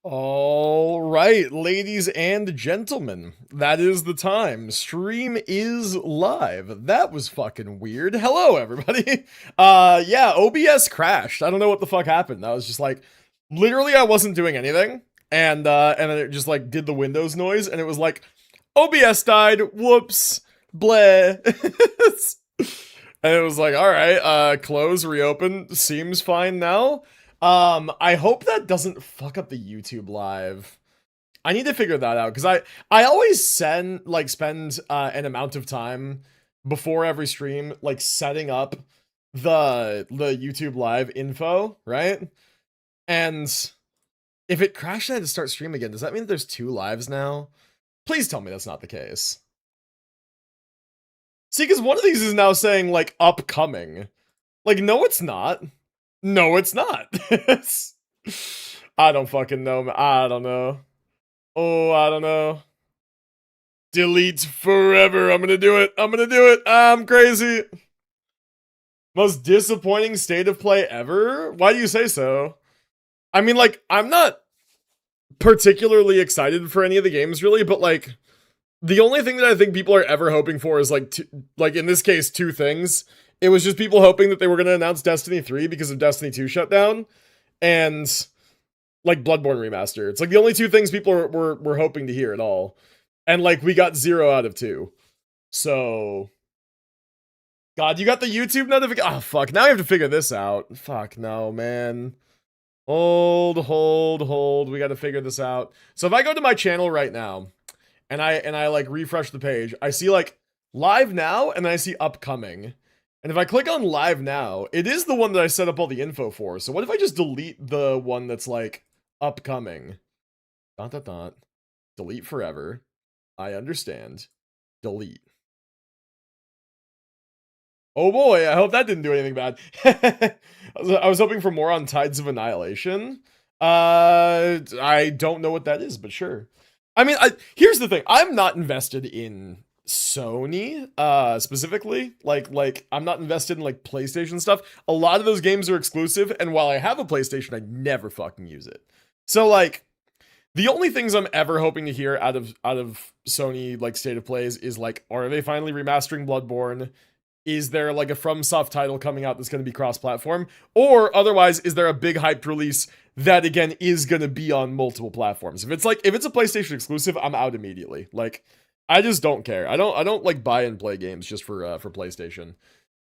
All right, ladies and gentlemen, that is the time. Stream is live. That was fucking weird. Hello, everybody. Yeah, OBS crashed. I don't know what the fuck happened. I was just like, literally, I wasn't doing anything, and then it just like did the Windows noise, and it was like, OBS died. Whoops. Bleh. And it was like, all right, close, reopen. Seems fine now. I hope that doesn't fuck up the YouTube live. I need to figure that out because I always spend an amount of time before every stream like setting up the YouTube live info, right? And if it crashed and I had to start stream again, does that mean there's two lives now? Please tell me that's not the case. See, because one of these is now saying like upcoming. Like, no, it's not. No, it's not. I don't fucking know. I don't know. Oh, I don't know. Delete forever. I'm gonna do it. I'm gonna do it. I'm crazy. Most disappointing state of play ever? Why do you say so? I mean, like, I'm not particularly excited for any of the games, really, but, like, the only thing that I think people are ever hoping for is, like, in this case, two things. It was just people hoping that they were going to announce Destiny 3 because of Destiny 2 shutdown, and like Bloodborne remaster. It's like the only two things people were hoping to hear at all. And like we got 0 out of 2. So God, you got the YouTube notification. Oh fuck, now I have to figure this out. Fuck no, man. Hold. We got to figure this out. So if I go to my channel right now and I like refresh the page, I see like live now and then I see upcoming. And if I click on live now, it is the one that I set up all the info for. So what if I just delete the one that's like upcoming? Delete forever. I understand. Delete. Oh boy, I hope that didn't do anything bad. I was hoping for more on Tides of Annihilation. I don't know what that is, but sure. I mean, here's the thing. I'm not invested in Sony, specifically. Like, I'm not invested in, like, PlayStation stuff. A lot of those games are exclusive, and while I have a PlayStation, I never fucking use it. So, like, the only things I'm ever hoping to hear out of Sony, like, state of plays is, like, are they finally remastering Bloodborne? Is there like a FromSoft title coming out that's going to be cross-platform? Or otherwise, is there a big hyped release that again is going to be on multiple platforms? If it's a PlayStation exclusive, I'm out immediately. Like, I just don't care. I don't like buy and play games just for PlayStation.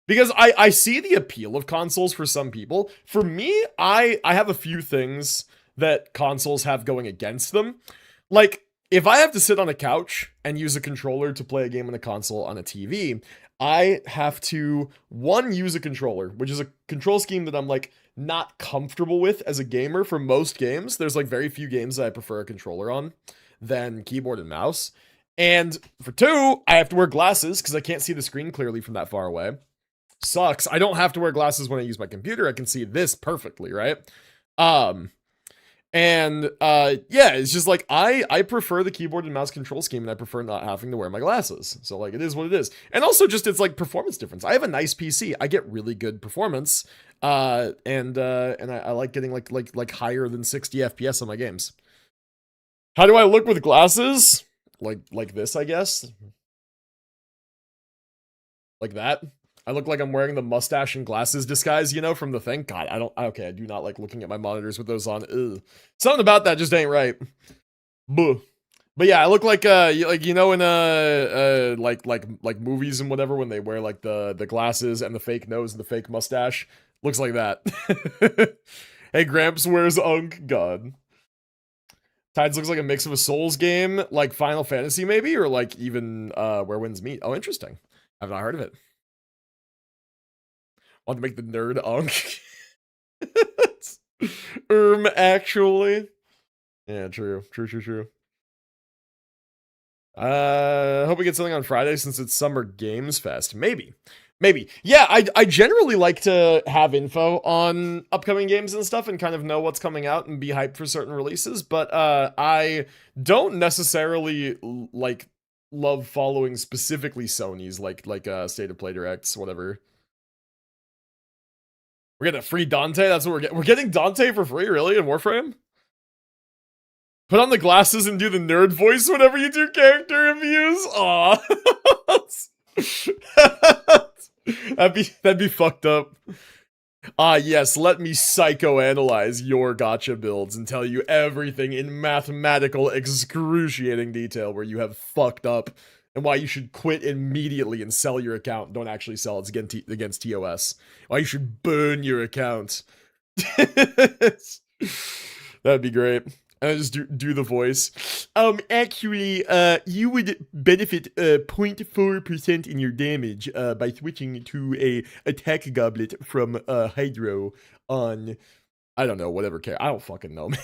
Because I see the appeal of consoles for some people. For me, I have a few things that consoles have going against them. Like, if I have to sit on a couch and use a controller to play a game on a console on a TV, I have to, one, use a controller, which is a control scheme that I'm like not comfortable with as a gamer for most games. There's like very few games that I prefer a controller on than keyboard and mouse. And for two, I have to wear glasses because I can't see the screen clearly from that far away. Sucks. I don't have to wear glasses when I use my computer. I can see this perfectly, right? Yeah, it's just like I prefer the keyboard and mouse control scheme, and I prefer not having to wear my glasses. So like it is what it is. And also just it's like performance difference. I have a nice PC. I get really good performance. And I like getting like higher than 60 FPS on my games. How do I look with glasses? Like this, I guess. Like that. I look like I'm wearing the mustache and glasses disguise, you know, from the thing. God, I do not like looking at my monitors with those on. Ugh. Something about that just ain't right. Buh. But yeah, I look like you know in like movies and whatever when they wear like the glasses and the fake nose and the fake mustache. Looks like that. Hey, Gramps, where's Unk? God. Tides looks like a mix of a Souls game, like Final Fantasy maybe, or like even Where Winds Meet. Oh, interesting. I've not heard of it. Want to make the nerd Unk. Actually. Yeah, true. Hope we get something on Friday since it's Summer Games Fest. Maybe. Yeah, I generally like to have info on upcoming games and stuff and kind of know what's coming out and be hyped for certain releases, but I don't necessarily like love following specifically Sony's like State of Play Directs, whatever. We're getting a free Dante. That's what we're getting. We're getting Dante for free, really, in Warframe. Put on the glasses and do the nerd voice whenever you do character reviews. Aw. that'd be fucked up. Ah, yes, let me psychoanalyze your gacha builds and tell you everything in mathematical, excruciating detail where you have fucked up and why you should quit immediately and sell your account. Don't actually sell it against TOS. Why you should burn your account. That'd be great. And I just do the voice. Actually, you would benefit 0.4% in your damage by switching to a attack goblet from Hydro on, I don't know, whatever care. I don't fucking know, man.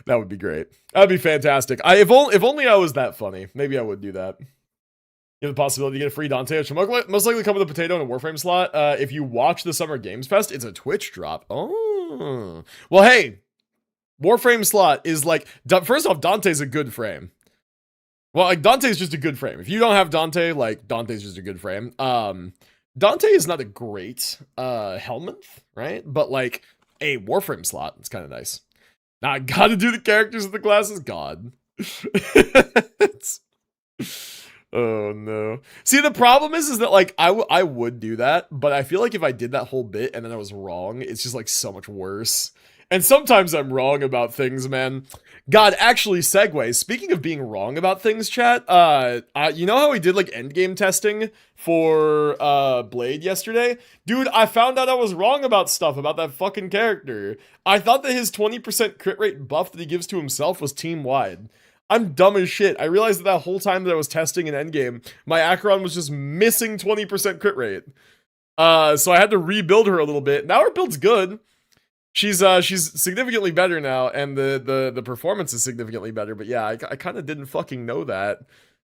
That would be great. That'd be fantastic. If only I was that funny. Maybe I would do that. You have the possibility to get a free Dante, which will most likely come with a potato and a Warframe slot. If you watch the Summer Games Fest, it's a Twitch drop. Oh. Well, hey. Warframe slot is like, first off, Dante's a good frame. Well, like, Dante's just a good frame. If you don't have Dante, like, Dante's just a good frame. Dante is not a great helmet, right? But, like, a Warframe slot, it's kind of nice. Now, I gotta do the characters with the glasses? God. Oh, no. See, the problem is that, like, I would do that, but I feel like if I did that whole bit and then I was wrong, it's just, like, so much worse. And sometimes I'm wrong about things, man. God, actually, segue. Speaking of being wrong about things, chat, you know how we did, like, endgame testing for, Blade yesterday? Dude, I found out I was wrong about stuff about that fucking character. I thought that his 20% crit rate buff that he gives to himself was team-wide. I'm dumb as shit. I realized that whole time that I was testing an endgame, my Acheron was just missing 20% crit rate. So I had to rebuild her a little bit. Now her build's good. She's significantly better now, and the performance is significantly better. But yeah, I kind of didn't fucking know that.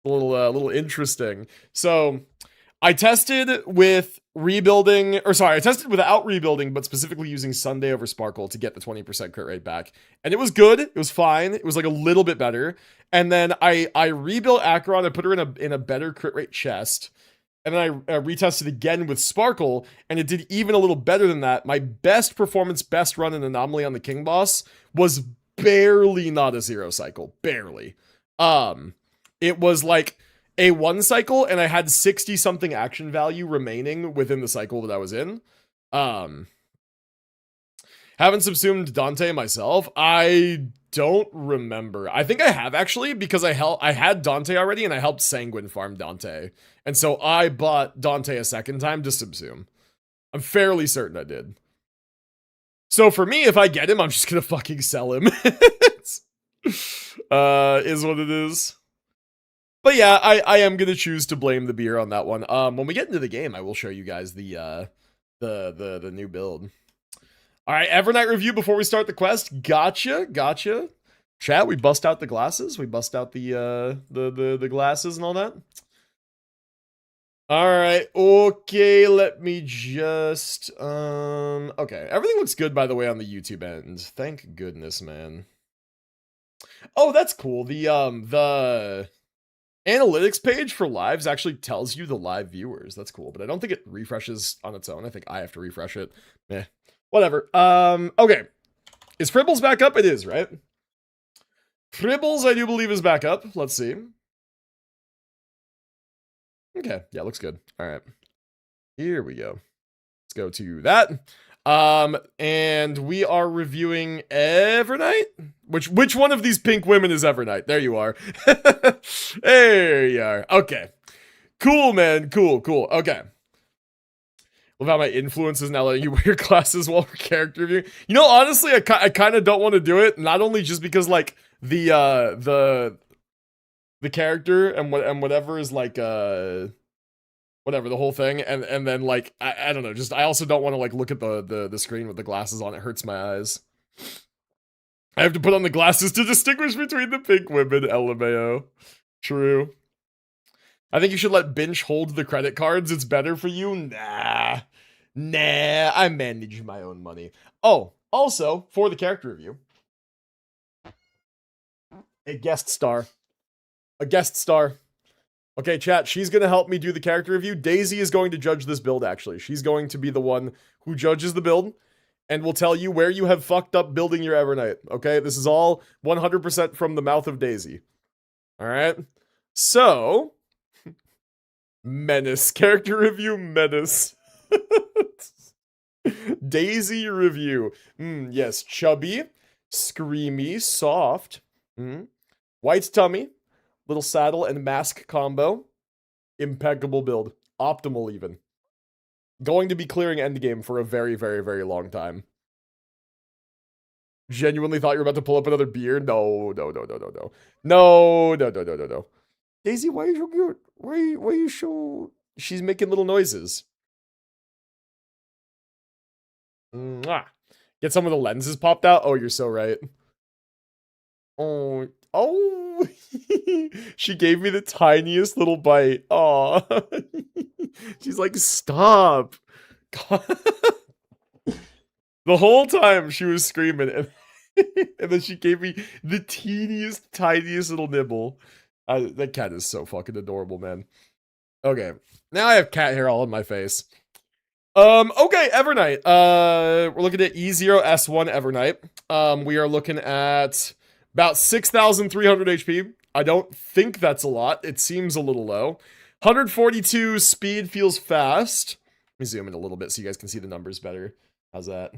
A little interesting. So I tested with rebuilding, or sorry, I tested without rebuilding, but specifically using Sunday over Sparkle to get the 20% crit rate back, and it was good. It was fine. It was like a little bit better. And then I rebuilt Acheron. I put her in a better crit rate chest. And then I retested again with Sparkle, and it did even a little better than that. My best performance, best run in Anomaly on the King Boss was barely not a 0 cycle. Barely. It was like a 1 cycle, and I had 60-something action value remaining within the cycle that I was in. Haven't subsumed Dante myself. I don't remember. I think I have, actually, because I had Dante already, and I helped Sanguine farm Dante. And so I bought Dante a second time to subsume. I'm fairly certain I did. So for me, if I get him, I'm just gonna fucking sell him. Is what it is. But yeah, I am gonna choose to blame the beer on that one. When we get into the game, I will show you guys the new build. All right, Evernight review before we start the quest. Gotcha. Chat, we bust out the glasses. We bust out the glasses and all that. All right, okay, let me just, okay, everything looks good, by the way, on the YouTube end. Thank goodness, man. Oh, that's cool. The analytics page for lives actually tells you the live viewers. That's cool, but I don't think it refreshes on its own. I think I have to refresh it. Meh. Whatever. Okay. Is Fribbles back up? It is, right? Fribbles, I do believe, is back up. Let's see. Okay, yeah, looks good. All right, here we go. Let's go to that. And we are reviewing Evernight. Which one of these pink women is Evernight? There you are. There you are. Okay, cool, man. Cool. Okay. Love how my influence is now letting you wear glasses while we're character reviewing. You know, honestly, I kind of don't want to do it. Not only just because like the character and whatever is like whatever, the whole thing, and then like I don't know, just I also don't want to like look at the screen with the glasses on. It hurts my eyes. I have to put on the glasses to distinguish between the pink women, LMAO. True. I think you should let Binch hold the credit cards. It's better for you. Nah, I manage my own money. Oh, also for the character review, a guest star. Okay, chat, she's going to help me do the character review. Daisy is going to judge this build, actually. She's going to be the one who judges the build. and will tell you where you have fucked up building your Evernight. Okay, this is all 100% from the mouth of Daisy. All right, so Menace character review. Menace. Daisy review. Yes, chubby, screamy, soft. White tummy, little saddle and mask combo. Impeccable build. Optimal even. Going to be clearing endgame for a very, very, very long time. Genuinely thought you were about to pull up another beer? No, no, no, no, no, no. No, no, no, no, no, no. Daisy, why are you so cute? Why are you so... She's making little noises. Mwah. Get some of the lenses popped out? Oh, you're so right. Oh, oh. She gave me the tiniest little bite. Aw. She's like, stop. God. The whole time she was screaming, and then she gave me the teeniest, tiniest little nibble. That cat is so fucking adorable, man. Okay, now I have cat hair all on my face. Okay, Evernight. We're looking at E0S1 Evernight. We are looking at about 6,300 HP. I don't think that's a lot. It seems a little low. 142 speed feels fast. Let me zoom in a little bit so you guys can see the numbers better. How's that?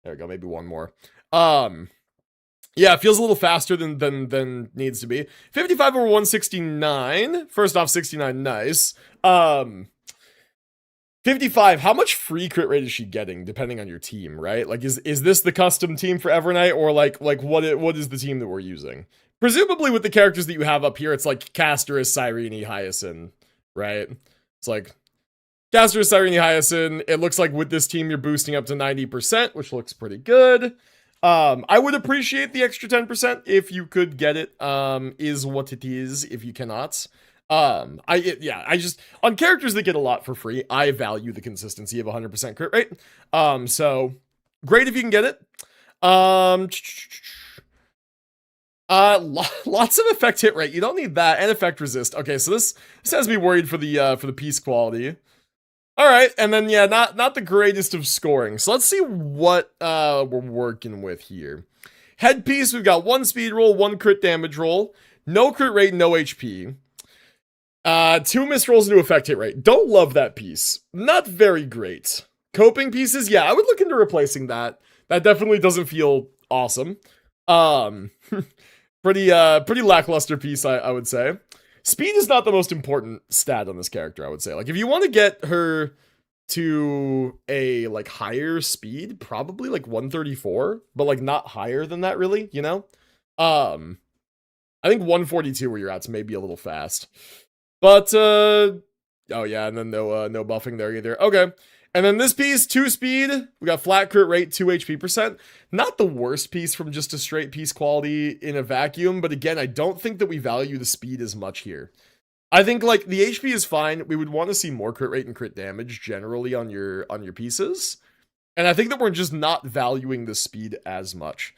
There we go. Maybe one more. Yeah, it feels a little faster than needs to be. 55 over 169. First off, 69, nice. 55, how much free crit rate is she getting, depending on your team, right? Like, is this the custom team for Evernight, or like what is the team that we're using? Presumably with the characters that you have up here, it's like Casterus, Cyrene, Hyacinth, right? It's like Casterus, Cyrene, Hyacinth. It looks like with this team, you're boosting up to 90%, which looks pretty good. I would appreciate the extra 10% if you could get it, is what it is if you cannot. I just, on characters that get a lot for free, I value the consistency of 100% crit rate. So great if you can get it. Lots of effect hit rate. You don't need that, and effect resist. Okay, so this has me worried for the piece quality. All right, and then yeah, not the greatest of scoring. So let's see what we're working with here. Headpiece, we've got 1 speed roll, 1 crit damage roll, no crit rate, no HP. 2 missed rolls into effect hit rate. Don't love that piece. Not very great. Coping pieces, yeah, I would look into replacing that. That definitely doesn't feel awesome. Pretty lackluster piece, I would say. Speed is not the most important stat on this character, I would say. Like, if you want to get her to a, like, higher speed, probably, like, 134, but, like, not higher than that, really, you know? I think 142 where you're at's maybe a little fast. But, oh yeah, and then no buffing there either. Okay. And then this piece, 2 speed. We got flat crit rate, 2 HP percent. Not the worst piece from just a straight piece quality in a vacuum, but again, I don't think that we value the speed as much here. I think, like, the HP is fine. We would want to see more crit rate and crit damage generally on your pieces. And I think that we're just not valuing the speed as much.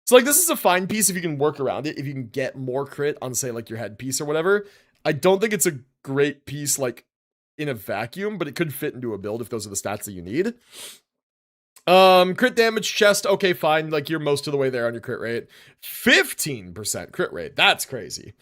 So, like, this is a fine piece if you can work around it, if you can get more crit on, say, like, your headpiece or whatever. I don't think it's a great piece, like, in a vacuum, but it could fit into a build if those are the stats that you need. Crit damage, chest, okay, fine. Like, you're most of the way there on your crit rate. 15% crit rate. That's crazy.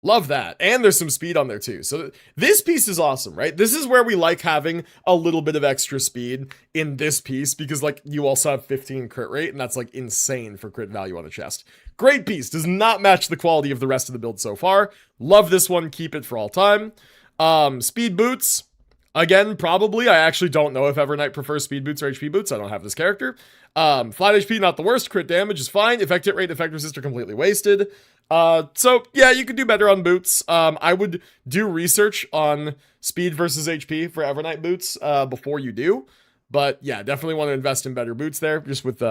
Love that. And there's some speed on there, too. So this piece is awesome, right? This is where we like having a little bit of extra speed in this piece, because, like, you also have 15 crit rate, and that's, like, insane for crit value on the chest. Great piece. Does not match the quality of the rest of the build so far. Love this one. Keep it for all time. Speed boots. Again, probably. I actually don't know if Evernight prefers speed boots or HP boots. I don't have this character. Flat HP, not the worst. Crit damage is fine. Effect hit rate, effect resist are completely wasted. So yeah, you could do better on boots. I would do research on speed versus HP for Evernight boots before you do. But yeah, definitely want to invest in better boots there, just with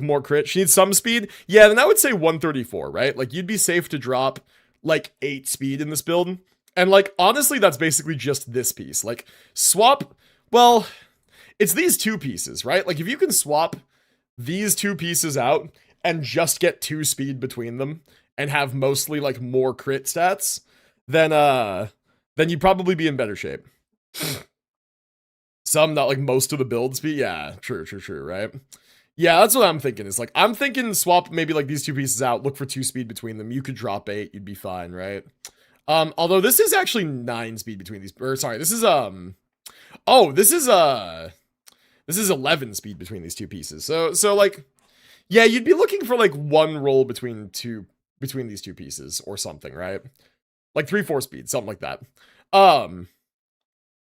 more crit. She needs some speed. Yeah, then I would say 134, right? Like, you'd be safe to drop like 8 speed in this build. And, like, honestly, that's basically just this piece. Like, swap, well, it's these 2 pieces, right? Like, if you can swap these 2 pieces out and just get 2 speed between them and have mostly, like, more crit stats, then you'd probably be in better shape. Some, not like most of the build speed. Yeah, true, right? Yeah, that's what I'm thinking. Is like I'm thinking swap maybe like these two pieces out, look for 2 speed between them. You could drop 8, you'd be fine, right? Although this is actually 9 speed between these. Or sorry, this is oh, this is 11 speed between these two pieces. So like yeah, you'd be looking for like one roll between these two pieces or something, right? Like 3-4 speed, something like that. Um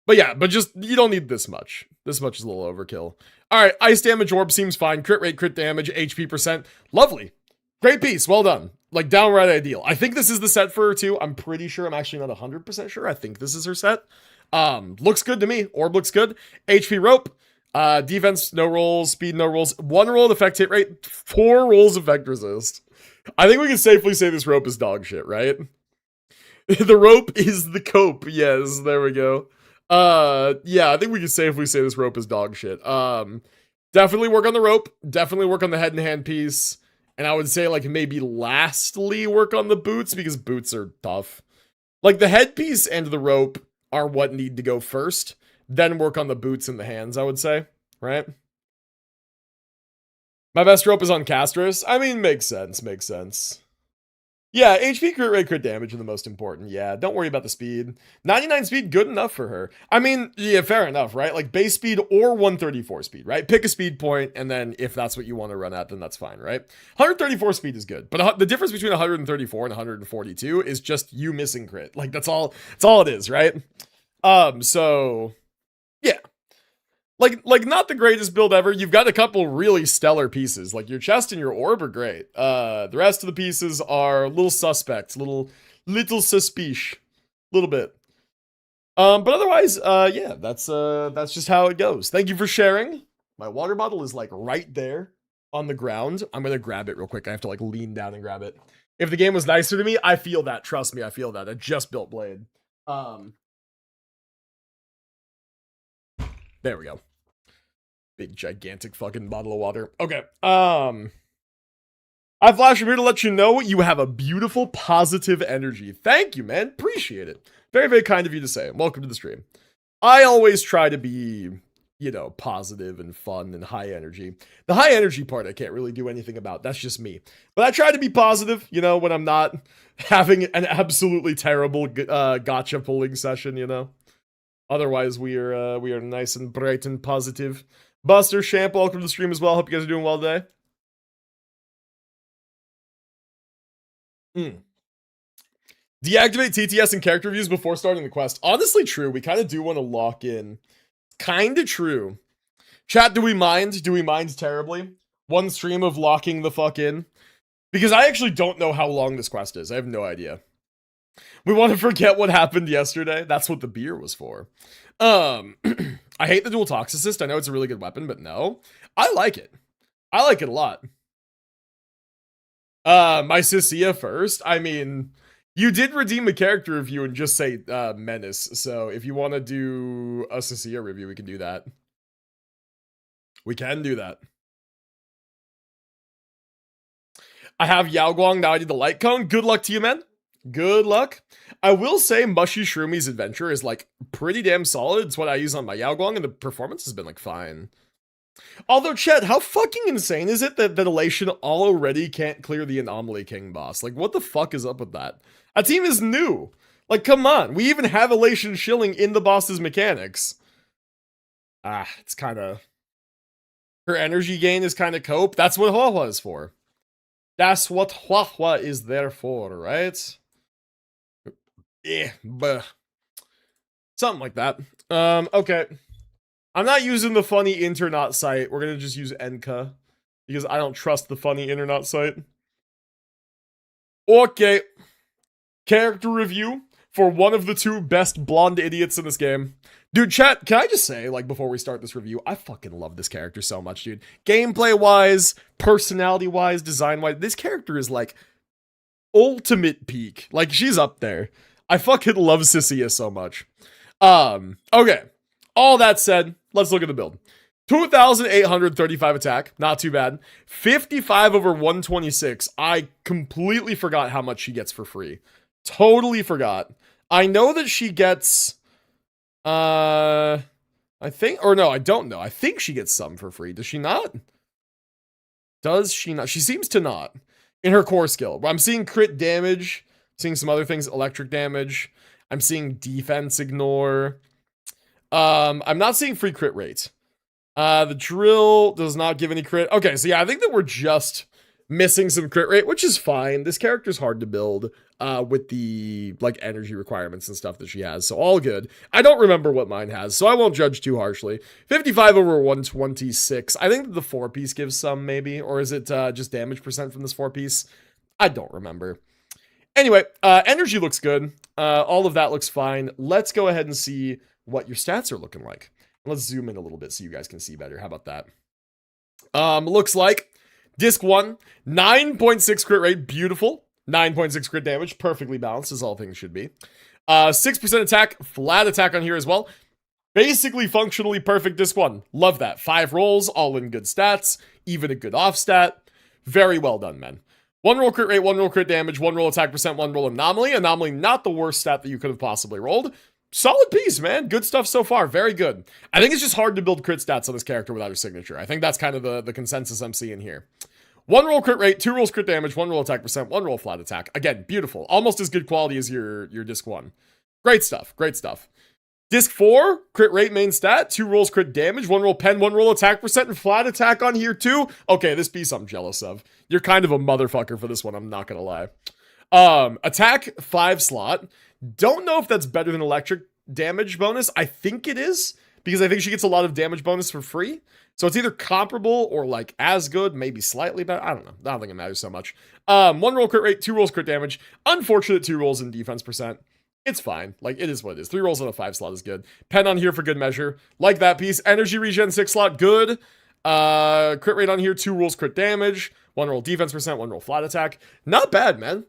but yeah, but just you don't need this much. This much is a little overkill. All right, ice damage orb seems fine. Crit rate, crit damage, HP percent. Lovely. Great piece. Well done. Like downright ideal. I think this is the set for her too. I'm pretty sure. I'm actually not 100% sure. I think this is her set. Looks good to me. Orb looks good. HP rope. Defense no rolls, speed no rolls. 1 roll effect hit rate, 4 rolls effect resist. I think we can safely say this rope is dog shit, right? The rope is the cope. Yes, there we go. Yeah, I think we can safely say this rope is dog shit. Definitely work on the rope. Definitely work on the head and hand piece. And I would say like maybe lastly work on the boots because boots are tough. Like the headpiece and the rope are what need to go first. Then work on the boots and the hands, I would say. Right? My best rope is on Castris. I mean, makes sense. Makes sense. Yeah, HP crit rate, crit damage are the most important. Yeah, don't worry about the speed. 99 speed, good enough for her. I mean, yeah, fair enough, right? Like base speed or 134 speed, right? Pick a speed point, and then if that's what you want to run at, then that's fine, right? 134 speed is good, but the difference between 134 and 142 is just you missing crit. Like that's all it is, right? So yeah, like not the greatest build ever. You've got a couple really stellar pieces. Like your chest and your orb are great. The rest of the pieces are little suspects, little suspicious, little bit. But otherwise, yeah, that's just how it goes. Thank you for sharing. My water bottle is like right there on the ground. I'm gonna grab it real quick. I have to like lean down and grab it. If the game was nicer to me, I feel that. Trust me, I feel that. I just built Blade. There we go. Big gigantic fucking bottle of water. Okay. I flash from here to let you know you have a beautiful positive energy. Thank you, man. Appreciate it. Very, very kind of you to say. Welcome to the stream. I always try to be, you know, positive and fun and high energy. The high energy part I can't really do anything about. That's just me. But I try to be positive, you know, when I'm not having an absolutely terrible gotcha pulling session, you know. Otherwise, we are nice and bright and positive. Buster, Champ, welcome to the stream as well. Hope you guys are doing well today. Deactivate TTS and character reviews before starting the quest. Honestly, true. We kind of do want to lock in. Kind of true. Chat, do we mind? Do we mind terribly? One stream of locking the fuck in? Because I actually don't know how long this quest is. I have no idea. We want to forget what happened yesterday. That's what the beer was for. I hate the dual toxicist. I know it's a really good weapon, but no. I like it. I like it a lot. My Cecilia first. I mean, you did redeem a character review and just say Menace. So if you want to do a Cecilia review, we can do that. We can do that. I have Yao Guang. Now I need the light cone. Good luck to you, man. Good luck. I will say Mushy Shroomi's adventure is like pretty damn solid. It's what I use on my Yao Guang, and the performance has been like fine. Although, Chet, how fucking insane is it that Elation already can't clear the Anomaly King boss? Like, what the fuck is up with that? A team is new. Like, come on. We even have Elation shilling in the boss's mechanics. It's kind of... Her energy gain is kind of cope. That's what Huahua is for. That's what Huahua is there for, right? Yeah, but something like that. Okay. I'm not using the funny internet site. We're gonna just use Enka because I don't trust the funny internet site. Okay. Character review for one of the 2 best blonde idiots in this game. Dude, chat, can I just say, like, before we start this review, I fucking love this character so much, dude. Gameplay-wise, personality-wise, design-wise, this character is, like, ultimate peak. Like, she's up there. I fucking love Cecilia so much. Okay. All that said, let's look at the build. 2,835 attack, not too bad. 55 over 126. I completely forgot how much she gets for free. Totally forgot. I know that she gets... I think... Or no, I don't know. I think she gets some for free. Does she not? Does she not? She seems to not in her core skill. I'm seeing crit damage, seeing some other things, electric damage. I'm seeing defense ignore. I'm not seeing free crit rate. The drill does not give any crit. Okay, so yeah, I think that we're just missing some crit rate, which is fine. This character's hard to build with the like energy requirements and stuff that she has, so all good. I don't remember what mine has, so I won't judge too harshly. 55 over 126. I think the 4-piece gives some, maybe, or is it just damage percent from this 4-piece? I don't remember. Anyway, energy looks good. All of that looks fine. Let's go ahead and see what your stats are looking like. Let's zoom in a little bit so you guys can see better. How about that? Looks like Disc 1, 9.6 crit rate, beautiful. 9.6 crit damage, perfectly balanced, as all things should be. 6% attack, flat attack on here as well. Basically functionally perfect Disc 1. Love that. 5 rolls, all in good stats, even a good off stat. Very well done, men. 1 roll crit rate, 1 roll crit damage, 1 roll attack percent, 1 roll anomaly. Anomaly, not the worst stat that you could have possibly rolled. Solid piece, man. Good stuff so far. Very good. I think it's just hard to build crit stats on this character without her signature. I think that's kind of the consensus I'm seeing here. 1 roll crit rate, 2 rolls crit damage, 1 roll attack percent, 1 roll flat attack. Again, beautiful. Almost as good quality as your Disc 1. Great stuff. Great stuff. Disc 4, crit rate main stat, 2 rolls crit damage, 1 roll pen, 1 roll attack percent, and flat attack on here too. Okay, this piece I'm jealous of. You're kind of a motherfucker for this one, I'm not gonna lie. Attack 5 slot. Don't know if that's better than electric damage bonus. I think it is, because I think she gets a lot of damage bonus for free. So it's either comparable or like as good, maybe slightly better. I don't know. I don't think it matters so much. 1 roll crit rate, 2 rolls crit damage. Unfortunate 2 rolls in defense percent. It's fine. Like, it is what it is. 3 rolls on a 5 slot is good. Pen on here for good measure. Like that piece. Energy regen 6 slot, good. Crit rate on here, 2 rolls crit damage. 1 roll defense percent, 1 roll flat attack. Not bad, man.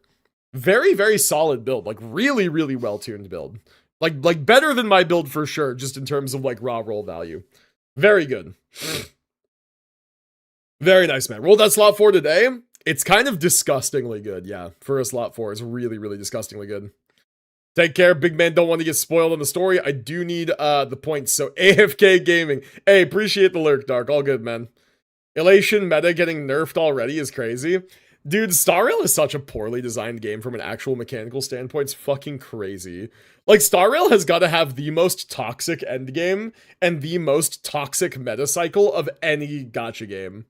Very, very solid build. Like, really, really well-tuned build. Like better than my build for sure, just in terms of, like, raw roll value. Very good. Very nice, man. Rolled that slot 4 today. It's kind of disgustingly good, yeah. For a slot 4, it's really, really disgustingly good. Take care, big man. Don't want to get spoiled on the story. I do need the points. So AFK Gaming. Hey, appreciate the lurk, Dark. All good, man. Elation meta getting nerfed already is crazy. Dude, Star Rail is such a poorly designed game from an actual mechanical standpoint. It's fucking crazy. Like, Star Rail has got to have the most toxic endgame and the most toxic meta cycle of any gacha game.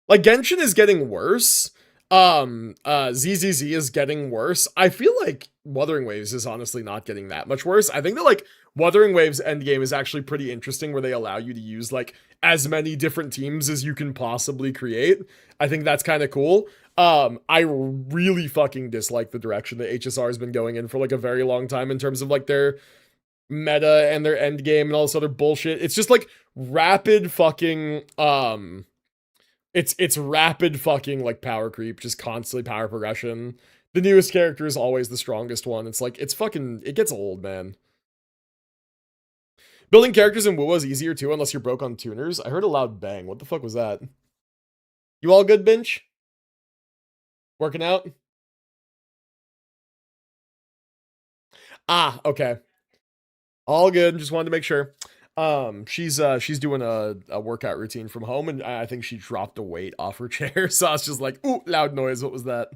Like, Genshin is getting worse. ZZZ is getting worse. I feel like Wuthering Waves is honestly not getting that much worse. I think that, like, Wuthering Waves endgame is actually pretty interesting, where they allow you to use, like, as many different teams as you can possibly create. I think that's kind of cool. I really fucking dislike the direction that HSR has been going in for, like, a very long time in terms of, like, their meta and their endgame and all this other bullshit. It's just, like, rapid fucking, It's rapid fucking, like, power creep, just constantly power progression. The newest character is always the strongest one. It's like, it's fucking, it gets old, man. Building characters in WoW is easier too, unless you're broke on tuners. I heard a loud bang. What the fuck was that? You all good, Binch? Working out? Ah, okay. All good. Just wanted to make sure. She's doing a workout routine from home, and I think she dropped a weight off her chair. So I was just like, ooh, loud noise. What was that?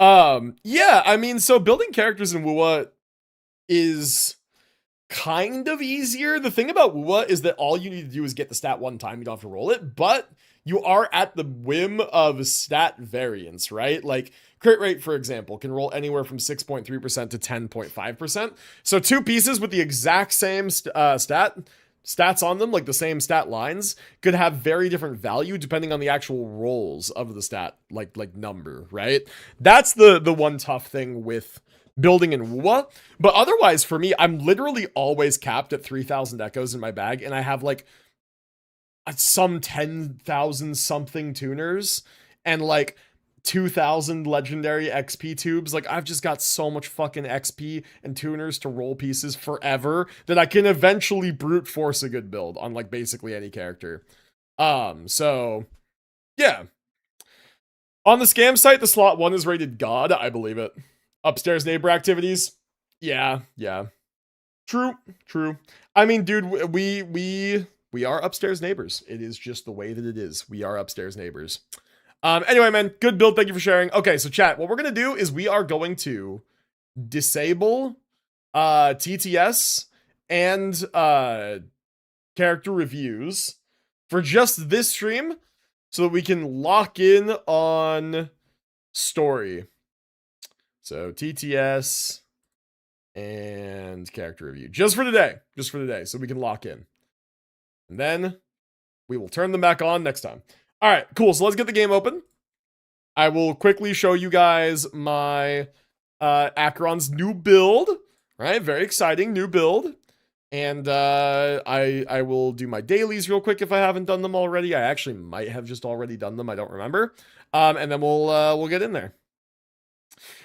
Yeah, I mean, so building characters in WoW is kind of easier. The thing about WoW is that all you need to do is get the stat one time. You don't have to roll it, but you are at the whim of stat variance, right? Like, crit rate, for example, can roll anywhere from 6.3% to 10.5%. So 2 pieces with the exact same stats on them, like the same stat lines, could have very different value depending on the actual rolls of the stat, like number, right? That's the one tough thing with building in WoW. But otherwise, for me, I'm literally always capped at 3,000 echoes in my bag, and I have like some 10,000 something tuners and like 2,000 legendary XP tubes. Like, I've just got so much fucking XP and tuners to roll pieces forever that I can eventually brute force a good build on, like, basically any character. So yeah. On the scam site, the slot 1 is rated God. I believe it. Upstairs neighbor activities. Yeah. True. I mean, dude, we We are upstairs neighbors. It is just the way that it is. We are upstairs neighbors. Anyway, man, good build. Thank you for sharing. Okay, so chat, what we're going to do is we are going to disable TTS and character reviews for just this stream so that we can lock in on story. So TTS and character review just for today, so we can lock in. And then we will turn them back on next time. All right, cool. So let's get the game open. I will quickly show you guys my Acheron's new build, right? Very exciting new build. And I will do my dailies real quick if I haven't done them already. I actually might have just already done them. I don't remember. And then we'll get in there.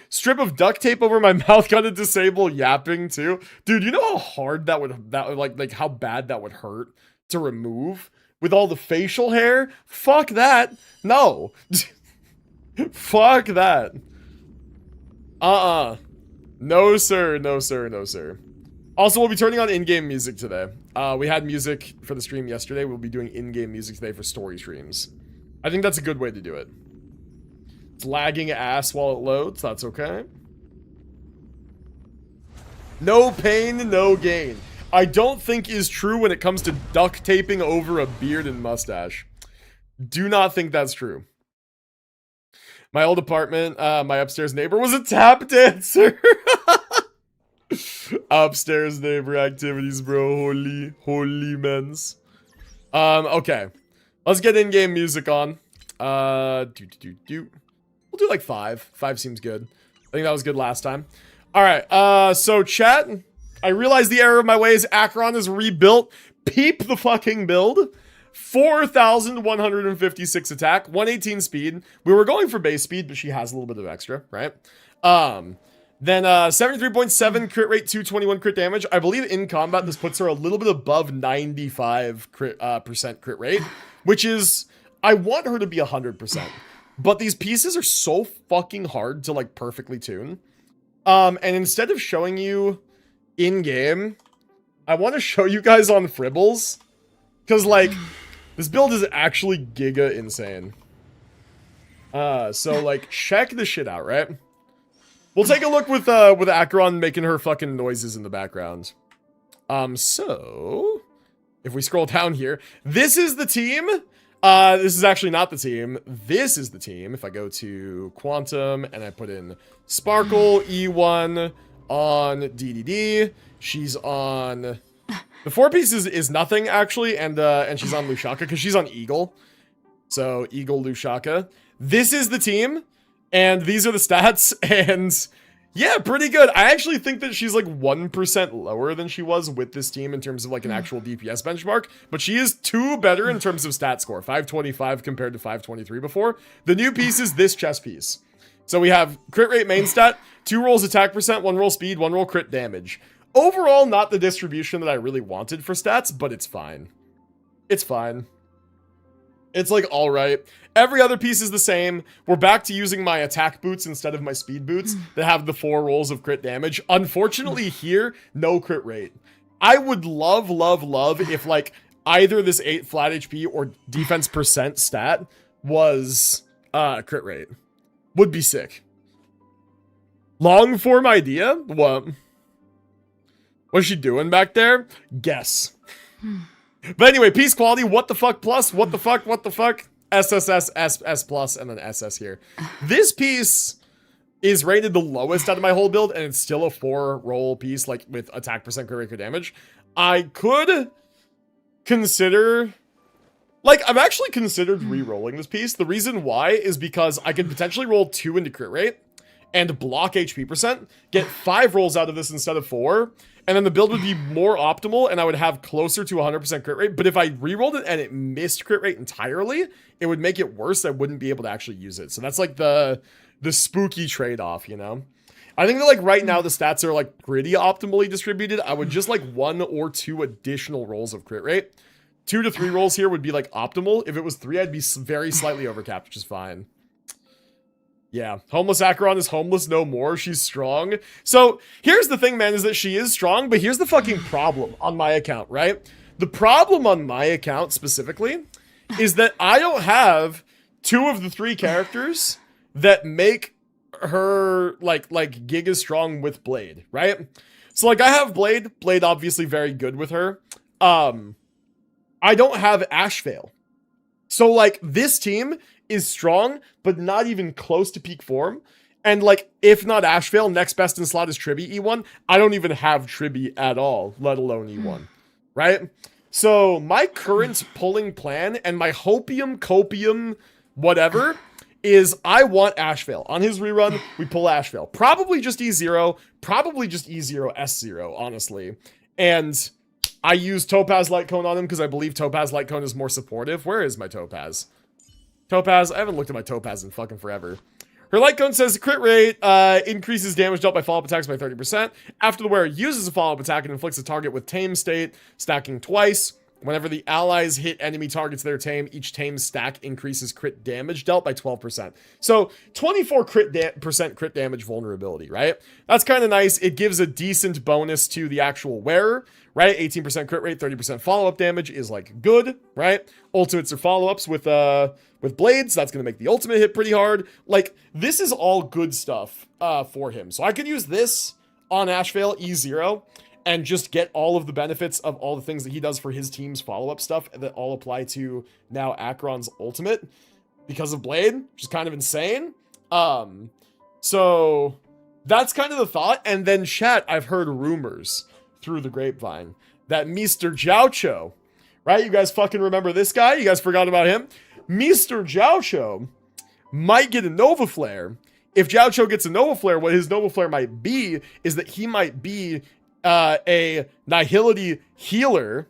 Strip of duct tape over my mouth, gonna disable yapping too. Dude, you know how hard that would like how bad that would hurt to remove with all the facial hair? Fuck that. No. Fuck that. No sir, no sir, no sir. Also, we'll be turning on in-game music today. We had music for the stream yesterday. We'll be doing in-game music today for story streams. I think that's a good way to do it. It's lagging ass while it loads. That's okay. No pain, no gain. I don't think is true when it comes to duct taping over a beard and mustache. Do not think that's true. My old apartment, my upstairs neighbor was a tap dancer. Upstairs neighbor activities, bro. Holy mens. Okay. Let's get in-game music on. We'll do like 5. 5 seems good. I think that was good last time. Alright, so chat. I realize the error of my ways. Acheron is rebuilt. Peep the fucking build. 4,156 attack, 118 speed. We were going for base speed, but she has a little bit of extra, right? Then 73.7 crit rate, 221 crit damage. I believe in combat, this puts her a little bit above 95 percent crit rate, which is, I want her to be 100%. But these pieces are so fucking hard to like perfectly tune. And instead of showing you in-game, I want to show you guys on Fribbles. Because like, this build is actually giga insane. So like, check this shit out, right? We'll take a look with Acheron making her fucking noises in the background. So if we scroll down here, this is the team. This is actually not the team. This is the team. If I go to Quantum and I put in Sparkle E1 on DDD, she's on the 4-piece is nothing actually, and she's on Lushaka because she's on Eagle. So Eagle Lushaka. This is the team. And these are the stats, and yeah, pretty good. I actually think that she's like 1% lower than she was with this team in terms of like an actual DPS benchmark, but she is 2 better in terms of stat score, 525 compared to 523 before. The new piece is this chest piece. So we have crit rate main stat, 2 rolls attack percent, 1 roll speed, 1 roll crit damage. Overall, not the distribution that I really wanted for stats, but it's fine. It's fine. It's like all right. Every other piece is the same. We're back to using my attack boots instead of my speed boots that have the 4 rolls of crit damage. Unfortunately here, no crit rate. I would love if like either this 8 flat HP or defense percent stat was crit rate. Would be sick. Long form idea? What? What's she doing back there? Guess. But anyway, piece quality, what the fuck plus, what the fuck, SSS, S plus, and then SS here. This piece is rated the lowest out of my whole build, and it's still a 4-roll piece, like, with attack percent crit rate crit damage. I could consider, like, I've actually considered re-rolling this piece. The reason why is because I could potentially roll 2 into crit rate, and block HP percent, get 5 rolls out of this instead of 4, and then the build would be more optimal, and I would have closer to 100% crit rate. But if I rerolled it and it missed crit rate entirely, it would make it worse. I wouldn't be able to actually use it. So that's like the spooky trade-off, you know? I think that like right now the stats are like pretty optimally distributed. I would just like 1 or 2 additional rolls of crit rate. 2 to 3 rolls here would be like optimal. If it was 3, I'd be very slightly overcapped, which is fine. Yeah, homeless Acheron is homeless no more. She's strong. So here's the thing, man, is that she is strong, but here's the fucking problem on my account, right? The problem on my account specifically is that I don't have 2 of the 3 characters that make her like Giga strong with Blade, right? So like I have Blade obviously very good with her. I don't have Ashvale. So like this team is strong, but not even close to peak form. And like, if not Ashvale, next best in slot is Tribby E1. I don't even have Tribby at all, let alone E1, right? So my current pulling plan and my hopium, copium, whatever, is I want Ashvale. On his rerun, we pull Ashvale. Probably just E0, probably just E0, S0, honestly. And I use Topaz Light Cone on him because I believe Topaz Light Cone is more supportive. Where is my Topaz? Topaz, I haven't looked at my Topaz in fucking forever. Her Light Cone says crit rate increases damage dealt by follow-up attacks by 30%. After the wearer uses a follow-up attack and inflicts a target with Tame State, stacking twice. Whenever the allies hit enemy targets that are tame, each tame stack increases crit damage dealt by 12%. So 24% crit damage vulnerability, right? That's kind of nice. It gives a decent bonus to the actual wearer, right? 18% crit rate, 30% follow-up damage is like good, right? Ultimates or follow-ups with blades. That's going to make the ultimate hit pretty hard. Like, this is all good stuff for him. So I could use this on Ashvale E0 and just get all of the benefits of all the things that he does for his team's follow-up stuff that all apply to now Acheron's ultimate because of Blade, which is kind of insane. So that's kind of the thought. And then chat, I've heard rumors through the grapevine that Mr. Jiaocho, right? You guys fucking remember this guy? You guys forgot about him? Mr. Jiaocho might get a Nova Flare. If Jiaocho gets a Nova Flare, what his Nova Flare might be is that he might be a Nihility healer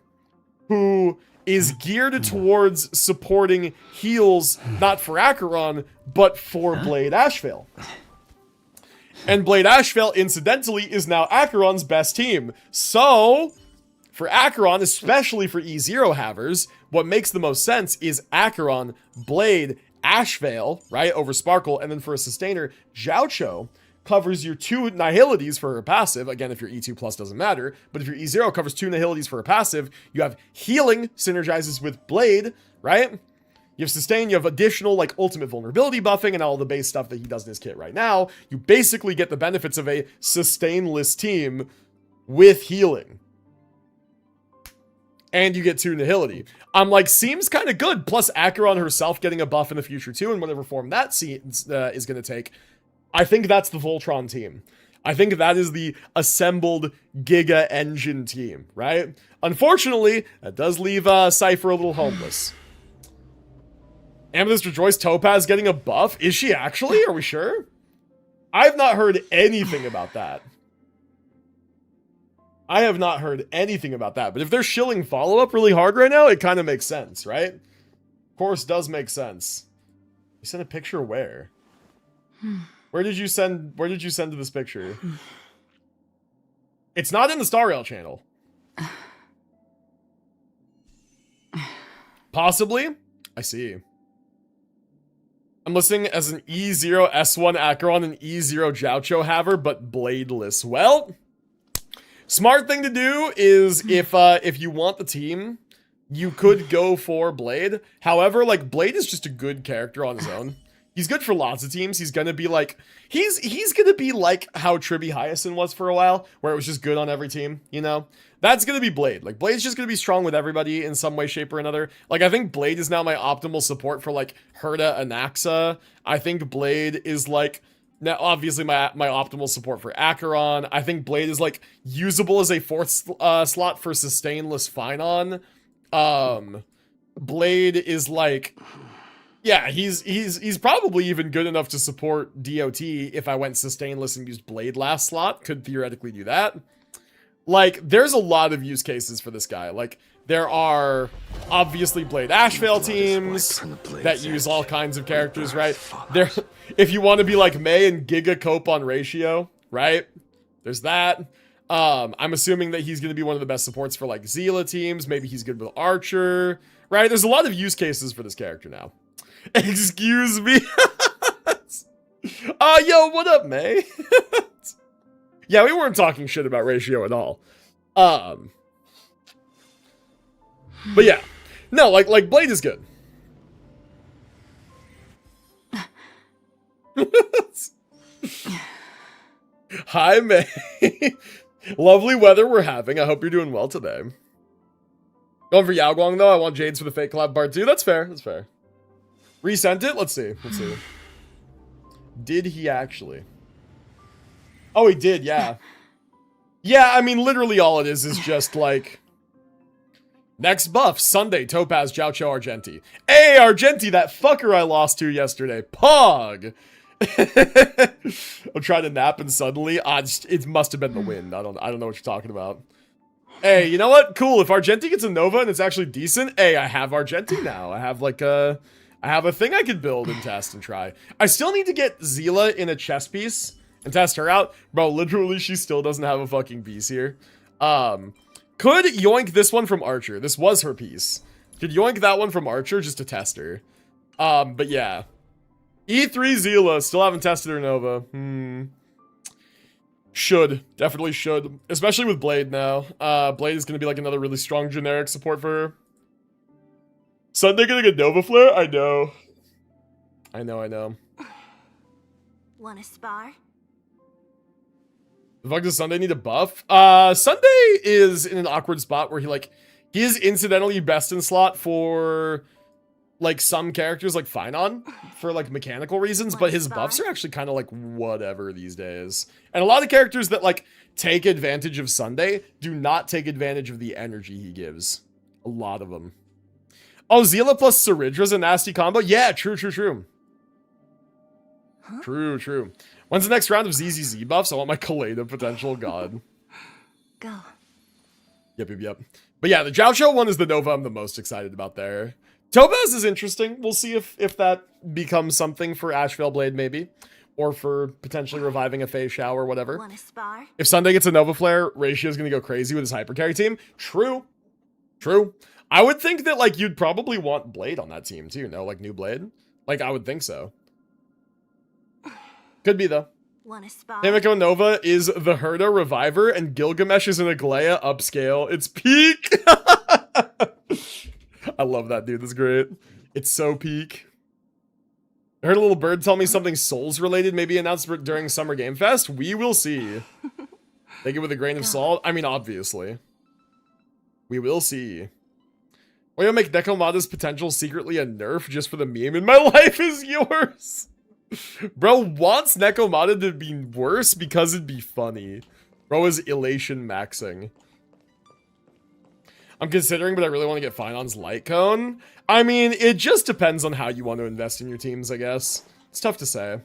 who is geared towards supporting heals, not for Acheron, but for Blade Ashvale. And Blade Ashvale, incidentally, is now Acheron's best team. So, for Acheron, especially for E0 havers, what makes the most sense is Acheron, Blade, Ashvale, right, over Sparkle, and then for a sustainer, Jiaocho covers your 2 Nihilities for her passive. Again, if your E2 plus doesn't matter, but if your E0 covers 2 Nihilities for her passive, you have healing synergizes with Blade, right? You have sustain, you have additional like ultimate vulnerability buffing and all the base stuff that he does in his kit right now. You basically get the benefits of a sustainless team with healing. And you get 2 Nihility. I'm like, seems kind of good. Plus Acheron herself getting a buff in the future too, in whatever form that is going to take. I think that's the Voltron team. I think that is the assembled Giga Engine team, right? Unfortunately, that does leave Cypher a little homeless. Amethyst Rejoice Topaz getting a buff? Is she actually? Are we sure? I've not heard anything about that. I have not heard anything about that. But if they're shilling follow-up really hard right now, it kind of makes sense, right? Of course, does make sense. You sent a picture where? Where did you send to this picture? It's not in the Star Rail channel. Possibly? I see. I'm listing as an E0 S1 Acheron and E0 Jiaocho haver, but bladeless. Well, smart thing to do is if you want the team, you could go for Blade. However, like Blade is just a good character on his own. He's good for lots of teams. He's gonna be like he's gonna be like how Tribby Hyacinth was for a while, where it was just good on every team, you know? That's gonna be Blade. Like Blade's just gonna be strong with everybody in some way, shape, or another. Like I think Blade is now my optimal support for like Herta and Axa. I think Blade is like now obviously my optimal support for Acheron. I think Blade is like usable as a 4th slot for sustainless Finon. Blade is like, yeah, he's probably even good enough to support DOT if I went sustainless and used Blade last slot. Could theoretically do that. Like, there's a lot of use cases for this guy. Like, there are obviously Blade Ashvale teams that use all kinds of characters, right? There, if you want to be like May and Giga Cope on ratio, right? There's that. I'm assuming that he's going to be one of the best supports for like Zila teams. Maybe he's good with Archer, right? There's a lot of use cases for this character now. Excuse me. Yo, what up, May? Yeah, we weren't talking shit about ratio at all. But yeah. No, like Blade is good. Hi, May. Lovely weather we're having. I hope you're doing well today. Going for Yao Guang, though. I want Jades for the fake collab part 2. That's fair. That's fair. Resent it? Let's see. Let's see. Did he actually? Oh, he did, yeah. Yeah, I mean, literally all it is just like... Next buff, Sunday, Topaz, Jiaoqiu, Argenti. Hey, Argenti, that fucker I lost to yesterday. Pog! I'm trying to nap and suddenly, it must have been the wind. I don't know what you're talking about. Hey, you know what? Cool. If Argenti gets a Nova and it's actually decent, hey, I have Argenti now. I have like I have a thing I could build and test and try. I still need to get Zila in a chess piece and test her out. Bro, literally, she still doesn't have a fucking piece here. Could yoink this one from Archer. This was her piece. Could yoink that one from Archer just to test her. But yeah. E3 Zila, still haven't tested her Nova. Should. Definitely should. Especially with Blade now. Blade is going to be like another really strong generic support for her. Sunday getting a Nova Flare? I know. I know. Wanna spar? The fuck does Sunday need a buff? Sunday is in an awkward spot where he is incidentally best in slot for like some characters like Finon for like mechanical reasons, but his buffs are actually kind of like whatever these days. And a lot of characters that like take advantage of Sunday do not take advantage of the energy he gives. A lot of them. Oh, Zila plus Saridra's a nasty combo? Yeah, true. Huh? True. When's the next round of ZZZ buffs? I want my Kaleda potential, god. Go. Yep. But yeah, the Jiaoqiu one is the Nova I'm the most excited about there. Topaz is interesting. We'll see if that becomes something for Ashvale Blade, maybe. Or for potentially reviving a Fei Xiao or whatever. Wanna spar? If Sunday gets a Nova Flare, Ratio's gonna go crazy with his hyper carry team. True. I would think that, like, you'd probably want Blade on that team, too, no? Like, new Blade? Like, I would think so. Could be, though. Wanna spar? Himiko Nova is the Herda Reviver, and Gilgamesh is an Aglaya upscale. It's peak! I love that, dude. That's great. It's so peak. I heard a little bird tell me something Souls-related may be announced during Summer Game Fest. We will see. Take it with a grain of salt. I mean, obviously. We will see. Will you make Nekomata's potential secretly a nerf just for the meme? And my life is yours! Bro wants Nekomata to be worse because it'd be funny. Bro is elation maxing. I'm considering, but I really want to get Finon's Light Cone. I mean, it just depends on how you want to invest in your teams, I guess. It's tough to say.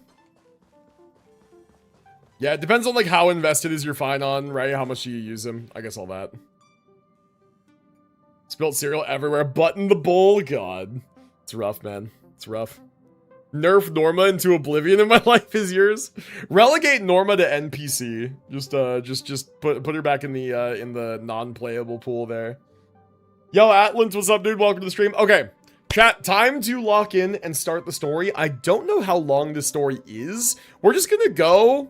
Yeah, it depends on, like, how invested is your Finon, right? How much do you use him? I guess all that. Spilled cereal everywhere. Button the bowl. God. It's rough, man. It's rough. Nerf Norma into oblivion in my life is yours. Relegate Norma to NPC. Just put her back in the non-playable pool there. Yo, Atlant, what's up, dude? Welcome to the stream. Okay, chat, time to lock in and start the story. I don't know how long this story is. We're just gonna go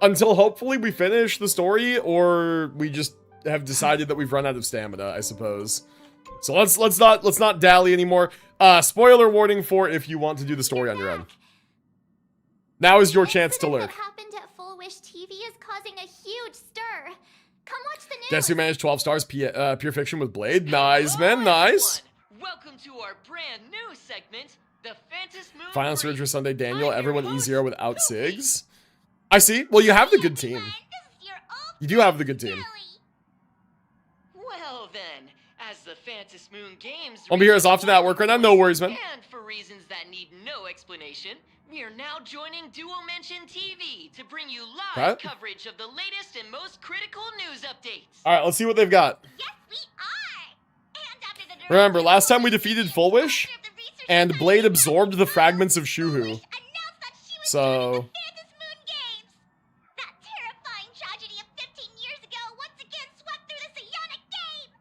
until hopefully we finish the story, or we just have decided that we've run out of stamina, I suppose. So let's not dally anymore. Spoiler warning for if you want to do the story on your own. Now is your chance to lurk. What happened at Full Wish TV is causing a huge stir. Come watch the news. Guess who managed 12 stars Pure Fiction with Blade? Nice, man, nice. Welcome to our brand new segment, the Phantasm Moon. Finance Ridge for Sunday, Daniel. Everyone E0 without Sigs. I see. Well, you have the good team. You do have the good team. Well then, as the Phantasm Moon Games Won't be here as often at work right now. No worries, man. And for reasons that need no explanation, we are now joining Duo Mention TV to bring you live coverage of the latest and most critical news updates. All right, let's see what they've got. Yes, we are. And after the Remember, last time we defeated Full Wish, and Blade absorbed the fragments of Shuhu. So that terrifying tragedy of 15 years ago once again swept through the Psionic game.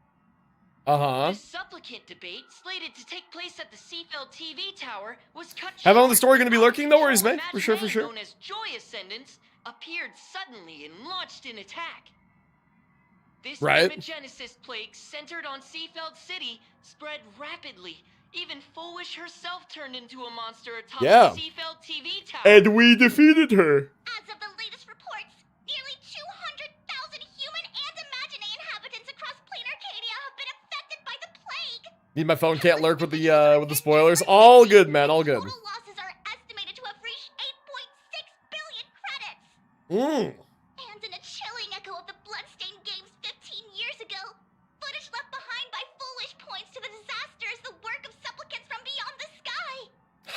The supplicant debate, slated to take place at the Seafeld TV tower, was cut short. Have on the story going to be lurking? No worries, man. For sure. Known as Joy Ascendants appeared suddenly and launched an attack. This Right. Genesis plague centered on Seafeld City spread rapidly. Even Foolish herself turned into a monster atop Yeah. the Seafeld TV tower. And we defeated her. As of the latest reports, nearly 200,000 human and Imaginary inhabitants across plain Arcadia have been affected by the plague. Need my phone can't lurk with the spoilers. All good, man. All good. Total losses are estimated to have reached 8.6 billion credits. And in a chilling echo of the bloodstained games 15 years ago, footage left behind by Foolish points to the disaster as the work of supplicants from beyond the sky.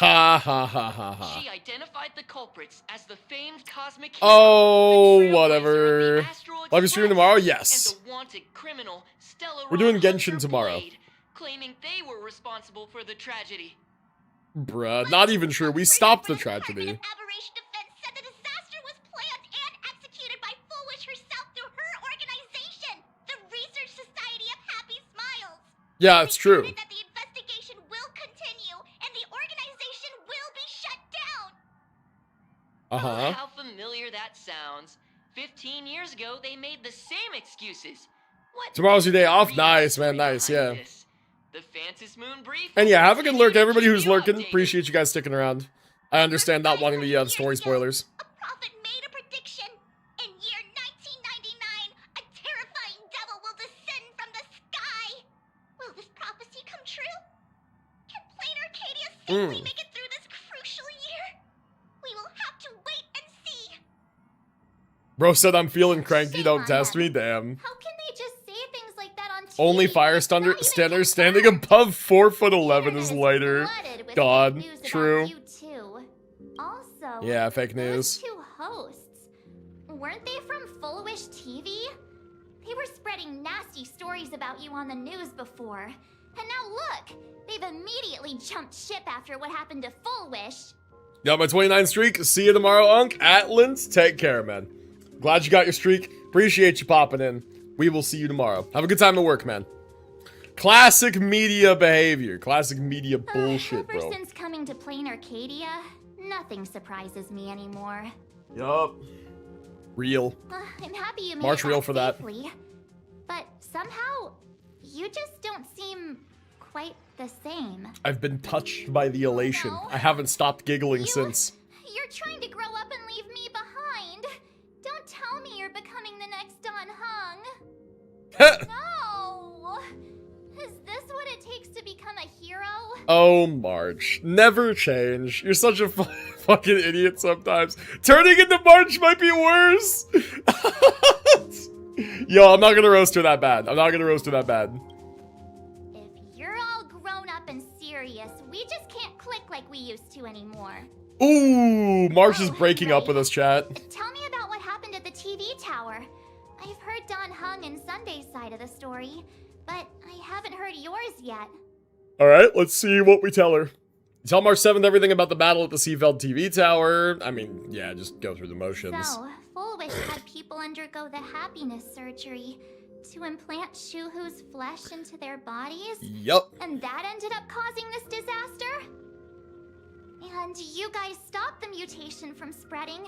Ha ha ha ha ha. She identified the culprits as the famed cosmic hero, Oh, the trailblazer of whatever. the Astral Live stream Express, tomorrow? and Yes. the wanted criminal, Stella We're doing Ron Genshin Hunter tomorrow. Blade, claiming they were responsible for the tragedy. Bruh, not even true. We stopped the tragedy. Aberration Defense said the disaster was planned and executed by Foolish herself through her organization, the Research Society of Happy Smiles. Yeah, it's They true. stated that the investigation will continue and the organization will be shut down. Uh-huh. How familiar that sounds. 15 years ago, they made the same excuses. What Tomorrow's your day is the off? real Nice, story man, nice, behind yeah. this? The Fantasy Moon Brief? And yeah, have a good lurk, everybody who's Keep you lurking. updated. Appreciate you guys sticking around. I understand not wanting the story spoilers. A prophet made a prediction. In year 1999, a terrifying devil will descend from the sky. Will this prophecy come true? Can Plain Arcadia safely make it through this crucial year? We will have to wait and see. Bro said I'm feeling cranky, Shame don't on test them. me, damn. How can they just say things like that on TV? Only fire It's not even standers confirmed. standing above 4'11" Internet is is lighter. flooded with God, fake news about true. you too. Also, Yeah, fake those news. two hosts, weren't they from Foolish TV? They were spreading nasty stories about you on the news before. And now look, they've immediately jumped ship after what happened to Foolish. Got my 29 streak. See you tomorrow, Unk. Atlins, take care, man. Glad you got your streak. Appreciate you popping in. We will see you tomorrow. Have a good time at work, man. Classic media behavior. Classic media bullshit, Ever bro. since coming to Plain Arcadia, nothing surprises me anymore. Yup. Real. I'm happy you made March it real back for that. safely, but somehow, you just don't seem quite the same. I've been touched by the elation. No. I haven't stopped giggling since. You're trying to grow up and leave me behind. Don't tell me you're becoming the next Don Hung. No! Is this what it takes to become a hero? Oh, March. Never change. You're such a fucking idiot sometimes. Turning into March might be worse. Yo, I'm not gonna roast her that bad. I'm not gonna roast her that bad. If you're all grown up and serious, we just can't click like we used to anymore. Ooh, March is breaking up with us, chat. Tell me about what happened at the TV tower. I've heard Don Hung and Sunday's side of the story, but I haven't heard yours yet. Alright, let's see what we tell her. Tell March 7th everything about the battle at the Seafeld TV tower. I mean, yeah, just go through the motions. So, Fullwish had people undergo the happiness surgery to implant Shuhu's flesh into their bodies, Yup. and that ended up causing this disaster? And you guys stopped the mutation from spreading,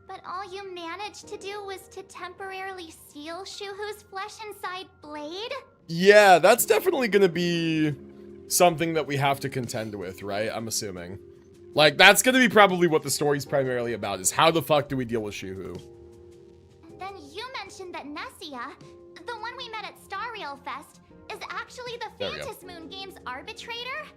but all you managed to do was to temporarily seal Shuhu's flesh inside Blade? Yeah, that's definitely gonna be something that we have to contend with, right? I'm assuming. Like, that's gonna be probably what the story's primarily about, is how the fuck do we deal with Shuhu? Then you mentioned that Nessia, the one we met at Star Rail Fest, is actually the There we go. Fantas Moon Games arbitrator?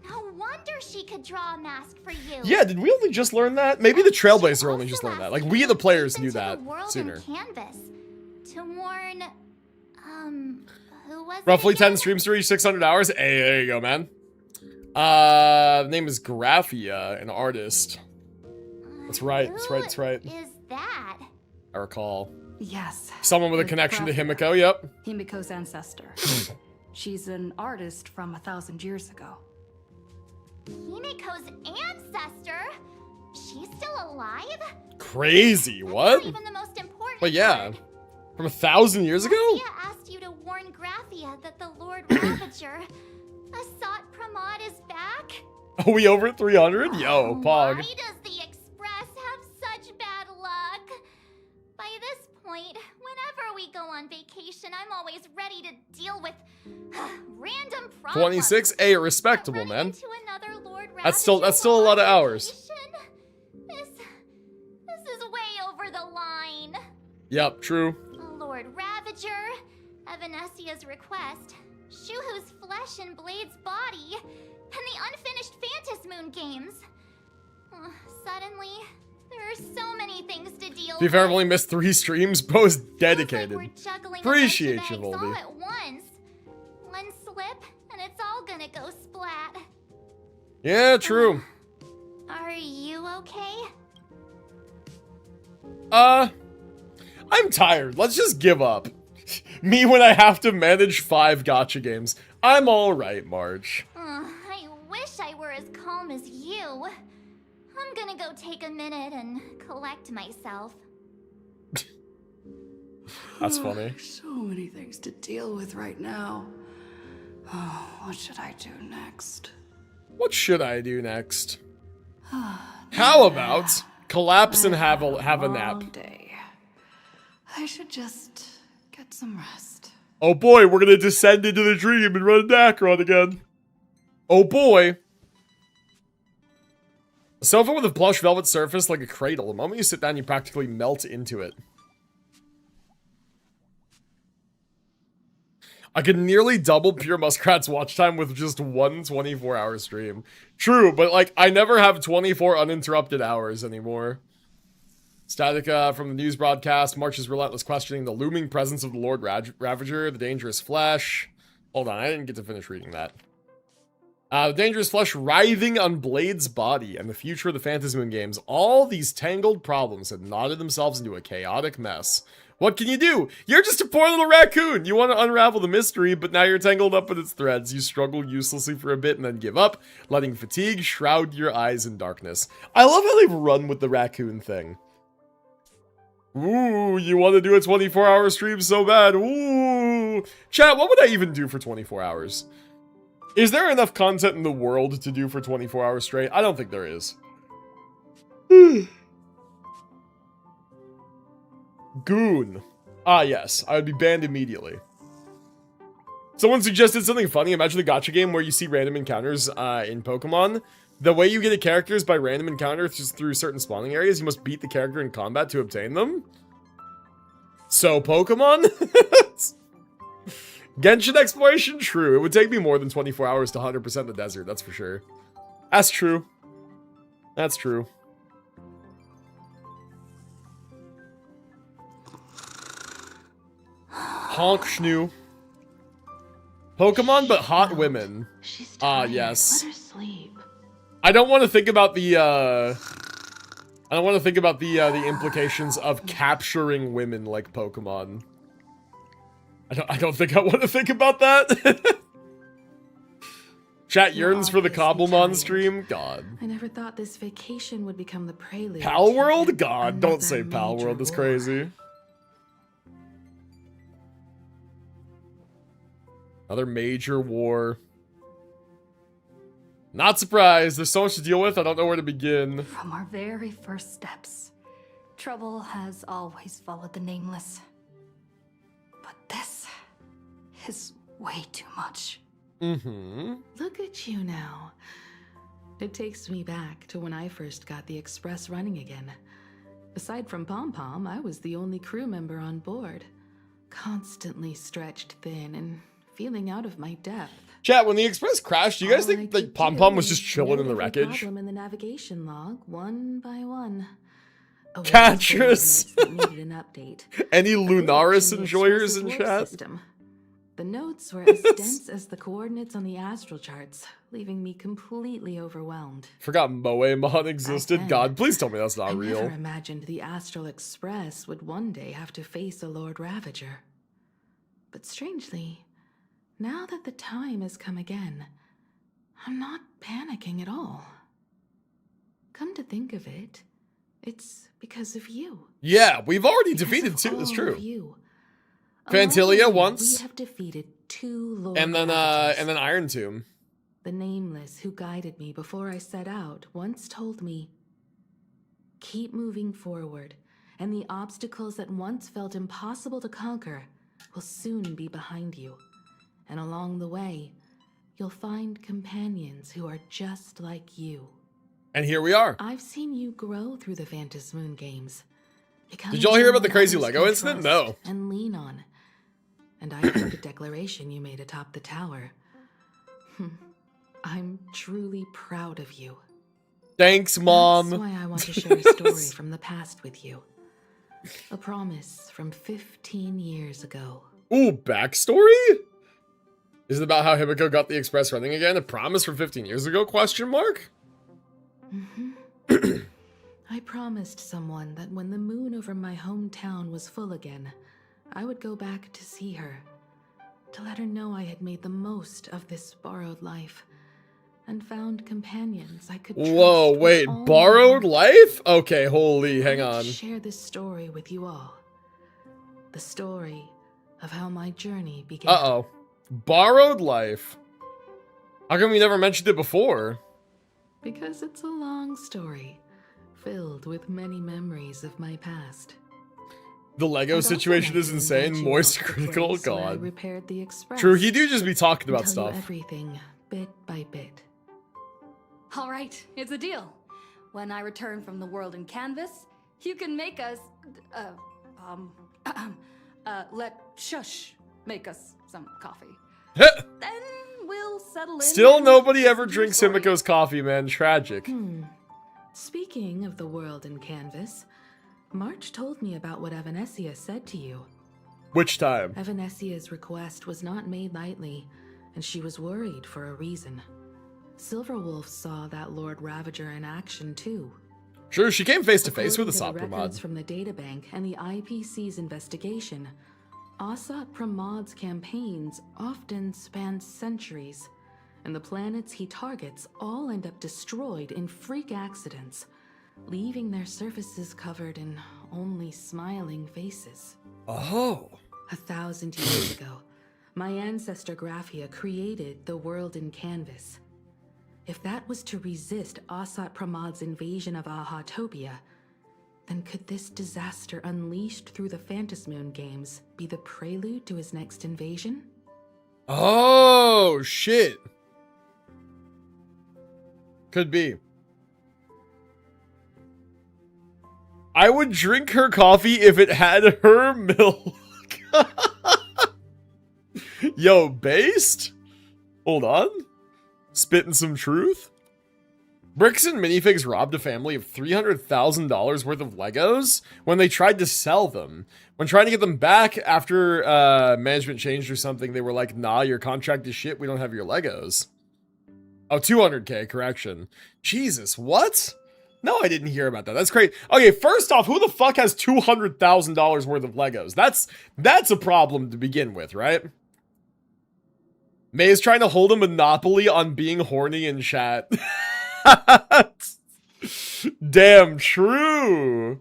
No wonder she could draw a mask for you. Yeah, did we only just learn that? Maybe the Trailblazer She only just also learned that. asked Like, you we to the players peep knew into that the world sooner. in Canvas to warn, who was it Roughly 10 again? streams to reach 600 hours. Hey, there you go, man. The name is Graphia, an artist. That's right, that's right, that's right. Who is that? I recall. Yes. Someone with a With connection to Graphia. Himiko, yep. Himiko's ancestor. She's an artist from 1,000 years ago. Himiko's ancestor? She's still alive? Crazy, That's what? not even the most important But yeah, part. from 1,000 years ago? Nessia asked you to warn Graphia that the Lord Ravager, Asat Pramod, is back. Are we over 300? Yo, Oh, Pog. Why does the Express have such bad luck? By this point, whenever we go on vacation, I'm always ready to deal with random problems. 26? Respectable, Running man. into another Lord That's still Ravager a lot of while on hours. vacation? This is way over the line. Yep, true. Lord Ravager, at Venesia's request, Shuhu's flesh and Blade's body, and the unfinished Phantas Moon games. Suddenly, there are so many things to deal If you've with. ever only missed 3 streams, Bo's Feels dedicated. like we're juggling Appreciate a bunch you, of eggs all Voldy. at once. One slip, and it's all gonna go splat. Yeah, true. Are you okay? I'm tired. Let's just give up. Me when I have to manage 5 gacha games. I'm alright, March. I wish I were as calm as you. I'm gonna go take a minute and collect myself. That's funny. So many things to deal with right now. Oh, what should I do next? What should I do next? How about collapse and have a nap? Long day. I should just get some rest. Oh boy, we're gonna descend into the dream and run Dacron again. Oh boy. A sofa with a plush velvet surface like a cradle. The moment you sit down, you practically melt into it. I could nearly double Pure Muskrat's watch time with just one 24-hour stream. True, but like, I never have 24 uninterrupted hours anymore. Statica from the news broadcast. March's relentless questioning the looming presence of the Lord Ravager, the dangerous flesh. Hold on, I didn't get to finish reading that. The dangerous flesh writhing on Blade's body and the future of the Phantas Moon games. All these tangled problems had knotted themselves into a chaotic mess. What can you do? You're just a poor little raccoon. You want to unravel the mystery, but now you're tangled up in its threads. You struggle uselessly for a bit and then give up, letting fatigue shroud your eyes in darkness. I love how they've run with the raccoon thing. Ooh, you want to do a 24-hour stream so bad. Ooh. Chat, what would I even do for 24 hours? Is there enough content in the world to do for 24 hours straight? I don't think there is. Goon. Ah, yes. I would be banned immediately. Someone suggested something funny. Imagine a gacha game where you see random encounters in Pokemon. The way you get a character is by random encounters just through certain spawning areas. You must beat the character in combat to obtain them. So, Pokemon? Genshin exploration? True. It would take me more than 24 hours to 100% the desert, that's for sure. That's true. That's true. Honk Schnoo. Pokemon, but hot women. She's Ah, tired. yes. Let her sleep. I don't want to think about the, I don't want to think about the implications of capturing women like Pokemon. I don't think I want to think about that. Chat yearns for the Cobblemon stream? God. I never thought this vacation would become the prelude. Pal to World? yet God, don't another say Pal major World, that's war. crazy. Another major war. Not surprised, there's so much to deal with, I don't know where to begin. From our very first steps, trouble has always followed the nameless. But this is way too much. Mm-hmm. Look at you now. It takes me back to when I first got the Express running again. Aside from Pom Pom, I was the only crew member on board. Constantly stretched thin and feeling out of my depth. Chat, when the Express crashed, do you guys All I think like could Pom do Pom was was just chilling in the note every wreckage? problem in the navigation log, one by one. Awareness Catchers! for units that needed an update. Any A glitch Lunaris in the enjoyers in Express's warp chat? system. The notes were as dense as the coordinates on the astral charts, leaving me completely overwhelmed. Forgot Moemon existed. then, God, please tell me that's not I real. never imagined the Astral Express would one day have to face a Lord Ravager. But strangely, now that the time has come again, I'm not panicking at all. Come to think of it, it's because of you. Yeah, we've already Because defeated of two. That's all true. of you. Phantilia Alone, once. We have defeated 2 Lord And then Ravagers. Iron Tomb. The Nameless who guided me before I set out once told me, keep moving forward, and the obstacles that once felt impossible to conquer will soon be behind you, and along the way, you'll find companions who are just like you. And here we are. I've seen you grow through the Phantom Moon games. Did y'all hear about the someone crazy others Lego can incident? trust No. And lean on. And I heard the declaration you made atop the tower. I'm truly proud of you. Thanks, Mom. That's why I want to share a story from the past with you. A promise from 15 years ago. Ooh, backstory? Is it about how Himiko got the express running again? A promise from 15 years ago? Question mark? I promised someone that when the moon over my hometown was full again, I would go back to see her, to let her know I had made the most of this borrowed life, and found companions I could trust. Whoa, with wait, all my borrowed heart. life? Okay, holy, hang I on. want to share this story with you all. The story of how my journey began. Uh-oh. Borrowed life. How come we never mentioned it before? Because it's a long story, filled with many memories of my past. The Lego I'd also situation like is to insane. invite you all Moist to the critical. place where I God. repaired the express. True, he do just be talking and about tell you stuff. everything, bit by bit. All right, it's a deal. When I return from the world in canvas, you can make us, let Shush make us some coffee. Then we'll settle in. Still and nobody listen ever to your drinks story. Himiko's coffee, man. Tragic. Speaking of the world in canvas, March told me about what Evanessia said to you. Which time? Evanessia's request was not made lightly, and she was worried for a reason. Silverwolf saw that Lord Ravager in action too. True, she came face to face with According to Asat the records Pramod. from the databank and the IPC's investigation, Asat Pramod's campaigns often span centuries, and the planets he targets all end up destroyed in freak accidents, leaving their surfaces covered in only smiling faces. Oh. 1,000 years ago, my ancestor Graphia created the world in canvas. If that was to resist Asat Pramod's invasion of Ahatopia, then could this disaster unleashed through the Phantom Moon games be the prelude to his next invasion? Oh, shit. Could be. I would drink her coffee if it had her milk. Yo, based? Hold on. Spitting some truth? Bricks and Minifigs robbed a family of $300,000 worth of Legos when they tried to sell them. When trying to get them back after management changed or something, they were like, nah, your contract is shit, we don't have your Legos. Oh, 200K, correction. Jesus, what? No, I didn't hear about that. That's crazy. Okay, first off, who the fuck has $200,000 worth of Legos? That's a problem to begin with, right? May is trying to hold a monopoly on being horny in chat. Damn, true.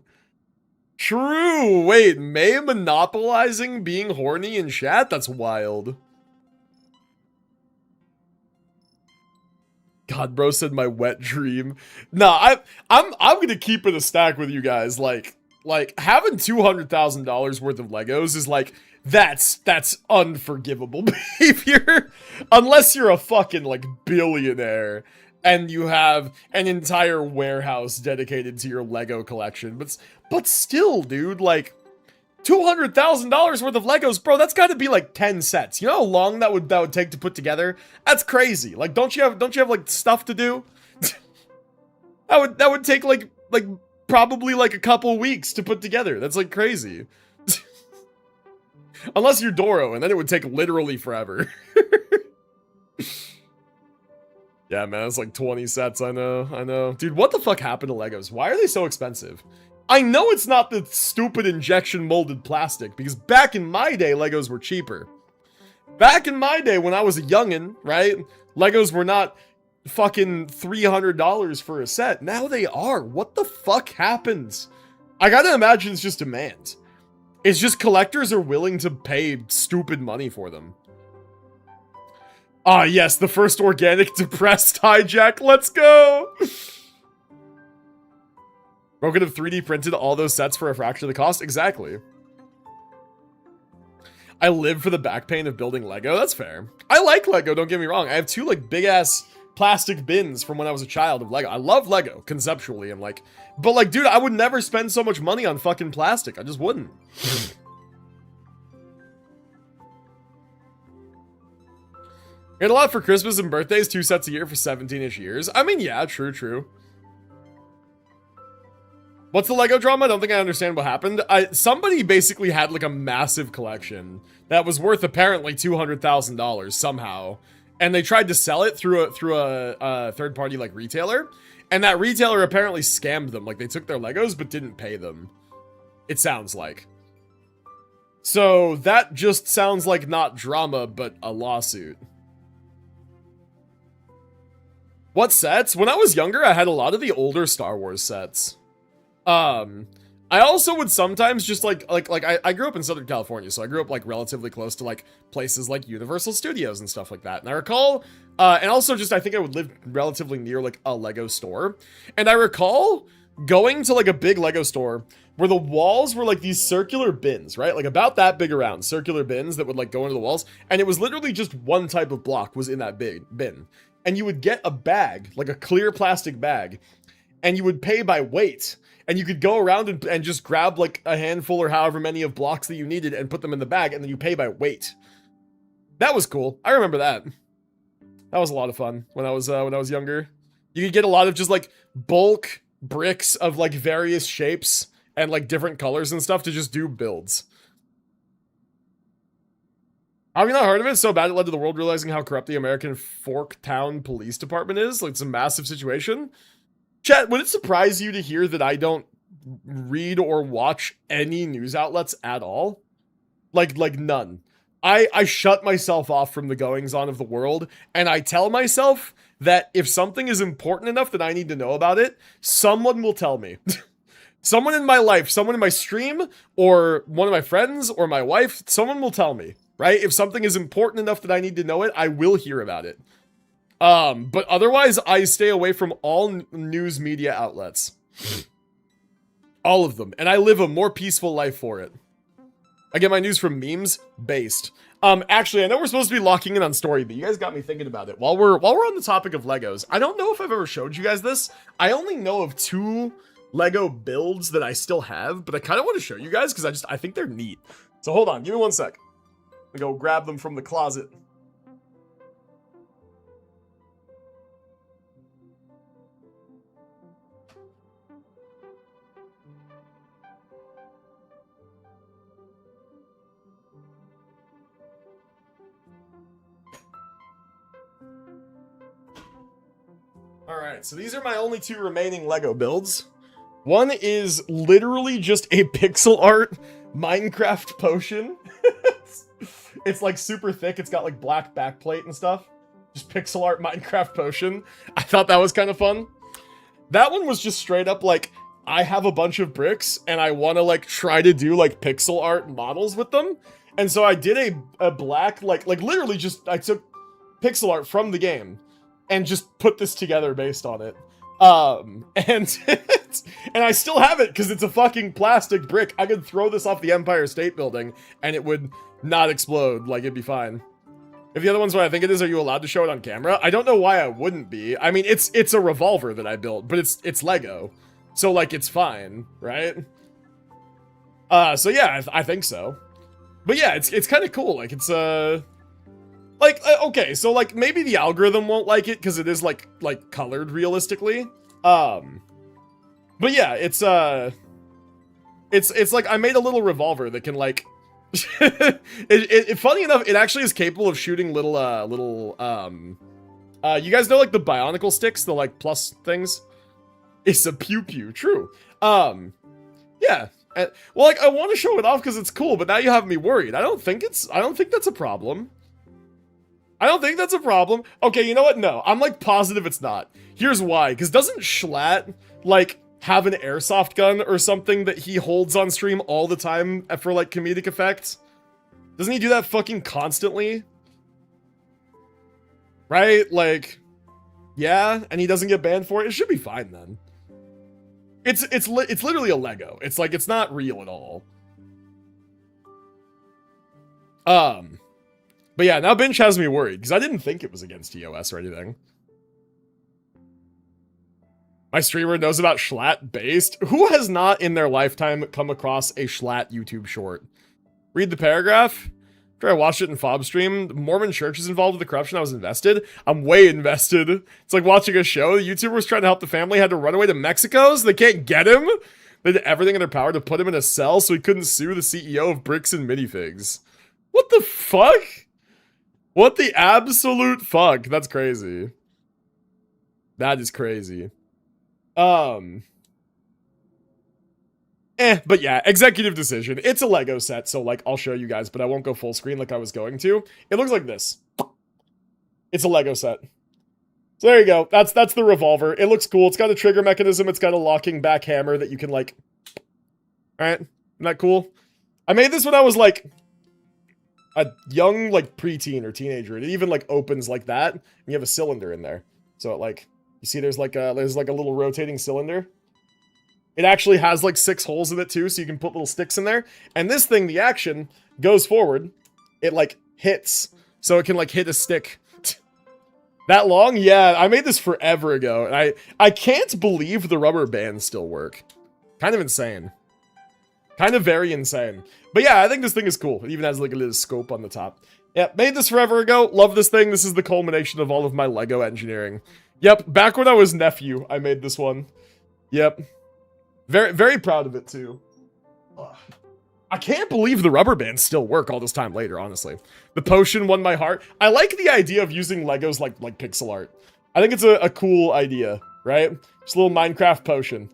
True. Wait, May monopolizing being horny in chat? That's wild. God, bro said my wet dream. Nah, I'm gonna keep it a stack with you guys. Like having $200,000 worth of Legos is like that's unforgivable behavior unless you're a fucking like billionaire and you have an entire warehouse dedicated to your Lego collection. But still, dude, like $200,000 worth of Legos, bro, that's got to be like 10 sets. You know how long that would take to put together? That's crazy. Like don't you have like stuff to do? that would take like probably like a couple weeks to put together. That's like crazy. Unless you're Doro, and then it would take literally forever. Yeah, man, it's like 20 sets, I know. Dude, what the fuck happened to Legos? Why are they so expensive? I know it's not the stupid injection molded plastic, because back in my day, Legos were cheaper. Back in my day, when I was a youngin', right? Legos were not fucking $300 for a set. Now they are. What the fuck happens? I gotta imagine it's just demand. It's just collectors are willing to pay stupid money for them. Ah, yes, the first organic depressed hijack. Let's go! Bro could have 3D printed all those sets for a fraction of the cost? Exactly. I live for the back pain of building Lego. That's fair. I like Lego, don't get me wrong. I have 2 like big ass plastic bins from when I was a child of Lego. I love Lego conceptually and like, but like, dude, I would never spend so much money on fucking plastic. I just wouldn't. Get a lot for Christmas and birthdays, 2 sets a year for 17-ish years. I mean, yeah, true. What's the Lego drama? I don't think I understand what happened. Somebody basically had like a massive collection that was worth apparently $200,000 somehow, and they tried to sell it through a third-party like retailer, and that retailer apparently scammed them. Like they took their Legos but didn't pay them. It sounds like. So that just sounds like not drama but a lawsuit. What sets? When I was younger, I had a lot of the older Star Wars sets. I also would sometimes just I grew up in Southern California, so I grew up like relatively close to like places like Universal Studios and stuff like that. And I recall, and also just I think I would live relatively near like a Lego store. And I recall going to like a big Lego store where the walls were like these circular bins, right? Like about that big around, circular bins that would like go into the walls. And it was literally just one type of block was in that big bin. And you would get a bag, like a clear plastic bag, and you would pay by weight. And you could go around and just grab like a handful or however many of blocks that you needed and put them in the bag, and then you pay by weight. That was cool. I remember that. That was a lot of fun when I was younger. You could get a lot of just like bulk bricks of like various shapes and like different colors and stuff to just do builds. Have you not heard of it? It's so bad it led to the world realizing how corrupt the American Forktown Police Department is. Like, it's a massive situation. Chat, would it surprise you to hear that I don't read or watch any news outlets at all? Like none. I shut myself off from the goings-on of the world, and I tell myself that if something is important enough that I need to know about it, someone will tell me. Someone in my life, someone in my stream, or one of my friends, or my wife, someone will tell me. Right? If something is important enough that I need to know it, I will hear about it. But otherwise, I stay away from all news media outlets. All of them. And I live a more peaceful life for it. I get my news from memes based. Actually, I know we're supposed to be locking in on story, but you guys got me thinking about it. While we're on the topic of Legos, I don't know if I've ever showed you guys this. I only know of 2 Lego builds that I still have, but I kind of want to show you guys because I think they're neat. So hold on, give me 1 sec. Go grab them from the closet. Alright, so these are my only 2 remaining Lego builds. One is literally just a pixel art Minecraft potion. It's like super thick. It's got like black backplate and stuff. Just pixel art Minecraft potion. I thought that was kind of fun. That one was just straight up like, I have a bunch of bricks and I want to like try to do like pixel art models with them. And so I did a black, like literally just, I took pixel art from the game and just put this together based on it. And I still have it because it's a fucking plastic brick. I could throw this off the Empire State Building and it would not explode. Like, it'd be fine. If the other one's what I think it is, are you allowed to show it on camera? I don't know why I wouldn't be. I mean, it's a revolver that I built, but it's Lego. So, like, it's fine, right? So yeah, I think so. But yeah, it's kind of cool. Like, it's, okay, so, like, maybe the algorithm won't like it because it is, like, colored realistically. But yeah, it's like, I made a little revolver that can, like, funny enough, it actually is capable of shooting little, you guys know, like, the Bionicle sticks, the, like, plus things? It's a pew-pew, true. Yeah. Well, like, I want to show it off because it's cool, but now you have me worried. I don't think that's a problem. I don't think that's a problem. Okay, you know what? No, I'm, like, positive it's not. Here's why. Because doesn't Schlatt, like, have an airsoft gun or something that he holds on stream all the time for, like, comedic effect? Doesn't he do that fucking constantly? Right? Like, yeah, and he doesn't get banned for it? It should be fine, then. It's literally a Lego. It's like, it's not real at all. But yeah, now Binge has me worried, because I didn't think it was against EOS or anything. My streamer knows about Schlatt based. Who has not in their lifetime come across a Schlatt YouTube short? Read the paragraph. After I watched it in Fob stream, the Mormon church is involved with the corruption. I was invested. I'm way invested. It's like watching a show. The YouTuber was trying to help the family, had to run away to Mexico so they can't get him. They did everything in their power to put him in a cell so he couldn't sue the CEO of Bricks and Minifigs. What the fuck? What the absolute fuck? That's crazy. That is crazy. But yeah, executive decision. It's a Lego set, so like I'll show you guys, but I won't go full screen like I was going to. It looks like this. It's a Lego set. So there you go. That's the revolver. It looks cool. It's got a trigger mechanism. It's got a locking back hammer that you can like. Alright, isn't that cool? I made this when I was like a young like preteen or teenager. It even like opens like that, and you have a cylinder in there. So it like you see there's like a little rotating cylinder. It actually has like 6 holes in it too, so you can put little sticks in there. And this thing, the action, goes forward. It like hits, so it can like hit a stick. That long? Yeah, I made this forever ago. And I can't believe the rubber bands still work. Kind of insane. Kind of very insane. But yeah, I think this thing is cool. It even has like a little scope on the top. Yeah, made this forever ago. Love this thing. This is the culmination of all of my Lego engineering. Yep, back when I was nephew, I made this one. Yep. Very, very proud of it, too. Ugh. I can't believe the rubber bands still work all this time later, honestly. The potion won my heart. I like the idea of using Legos like pixel art. I think it's a cool idea, right? Just a little Minecraft potion.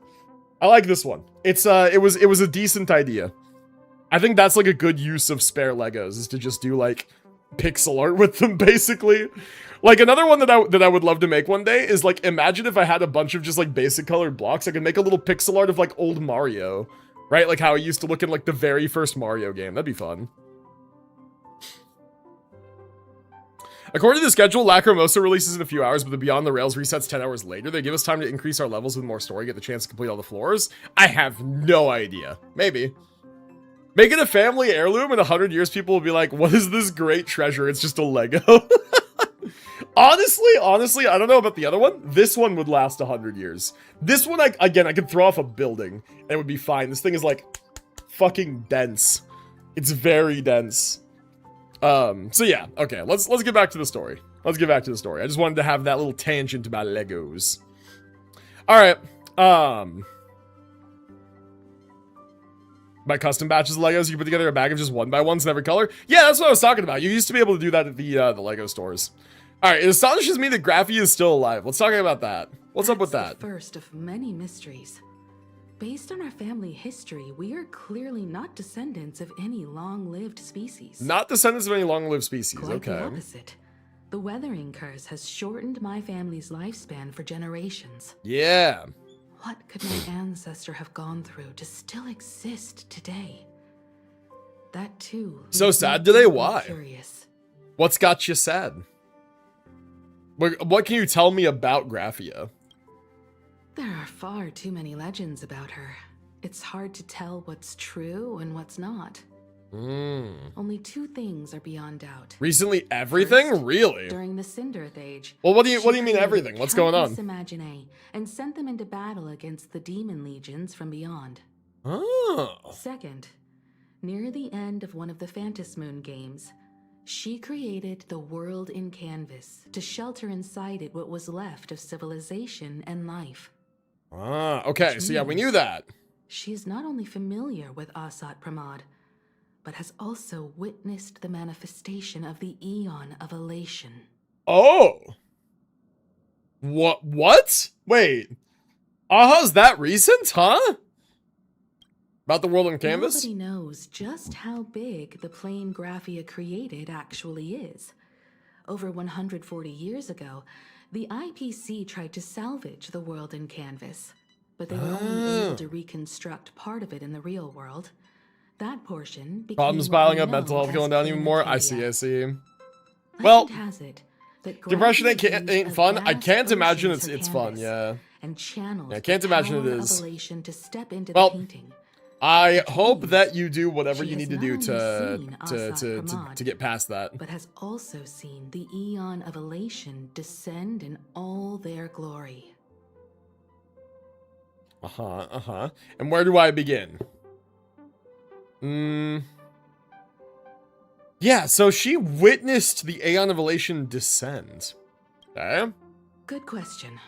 I like this one. It was a decent idea. I think that's like a good use of spare Legos, is to just do like pixel art with them, basically. Like another one that I would love to make one day is like, imagine if I had a bunch of just like basic colored blocks. I could make a little pixel art of like old Mario, right? Like how it used to look in like the very first Mario game. That'd be fun. According to the schedule, Lacrimosa releases in a few hours, but the Beyond the Rails resets 10 hours later. They give us time to increase our levels with more story, get the chance to complete all the floors. I have no idea. Maybe. Make it a family heirloom, in 100 years people will be like, what is this great treasure? It's just a Lego. Honestly, I don't know about the other one. This one would last 100 years. This one, again, I could throw off a building and it would be fine. This thing is like fucking dense. It's very dense. So yeah, okay, let's get back to the story. I just wanted to have that little tangent about Legos. Alright, by custom batches of Legos, you put together a bag of just 1x1s in every color? Yeah, that's what I was talking about. You used to be able to do that at the Lego stores. Alright, it astonishes me that Graphie is still alive. Let's talk about that. What's up with that? The first of many mysteries. Based on our family history, we are clearly not descendants of any long-lived species. Not descendants of any long-lived species, Quite okay. the opposite. The weathering curse has shortened my family's lifespan for generations. Yeah. What could my ancestor have gone through to still exist today? That too. So sad today? Why? Curious. What's got you sad? What can you tell me about Graphia? There are far too many legends about her. It's hard to tell what's true and what's not. Only 2 things are beyond doubt. Recently, everything? First, really? During the Cinderth Age. Well, what do you mean everything? What's going on? Imaginae and sent them into battle against the demon legions from beyond. Oh. Second, near the end of one of the Phantasmoon Moon games, she created the world in canvas to shelter inside it what was left of civilization and life. Ah, okay, so yeah, we knew that. She is not only familiar with Asat Pramod, but has also witnessed the manifestation of the Eon of Elation. Oh! What? Wait. Aha's that recent, huh? About the world on canvas? Nobody knows just how big the plane Graphia created actually is. Over 140 years ago, the IPC tried to salvage the world in canvas, but they were only able to reconstruct part of it in the real world. That portion became Problems what piling we up, know mental health as going down even more. I Arcadia. see. Legend Well, has it that depression Graphia ain't used fun. a I vast can't imagine ocean it's to fun, canvas yeah. and channeled Yeah, I can't the imagine it power of is. Elation to step into Well, the painting. I hope that you do whatever She you has need to do not to only seen to Asat to, to Pramod, to get past that. but has also seen the Eon of Elation descend in all their glory. And where do I begin? Yeah, so she witnessed the Aeon of Elation descend. Okay. Good question.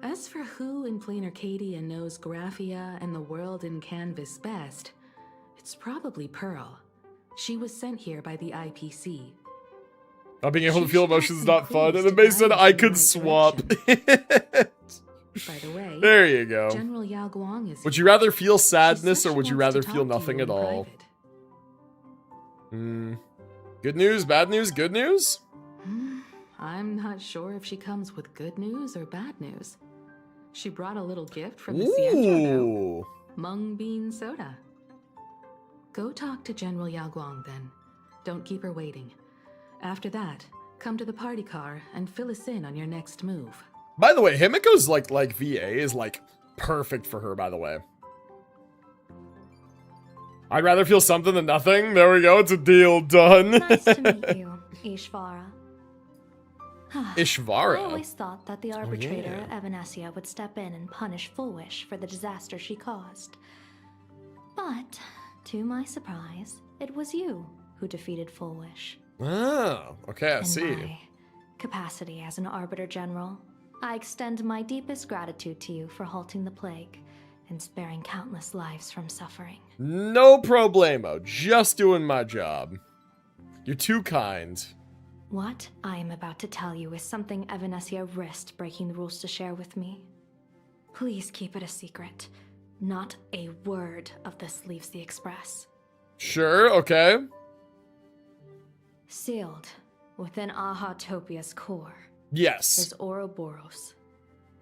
As for who in Plain Arcadia knows Graphia and the world in Canvas best, it's probably Pearl. She was sent here by the IPC. Not being able to She feel should have emotions is some not fun, clues and then to they guide said us I in the could right swap. By the way, There you go. General Yao Guang is Would here. you rather feel She sadness says or she would you wants to rather talk feel to you nothing in at all? private. Good news, bad news, good news? I'm not sure if she comes with good news or bad news. She brought a little gift from the Ooh. Mung Bean Soda. Go talk to General Yao Guang then. Don't keep her waiting. After that, come to the party car and fill us in on your next move. By the way, Himiko's like VA is like perfect for her, by the way. I'd rather feel something than nothing. There we go, it's a deal done. Nice to meet you, Ishvara. Ishvara? I always thought that the arbitrator, Evanessia, would step in and punish Fullwish for the disaster she caused. But, to my surprise, it was you who defeated Fullwish. Oh, okay, I In see. my capacity as an Arbiter General, I extend my deepest gratitude to you for halting the plague and sparing countless lives from suffering. No problemo, just doing my job. You're too kind. What I am about to tell you is something Evanessia risked breaking the rules to share with me. Please keep it a secret. Not a word of this leaves the Express. Sure, okay. Sealed within Ahatopia's core Yes. is Ouroboros,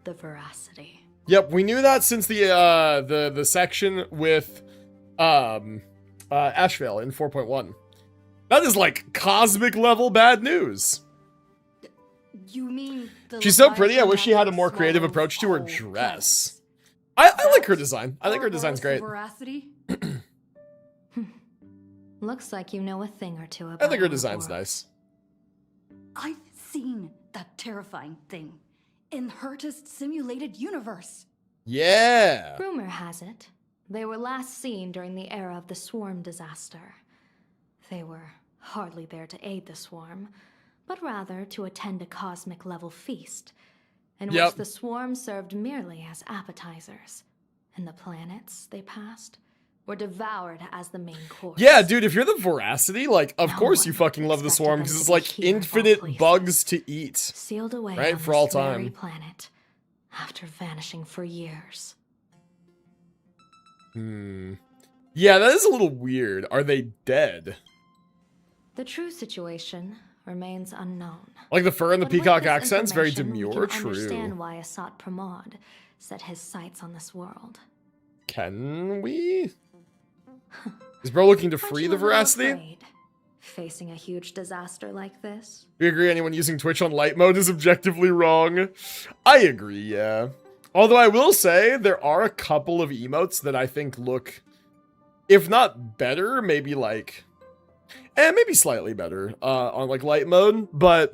the Veracity. Yep, we knew that since the section with Ashvale in 4.1. That is like cosmic level bad news. You mean the She's so pretty, I Leviathan wish she had a that more creative swallows approach to her whole dress. planets? I like her design. I think her design's great. Veracity? Looks like you know a thing or two about I think her design's Ouroboros. nice. I've seen that terrifying thing in Herta's simulated universe. Yeah. Rumor has it, they were last seen during the era of the Swarm disaster. They were hardly there to aid the Swarm, but rather to attend a cosmic level feast, in which the Swarm served merely as appetizers, and the planets they passed were devoured as the main course. Yeah, dude, if you're the Veracity, like, of No course you one fucking love the expected Swarm them because to it's be like here of all infinite places. bugs to eat. Sealed away Right, on for all this very time. planet, after vanishing for years. Yeah, that is a little weird. Are they dead? The true situation remains unknown. Like the fur and the But with peacock this accent's very information, demure, we can understand true. why Asat Pramod set his sights on this world. Can we? Is bro looking to Aren't free you the a little Veracity? afraid, facing a huge disaster like this? We agree anyone using Twitch on light mode is objectively wrong. I agree, yeah. Although I will say, there are a couple of emotes that I think look, if not better, maybe like, maybe slightly better on like light mode, but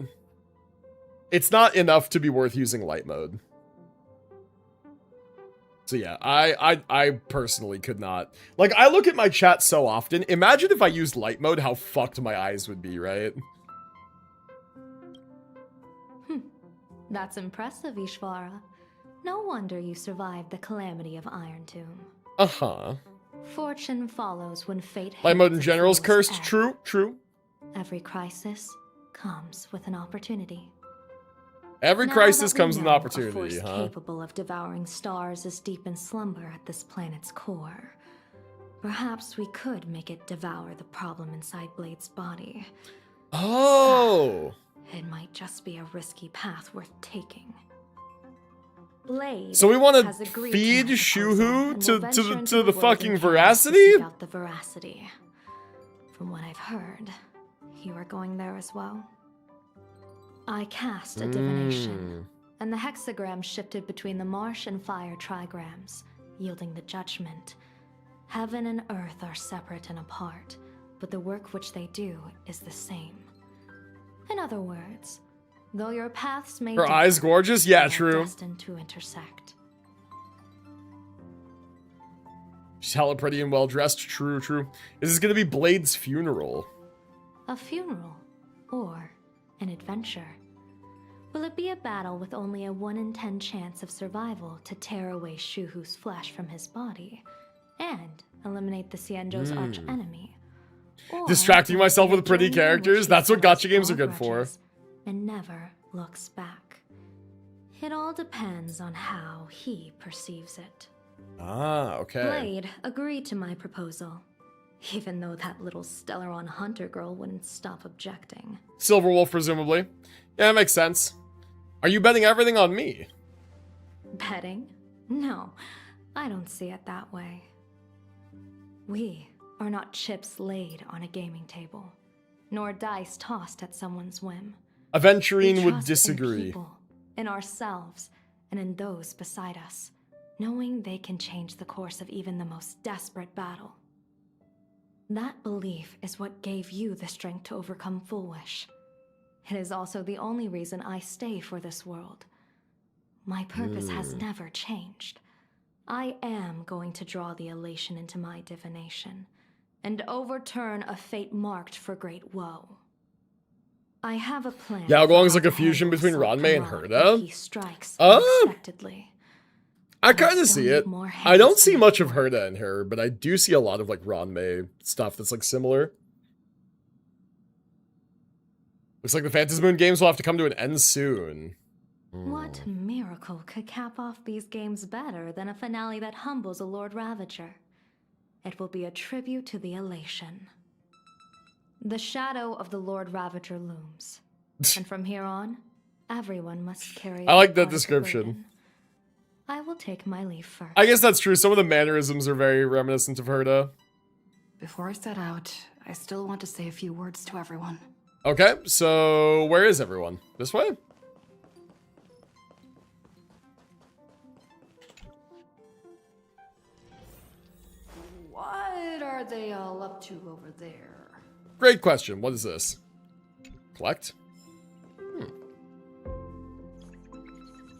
it's not enough to be worth using light mode. So yeah, I personally could not. Like, I look at my chat so often. Imagine if I used light mode, how fucked my eyes would be, right? That's impressive, Ishvara. No wonder you survived the calamity of Iron Tomb. Uh-huh. Fortune follows when fate Light mode in hits its general is lowest cursed. ebb. True, true. Every crisis comes with an opportunity. Every Now crisis that we comes with an know a opportunity, force huh? capable of devouring stars is deep in slumber at this planet's core. Perhaps we could make it devour the problem inside Blade's body. Oh. It might just be a risky path worth taking. Blade So we want has to agreed feed my proposal Shuhu and to will venture into the world fucking in Canvas to Veracity? seek out the Veracity. From what I've heard, you are going there as well. I cast a divination, and the hexagram shifted between the marsh and fire trigrams, yielding the judgment. Heaven and earth are separate and apart, but the work which they do is the same. In other words, though your paths may Her differ, eyes gorgeous? Yeah, they are true. destined to intersect. She's hella pretty and well dressed. True, true. Is this gonna be Blade's funeral? A funeral, or an adventure. Will it be a battle with only a 1 in 10 chance of survival to tear away Shuhu's flesh from his body and eliminate the Xianzhou's arch enemy? Or Distracting myself with pretty a journey in which characters? he That's what settles gacha games are all good for. grudges and never looks back. It all depends on how he perceives it. Ah, okay. Blade agreed to my proposal, even though that little Stellaron hunter girl wouldn't stop objecting. Silverwolf, presumably. Yeah, that makes sense. Are you betting everything on me? Betting? No, I don't see it that way. We are not chips laid on a gaming table, nor dice tossed at someone's whim. Aventurine We would trust disagree. In people, in ourselves, and in those beside us, knowing they can change the course of even the most desperate battle. That belief is what gave you the strength to overcome Fullwish. It is also the only reason I stay for this world. My purpose has never changed. I am going to draw the elation into my divination, and overturn a fate marked for great woe. I have a plan. Yeah, for Oolong's how like a to fusion handle between Assault Ranmei and Kamal Herda? if he strikes Oh. unexpectedly. I kind still of see need it. more I don't hands see to much make of work. Herda in her, but I do see a lot of like Ranmei stuff that's like similar. Looks like the Phantasmoon games will have to come to an end soon. What miracle could cap off these games better than a finale that humbles a Lord Ravager? It will be a tribute to the elation. The shadow of the Lord Ravager looms, and from here on, everyone must carry. I like their that part of the description. burden. I will take my leave first. I guess that's true. Some of the mannerisms are very reminiscent of Herda. Before I set out, I still want to say a few words to everyone. Okay, so where is everyone? This way? What are they all up to over there? Great question. What is this? Collect?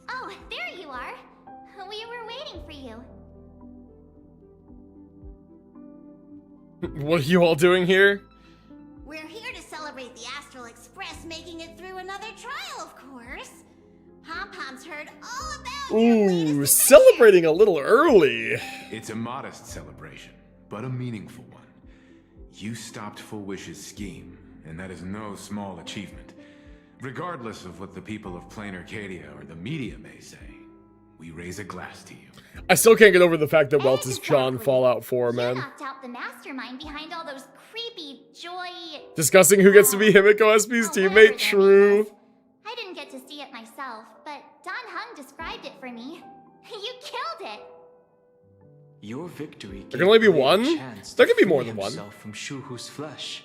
Oh, there you are. We were waiting for you. What are you all doing here? We're here to celebrate the Astral Express making it through another trial, of course. Pom-Pom's heard all about your Ooh, latest adventure. celebrating a little early. It's a modest celebration, but a meaningful one. You stopped Fullwish's scheme, and that is no small achievement. Regardless of what the people of Plain Arcadia or the media may say, we raise a glass to you. I still can't get over the fact that Welt is John Exactly. Fallout 4, You man. knocked out the mastermind behind all those creepy joy... Discussing who gets to be Himiko SP's whatever their teammate, name true. was. I didn't get to see it myself, but Don Hung described it for me. You killed it! Your victory There can only be gave Blade one? a chance There to can be more free than one. himself from Shuhu's flesh.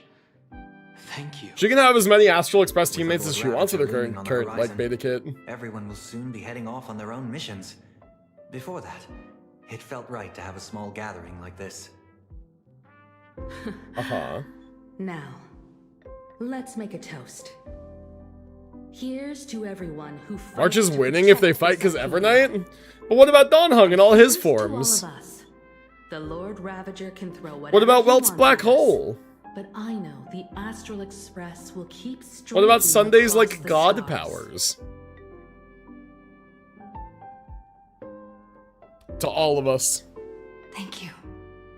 Thank you. She can have as many Astral Express With teammates the as she Lord wants with her Ravager looming on current the like horizon, beta kit. Everyone will soon be heading off on their own missions. Before that, it felt right to have a small gathering like this. Uh-huh. Now, let's make a toast. Here's to everyone who March is fights to winning if they protect fight because this Evernight? But what about Don Hung and all his Here's to all forms? of us. The Lord Ravager can throw What whatever about he Welt's wants black at us, hole? But I know the Astral Express will keep What about striking Sunday's across like the god stars. powers? To all of us. Thank you.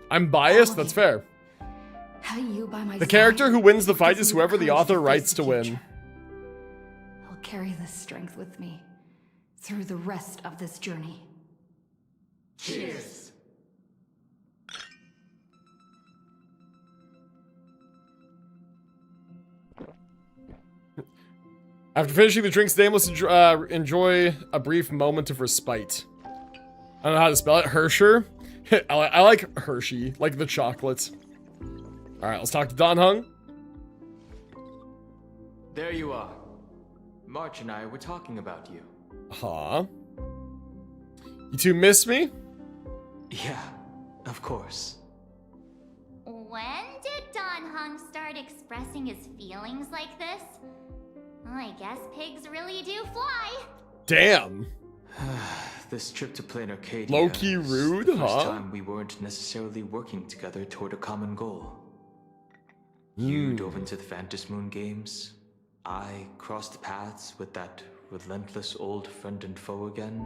I'm biased, All of that's you. fair. Having you by my The side character who wins the fight gives is me whoever the courage author face writes the to win. future. I'll carry this strength with me through the rest of this journey. Cheers. After finishing the drinks, they must enjoy a brief moment of respite. I don't know how to spell it. Hersher? I like Hershey, like the chocolate. Alright, let's talk to Don Hung. There you are. March and I were talking about you. Huh? You two miss me? Yeah, of course. When did Don Hung start expressing his feelings like this? Well, I guess pigs really do fly. Damn. This trip to Plain Arcadia Low-key is rude, the first huh? time we weren't necessarily working together toward a common goal. You dove into the Phantom Moon games. I crossed paths with that relentless old friend and foe again.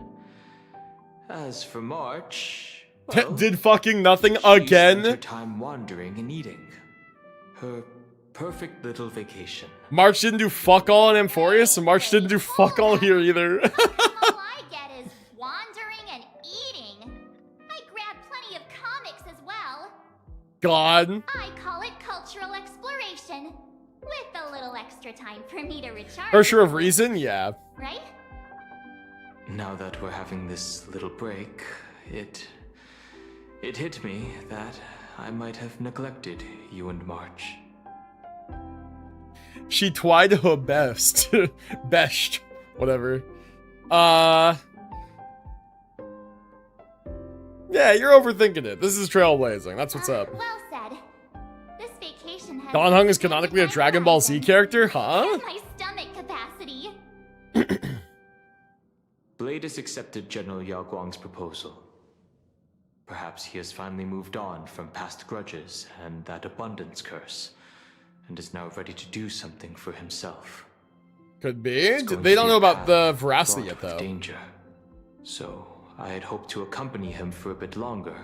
As for March, well, Did fucking nothing she spent again? her time wandering and eating. Her perfect little vacation. March didn't do fuck all in Amphorius, and March didn't do fuck all here either. All I get is wandering and eating. I grab plenty of comics as well. God. I call it cultural exploration. With a little extra time for me to recharge. For sure of reason, yeah. Right? Now that we're having this little break, it hit me that I might have neglected you and March. She tried her best. Best. Whatever. Yeah, you're overthinking it. This is trailblazing. That's what's up. Well said. This vacation has Don Hung is canonically a Dragon Ball Z character, huh? and my stomach capacity. Blade has accepted General Yao Guang's proposal. Perhaps he has finally moved on from past grudges and that abundance curse, and is now ready to do something for himself. Could be. It's going They to don't be know a about path the veracity fraught yet, with though. danger. So I had hoped to accompany him for a bit longer,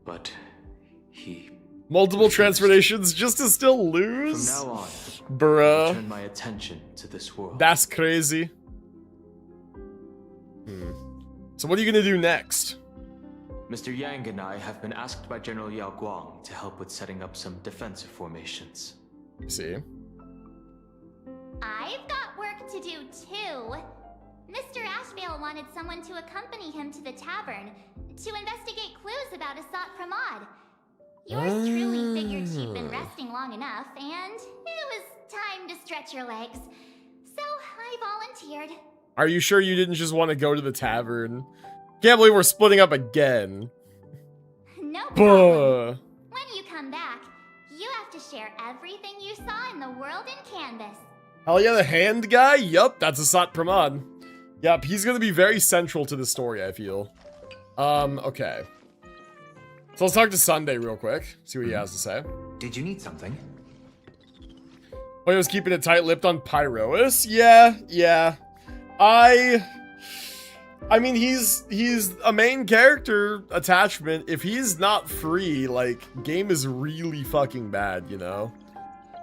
but he Multiple refused. transformations just to still From lose? now on, I Bruh. turn my attention to this world. That's crazy. So what are you gonna do next? Mr. Yang and I have been asked by General Yao Guang to help with setting up some defensive formations. See? I've got work to do too. Mr. Ashvale wanted someone to accompany him to the tavern to investigate clues about Asat Pramod. Yours truly figured she'd been resting long enough, and it was time to stretch her legs. So I volunteered. Are you sure you didn't just want to go to the tavern? Can't believe we're splitting up again. No problem. Buh. When you come back, you have to share everything you saw in the world in Canvas. Hell yeah, the hand guy? Yup, that's Asat Pramod. Yep, he's gonna be very central to the story, I feel. Okay. So let's talk to Sunday real quick, see what he has to say. Did you need something? Oh, he was keeping it tight-lipped on Pyrois? Yeah. I mean, he's a main character attachment. If he's not free, like, game is really fucking bad, you know?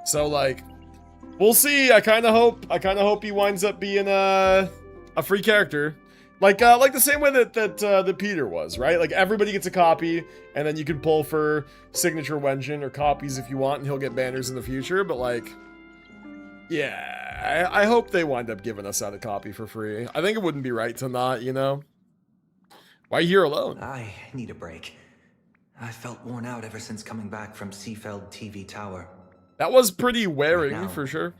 So, like, we'll see. I kind of hope he winds up being a free character. Like the same way that Peter was, right? Like, everybody gets a copy, and then you can pull for signature Wenjin or copies if you want, and he'll get banners in the future, but, like, yeah, I hope they wind up giving us out a copy for free. I think it wouldn't be right to not, you know? Why are you here alone? I need a break. I felt worn out ever since coming back from Seafeld TV Tower. That was pretty wearing, Right now, for sure.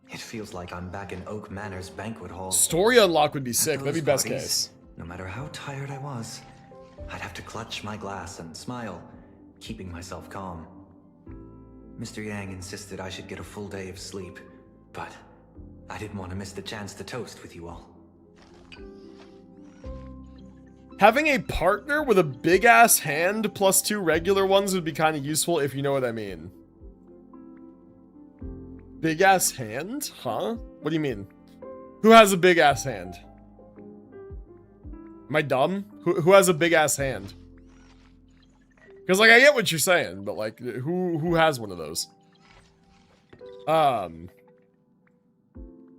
It feels like I'm back in Oak Manor's banquet hall. Story unlock would be sick. At That'd be those best parties, case. No matter how tired I was, I'd have to clutch my glass and smile, keeping myself calm. Mr. Yang insisted I should get a full day of sleep, but I didn't want to miss the chance to toast with you all. Having a partner with a big-ass hand plus 2 regular ones would be kind of useful, if you know what I mean. Big-ass hand? Huh? What do you mean? Who has a big-ass hand? Am I dumb? Who has a big-ass hand? Because, like, I get what you're saying, but, like, who has one of those?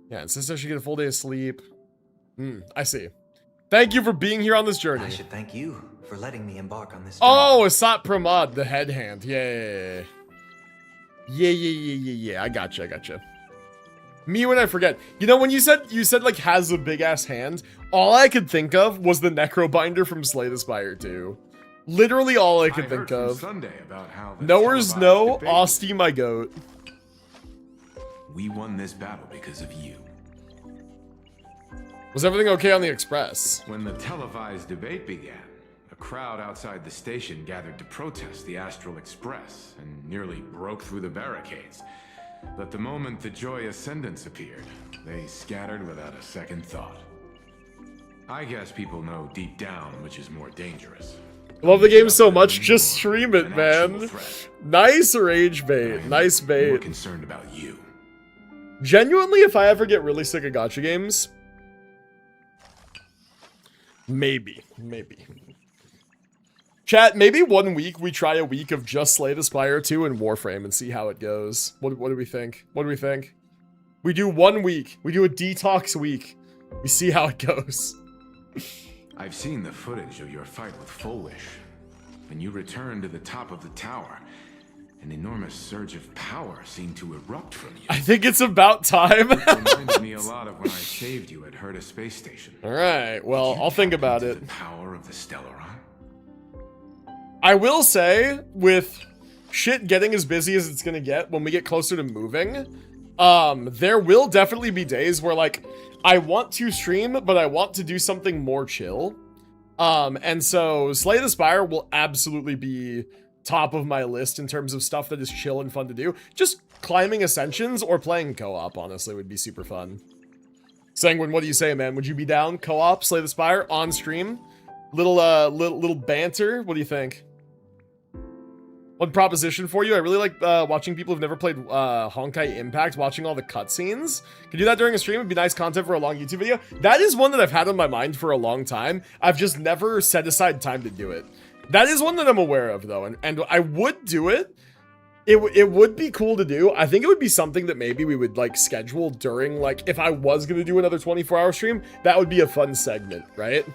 Yeah, and sister should get a full day of sleep. I see. Thank you for being here on this journey. I should thank you for letting me embark on this journey. Oh, Asat Pramod, the head hand. Yeah. I gotcha. Me when I forget. You know, when you said like has a big ass hand, all I could think of was the Necrobinder from Slay the Spire 2. Literally all I could think of. Sunday about how the Knowers know, televised Austin my goat. We won this battle because of you. Was everything okay on the Express? When the televised debate began, a crowd outside the station gathered to protest the Astral Express and nearly broke through the barricades. But the moment the Joy Ascendants appeared, they scattered without a second thought. I guess people know deep down which is more dangerous. Love the game so much, just stream it, man. Nice rage bait, nice bait. More concerned about you. Genuinely, if I ever get really sick of gacha games, maybe. Chat, maybe 1 week we try a week of just Slay the Spire 2 and Warframe and see how it goes. What do we think? What do we think? We do 1 week. We do a detox week. We see how it goes. I've seen the footage of your fight with Fullwish. When you returned to the top of the tower, an enormous surge of power seemed to erupt from you. I think it's about time. It reminded me a lot of when I saved you at Herta Space Station. Alright, well, I'll think about it. The power of the Stellaron? I will say, with shit getting as busy as it's gonna get when we get closer to moving, there will definitely be days where, like, I want to stream, but I want to do something more chill. And so Slay the Spire will absolutely be top of my list in terms of stuff that is chill and fun to do. Just climbing Ascensions or playing co-op, honestly, would be super fun. Sanguine, what do you say, man? Would you be down? Co-op, Slay the Spire, on stream? Little banter? What do you think? One proposition for you. I really like watching people who've never played Honkai Impact, watching all the cutscenes. Could do that during a stream. It'd be nice content for a long YouTube video. That is one that I've had on my mind for a long time. I've just never set aside time to do it. That is one that I'm aware of, though, and I would do it. It would be cool to do. I think it would be something that maybe we would, like, schedule during, like, if I was going to do another 24-hour stream, that would be a fun segment, right?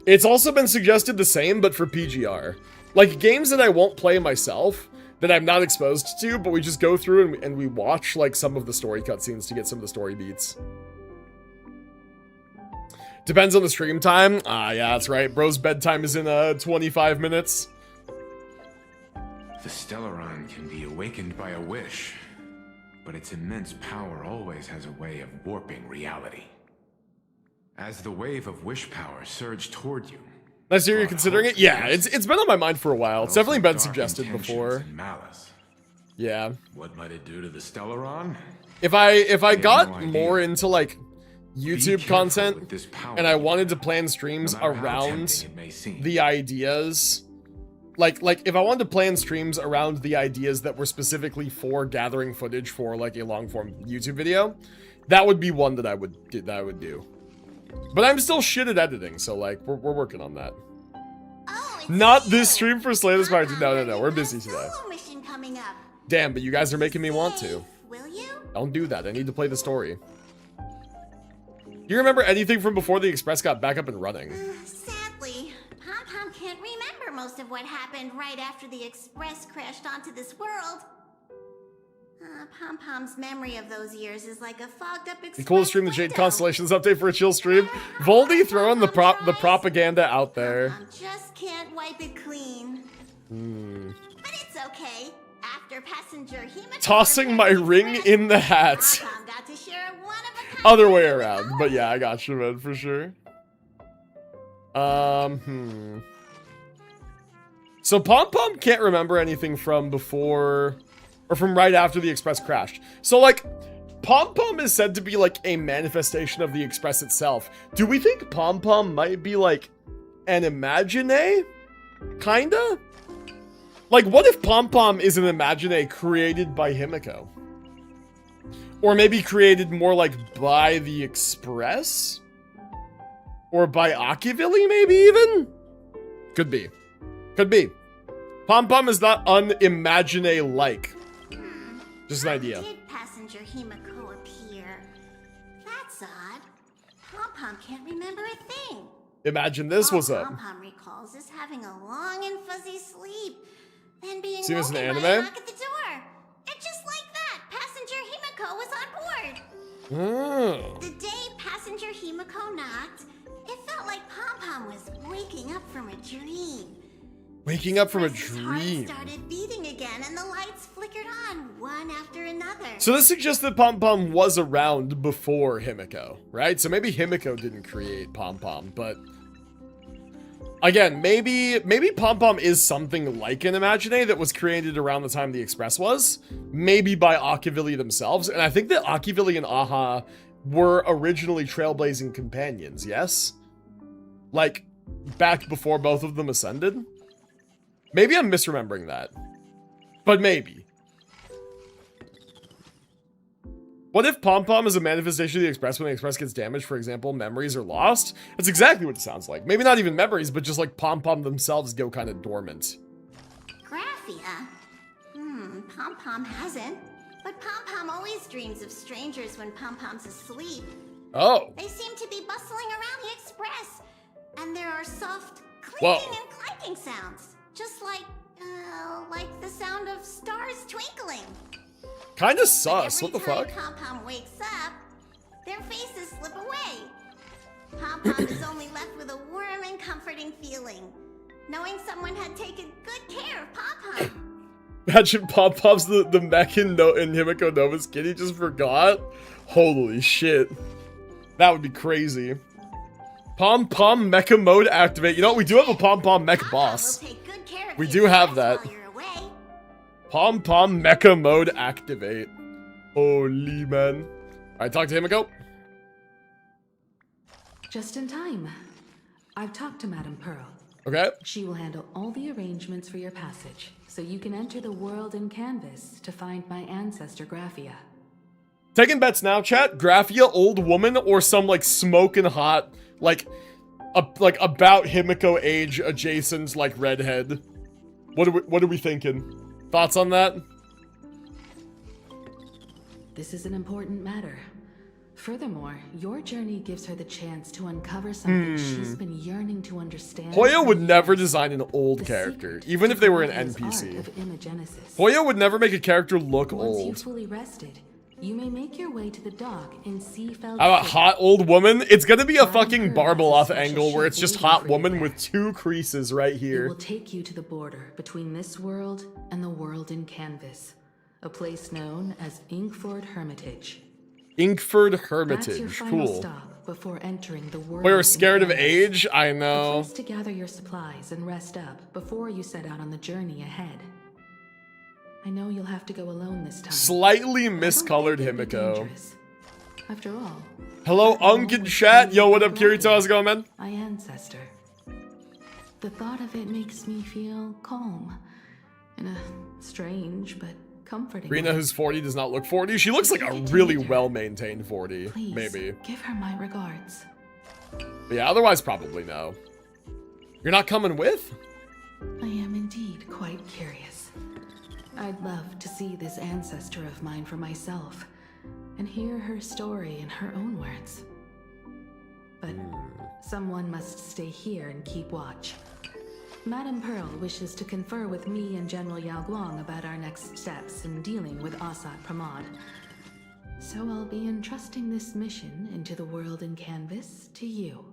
It's also been suggested the same, but for PGR. Like, games that I won't play myself, that I'm not exposed to, but we just go through and we watch, like, some of the story cutscenes to get some of the story beats. Depends on the stream time. Ah, yeah, that's right. Bro's bedtime is in, 25 minutes. The Stellaron can be awakened by a wish, but its immense power always has a way of warping reality. As the wave of wish power surged toward you... Nice to hear you're considering it. Yeah, it's been on my mind for a while. It's definitely been suggested before. Malice. Yeah. What might it do to the Stellaron? If I got more into, like, YouTube content and I wanted to plan streams around the ideas, like if I wanted to plan streams around the ideas that were specifically for gathering footage for, like, a long form YouTube video, that would be one that I would do. But I'm still shit at editing, so, like, we're working on that. Oh, not this stream for Slay the Spire. No, we're busy today. Mission coming up. Damn, but you guys are making me want to. Will you? Don't do that. I need to play the story. You remember anything from before the Express got back up and running? Sadly, Pom-Pom can't remember most of what happened right after the Express crashed onto this world. Pom-Pom's memory of those years is like a fogged up Express Be cool to stream the Jade window. Constellations update for a chill stream. Voldy throwing the propaganda out there. Pom-Pom just can't wipe it clean. But it's okay. After passenger Himiko Tossing my ring in the hat. Pom-Pom got to share a one-of-a-kind Other way around, but yeah, I got you, man, for sure. So Pom-Pom can't remember anything from before, or from right after the Express crashed. So, like, Pom-Pom is said to be, like, a manifestation of the Express itself. Do we think Pom-Pom might be, like, an Imagine? Kinda? Like, what if Pom-Pom is an Imagine created by Himiko? Or maybe created more, like, by the Express? Or by Akivilli, maybe, even? Could be. Could be. Pom-Pom is not un-Imagine-like. Just an idea. Did passenger Himiko appear? That's odd. Pom-Pom can't remember a thing. Imagine this was up. Pom-Pom recalls is having a long and fuzzy sleep, then being Seen this in woken the by a anime? knock at the door. And just like that, passenger Himiko was on board. Oh. The day passenger Himiko knocked, it felt like Pom-Pom was waking up from a dream. Waking up from a His dream. heart started beating again, and the lights flickered on one after another. So this suggests that Pom-Pom was around before Himiko, right? So maybe Himiko didn't create Pom-Pom, but Again, maybe Pom Pom is something like an Imagine that was created around the time the Express was. Maybe by Akivilli themselves. And I think that Akivilli and Aha were originally trailblazing companions, yes? Like, back before both of them ascended? Maybe I'm misremembering that. But maybe. What if Pom Pom is a manifestation of the Express when the Express gets damaged? For example, memories are lost? That's exactly what it sounds like. Maybe not even memories, but just like Pom Pom themselves go kind of dormant. Graphia? Pom Pom hasn't. But Pom Pom always dreams of strangers when Pom Pom's asleep. Oh. They seem to be bustling around the Express. And there are soft clinking and clanking sounds. Just like the sound of stars twinkling. Kinda sus, what the fuck? Every time Pom Pom wakes up, their faces slip away. Pom Pom is only left with a warm and comforting feeling, knowing someone had taken good care of Pom Pom. Imagine Pom Pom's the mech in Himiko Nova's kid he just forgot. Holy shit. That would be crazy. Pom Pom Mecha Mode activate. You know what? We do have a Pom Pom Mech boss. We do have that. Pom Pom Mecha Mode activate. Holy man. Alright, talk to Himiko. Just in time. I've talked to Madame Pearl. Okay. She will handle all the arrangements for your passage, so you can enter the world in Canvas to find my ancestor Graphia. Taking bets now, chat. Graphia, old woman, or some like smoking hot, like about Himiko age adjacent like redhead. What are we thinking? Thoughts on that? This is an important matter. Furthermore, your journey gives her the chance to uncover something she's been yearning to understand. Hoya would never design an old character, even if they were an NPC. Hoya would never make a character look old. Once you've fully rested, you may make your way to the dock in Seafeld. How about hot old woman? It's gonna be a fucking Barbeloth angle where it's just hot woman with 2 creases right here. It will take you to the border between this world and the world in Canvas, a place known as Inkford Hermitage. Inkford Hermitage, That's your final cool. stop before entering the world. We're scared of age, I know. A place to gather your supplies and rest up before you set out on the journey ahead. I know you'll have to go alone this time. Slightly miscolored Himiko. After all. Hello, Unk in chat. Yo, what up, Kirito? How's it going, man? My ancestor. The thought of it makes me feel calm. In a strange but comforting Rena, way. who's 40, does not look 40. She looks like a really well-maintained 40, Please, maybe. give her my regards. But yeah, otherwise probably no. You're not coming with? I am indeed quite curious. I'd love to see this ancestor of mine for myself, and hear her story in her own words. But someone must stay here and keep watch. Madame Pearl wishes to confer with me and General Yao Guang about our next steps in dealing with Asat Pramod. So I'll be entrusting this mission into the world in Canvas to you.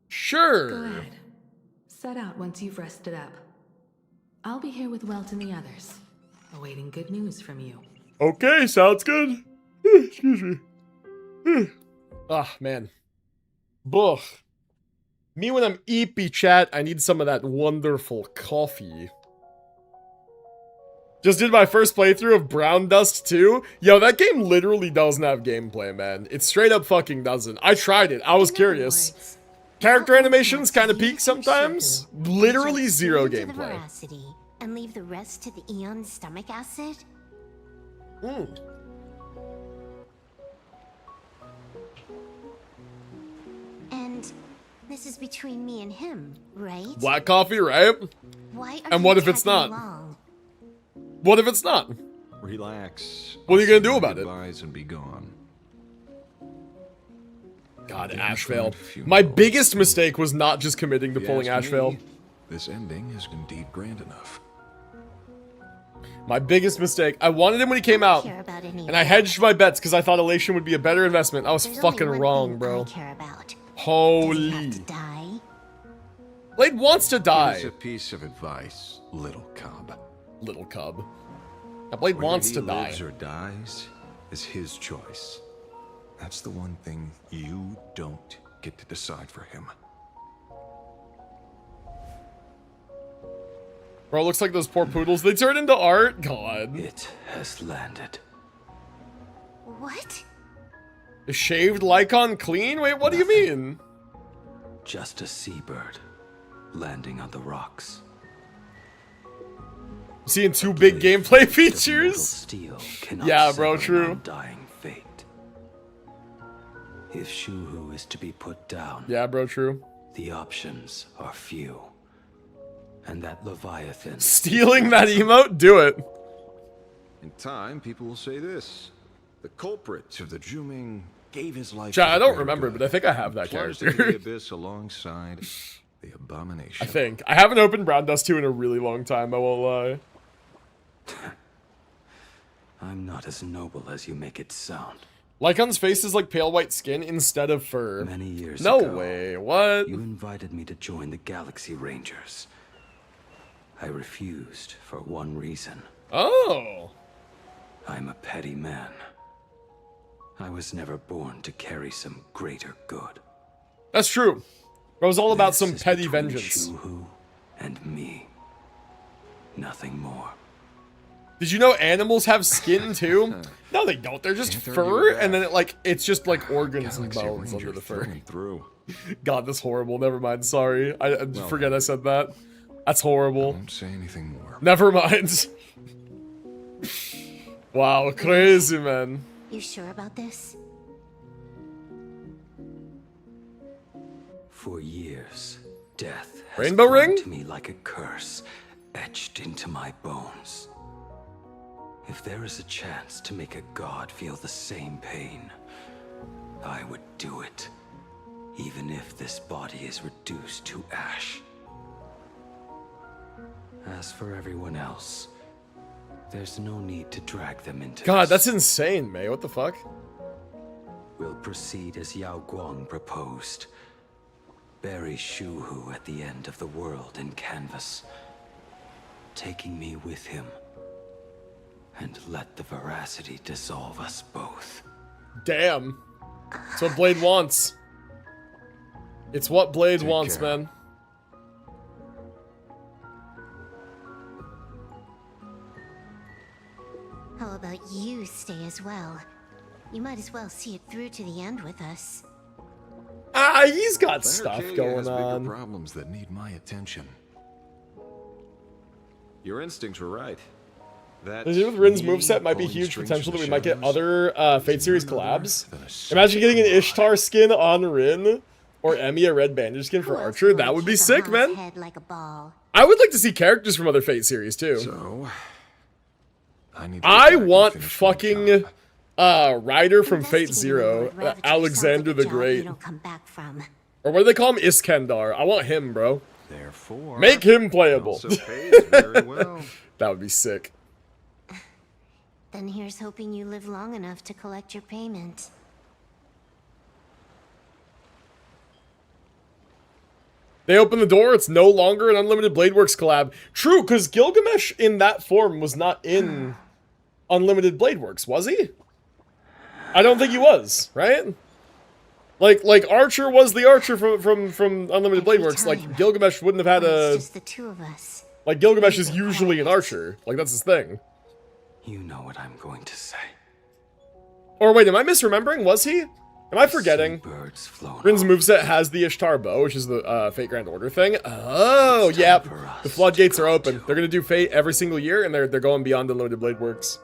Sure. Go ahead. Set out once you've rested up. I'll be here with Welt and the others, awaiting good news from you. Okay, sounds good. Excuse me. Ah, man. Buh. Me when I'm eepy, chat, I need some of that wonderful coffee. Just did my first playthrough of Brown Dust 2. Yo, that game literally doesn't have gameplay, man. It straight up fucking doesn't. I tried it. I was curious. Character animations kind of peak sometimes. Literally zero gameplay. And leave the rest to the Eon stomach acid? And this is between me and him, right? Black coffee, right? Why are And you what if it's tagging not? along? What if it's not? Relax. What are you gonna do about it? Goodbyes and be gone. God, Damn Ashvale. good funeral. My biggest mistake was not just committing to If you pulling ask Ashvale. me, this ending is indeed grand enough. My biggest mistake. I wanted him when he came out, Care about any and I hedged my bets because I thought Elation would be a better investment. I was There's fucking only one wrong, thing bro. I care about. Does he Holy. have to die? Blade wants to Here's die. a piece of advice, little cub. Little cub. Now, Blade Whether wants he to die. lives or dies is his choice. That's the one thing you don't get to decide for him. Bro, looks like those poor poodles. They turned into art. God. It has landed. What? Is shaved Lycon clean? Wait, what do you mean? Just a seabird landing on the rocks. Seeing two big gameplay features? Steel cannot yeah, bro, sever true. an undying fate. If Shuhu is to be put down, yeah, bro, true. The options are few. And that Leviathan... Stealing that emote? Do it. In time, people will say this. The culprit of the Juming gave his life I don't remember, but I think I have that character. The abyss alongside the abomination. I think. I haven't opened Brown Dust 2 in a really long time, I won't lie. I'm not as noble as you make it sound. Lycon's face is like pale white skin instead of fur. Many years no ago, way, what? You invited me to join the Galaxy Rangers. I refused for one reason. Oh. I'm a petty man. I was never born to carry some greater good. That's true. It was all about This some is petty between vengeance. Shuhu and me. Nothing more. Did you know animals have skin too? No, they don't. They're just fur, and then it's just like organs and bones under the fur. God, that's horrible. Never mind. Sorry, I forget I said that. That's horrible. I won't say anything more. Never mind. Wow, crazy, man. You sure about this? For years, death has Rainbow clung ring? to me like a curse, etched into my bones. If there is a chance to make a god feel the same pain, I would do it, even if this body is reduced to ash. As for everyone else, there's no need to drag them into God, this. that's insane, May. What the fuck? We'll proceed as Yao Guang proposed. Bury Shuhu at the end of the world in canvas, taking me with him. And let the veracity dissolve us both. Damn. It's what Blade wants. It's what Blade wants, care. man. How about you stay as well? You might as well see it through to the end with us. Ah, he's got Planet stuff Arcadia going has on. bigger problems that need my attention. Your instincts were right. That The deal with Rin's me moveset might be pulling huge strings potential from that we the might get shadows other Fate is series none other collabs. than a Imagine getting an psycho Ishtar skin on Rin, or Emmy a red bandage skin for Who else Archer. would That would be kick a sick, Han's man. head like a ball? I would like to see characters from other Fate series too. So, I need to I get back want and finish my fucking job. Ryder from Fate Investigating Zero, Lord Ravager Alexander sounds the like a job Great, You don't come back from. or what do they call him? Iskandar. I want him, bro. Therefore, Make him it playable. also pays very well. That would be sick. Then here's hoping you live long enough to collect your payment. They open the door, it's no longer an Unlimited Bladeworks collab. True, because Gilgamesh in that form was not in Unlimited Bladeworks, was he? I don't think he was, right? Like Archer was the Archer from Unlimited Every Bladeworks. Like, time. Gilgamesh wouldn't have had It's a... just the two of us. Like, Gilgamesh is usually an Archer. Like, that's his thing. You know what I'm going to say. Or wait, am I misremembering? Was he? Am I forgetting? Birds flown Rin's off. moveset has the Ishtar bow, which is the Fate Grand Order thing. Oh, yep. for us The floodgates to are go open. to. They're gonna do Fate every single year, and they're going beyond Unlimited Bladeworks.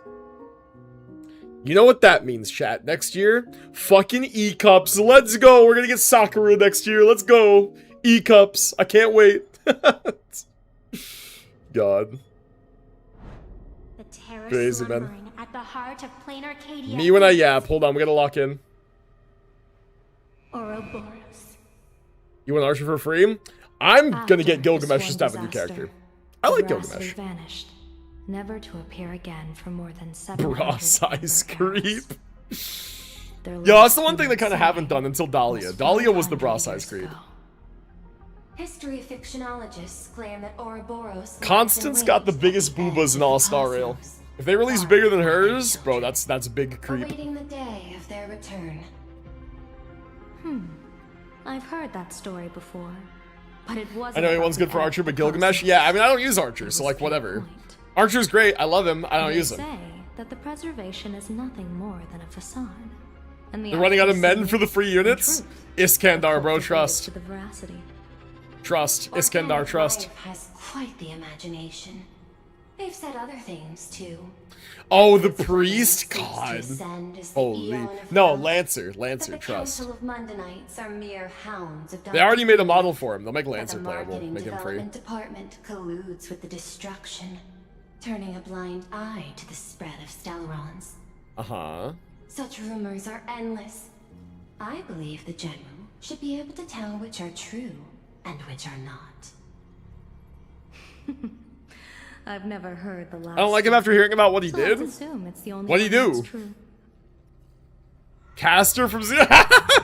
You know what that means, chat. Next year, fucking E-Cups. Let's go. We're gonna get Sakura next year. Let's go. E-Cups. I can't wait. God. The terror Crazy, man. slumbering at the heart of plain Arcadia. Me when I yap. Hold on, we gotta lock in. Ouroboros. You want Archer for free? I'm gonna After get Gilgamesh the just to have a good disaster, character. I like Veracity Gilgamesh. vanished, never to appear again for more than 700 Bra size Ember eras. creep. Their Yeah, that's last the one thing they kind of human haven't done until Dahlia. was Dahlia was the 500 bra size years creep. ago. History fictionologists claim that Ouroboros. Constance got the biggest boobas in All-Star Rail. If they release bigger than hers, bro, that's big creep. Awaiting the day of their return. I've heard that story before. But it wasn't. I know he one's good for Archer, but Gilgamesh? Yeah, I mean, I don't use Archer, so like, whatever. Archer's great. I love him. I don't use him. They say that the preservation is nothing more than a facade. And They're running out of men for the free units? Iskandar, bro, trust. To the veracity. Trust. Iskandar, trust. Has quite the imagination. They've said other things too. Oh, the priest? God. Holy. No, Lancer. Lancer, The trust. Council of Mundanites are mere hounds of They already made a model for him. They'll make But Lancer the playable. marketing Make him free. development department colludes with the destruction, turning a blind eye to the spread of Stelerons. Uh-huh. Such rumors are endless. I believe the general should be able to tell which are true and which are not. I've never heard the last. I don't like him after hearing about what he so did. let's assume it's the only What'd he one do? that's true. Caster from Zero?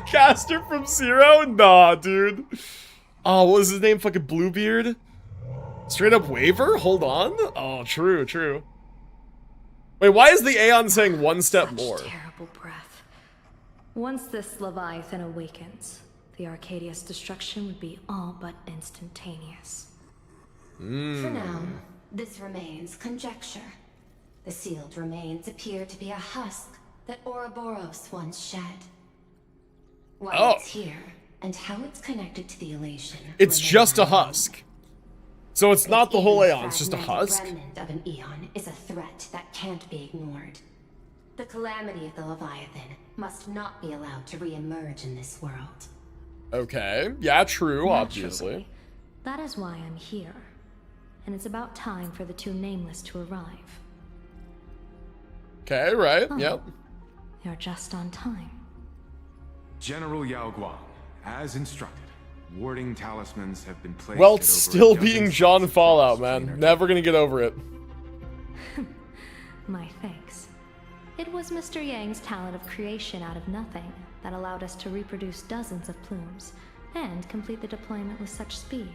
Caster from Zero? Nah, dude. Oh, what was his name? Fucking Bluebeard? Straight up waiver? Hold on. Oh, true, true. Wait, why is the Aeon saying one step more? Terrible breath. Once this Leviathan awakens, the Arcadia's destruction would be all but instantaneous. For now, this remains conjecture. The sealed remains appear to be a husk that Ouroboros once shed. Why it's here, and how it's connected to the elation. It's just a husk. So it's not the whole Aeon, it's just a fragmented husk? remnant of an Eon is a threat that can't be ignored. The calamity of the Leviathan must not be allowed to re-emerge in this world. Okay. Yeah, true, obviously. That is why I'm here. And it's about time for the two Nameless to arrive. Okay, right, Oh. yep. You're just on time. General Yao Guang, as instructed, warding talismans have been placed. Well, at it's over still a dozen being sites John across Fallout, man. Planar Never gonna get over it. My thanks. It was Mr. Yang's talent of creation out of nothing that allowed us to reproduce dozens of plumes and complete the deployment with such speed.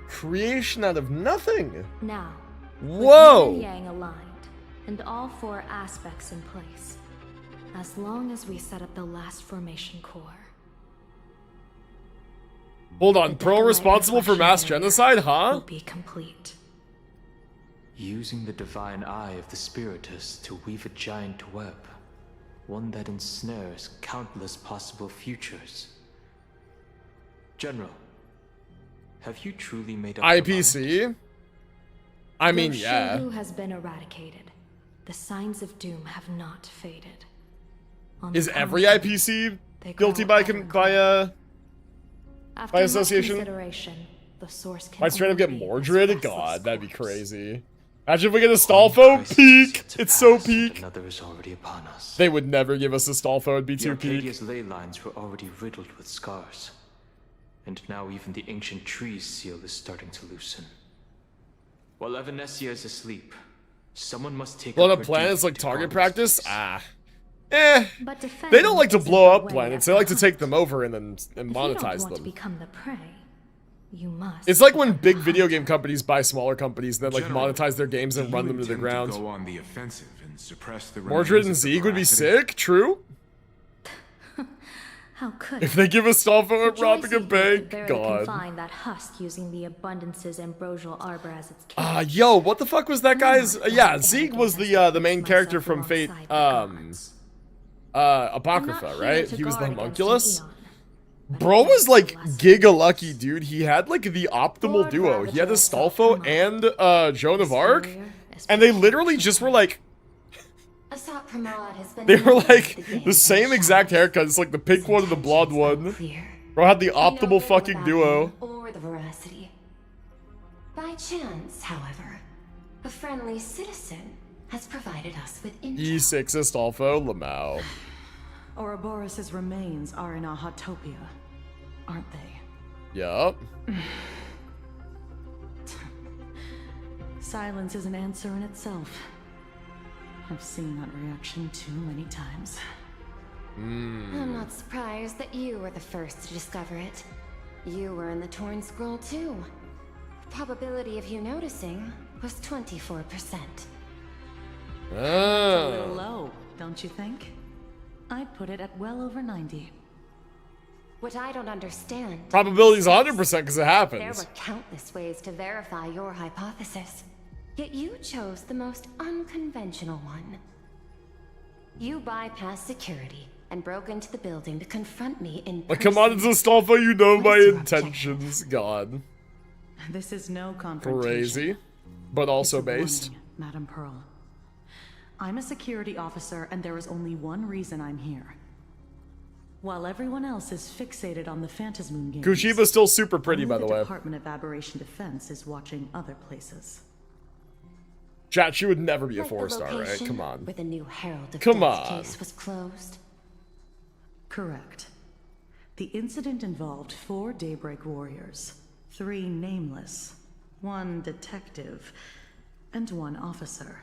Creation out of nothing. Now, Whoa! with Yin and Yang aligned and all four aspects in place, as long as we set up the last formation core. Hold on, Pearl responsible for mass genocide, huh? Will be complete. Using the divine eye of the Spiritus to weave a giant web, one that ensnares countless possible futures. General, have you truly made up your mind? IPC? I mean, Though yeah. Shuhu has been eradicated, the signs of doom have not faded. On Is the every contrary, IPC they guilty grow by ever After by much association? consideration, the source can Might straight up only get be Mordred? its God, that'd be restless crazy. Imagine if we get a Stalfo peak. It's so peak. Another is already upon us. They would never give us a Stalfo. It'd be The too peak. Arcadia's ley lines were already riddled with scars. And now even the ancient trees seal is starting to loosen. While Evanesia is asleep, someone must take Blown up up her planets duty like to target guard practice? this. Ah. Eh. But They don't like to defending blow isn't up the way planets. at They like to the take heart. them over and then If you don't monetize want to them. become the prey, you must. It's like when big video game companies buy smaller companies, then like General, monetize their games and do run you them to the intend ground. Go on the offensive and suppress the Mordred remains and of the Zeke would be veracity? sick, true? How could If they give us Stalfo and The robbing a Joyce could bank, barely God. confine that husk using the Abundance's ambrosial arbor as its cage. Yo, what the fuck was that guy's? Yeah, Zeke was the main character from Fate, Apocrypha, right? He was the homunculus. Bro was like giga lucky, dude. He had like the optimal duo. He had a Stalfo and Joan of Arc, and they literally just were like, Asat Pramod has been they were known like to gain the same exact haircut. It's like the pink one and the blonde one. Bro had the We know optimal little fucking about duo. him Or the veracity. By chance, however, a friendly citizen has provided us with intel. E6 Astolfo, Lamau. Ouroboros' remains are in Ahatopia, aren't they? Yup. Silence is an answer in itself. I've seen that reaction too many times. I'm not surprised that you were the first to discover it. You were in the Torn Scroll too. The probability of you noticing was 24%. A little Oh. low, don't you think? I'd put it at well over 90. What I don't understand... Probability's 100% because it There happens. were countless ways to verify your hypothesis. Yet you chose the most unconventional one. You bypassed security and broke into the building to confront me in person. Like, come on, it's Astolfo, you know my your intentions. God. This is no confrontation. Crazy. But also It's a based. warning, Madam Pearl. I'm a security officer, and there is only one reason I'm here. While everyone else is fixated on the Phantasmoon games, Kushiba's still super pretty, by the way. The Department of Aberration Defense is watching other places. Chat, she would never be a Like the 4-star, right? location Come on. where the new Herald of Come Death's on. case was closed. Correct. The incident involved 4 Daybreak warriors, 3 nameless, 1 detective, and 1 officer.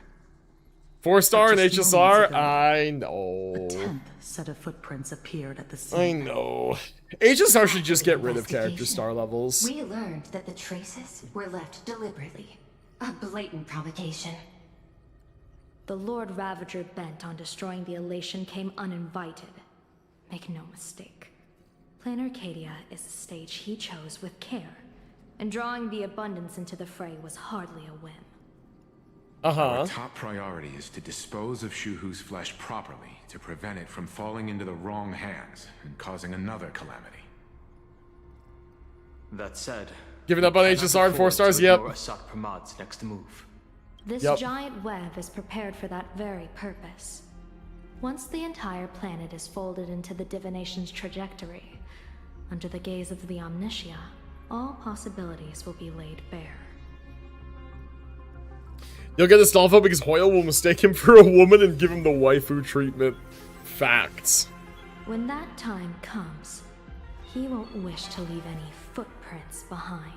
4-star in But just HSR? moments ago, I know. A 10th set of footprints appeared at the I scene. know. HSR should just get rid of character star levels. We learned that the traces were left deliberately. A blatant provocation. The Lord Ravager bent on destroying the Elation came uninvited. Make no mistake. Plan Arcadia is a stage he chose with care, and drawing the Abundance into the fray was hardly a whim. Our top priority is to dispose of Shuhu's flesh properly to prevent it from falling into the wrong hands and causing another calamity. That said, Giving up on HSR and 4 stars? Yep. Asat Pramad's next move. This giant web is prepared for that very purpose. Once the entire planet is folded into the divination's trajectory, under the gaze of the Omnitia, all possibilities will be laid bare. You'll get Astolfo because Hoyle will mistake him for a woman and give him the waifu treatment. Facts. When that time comes, he won't wish to leave any footprints behind.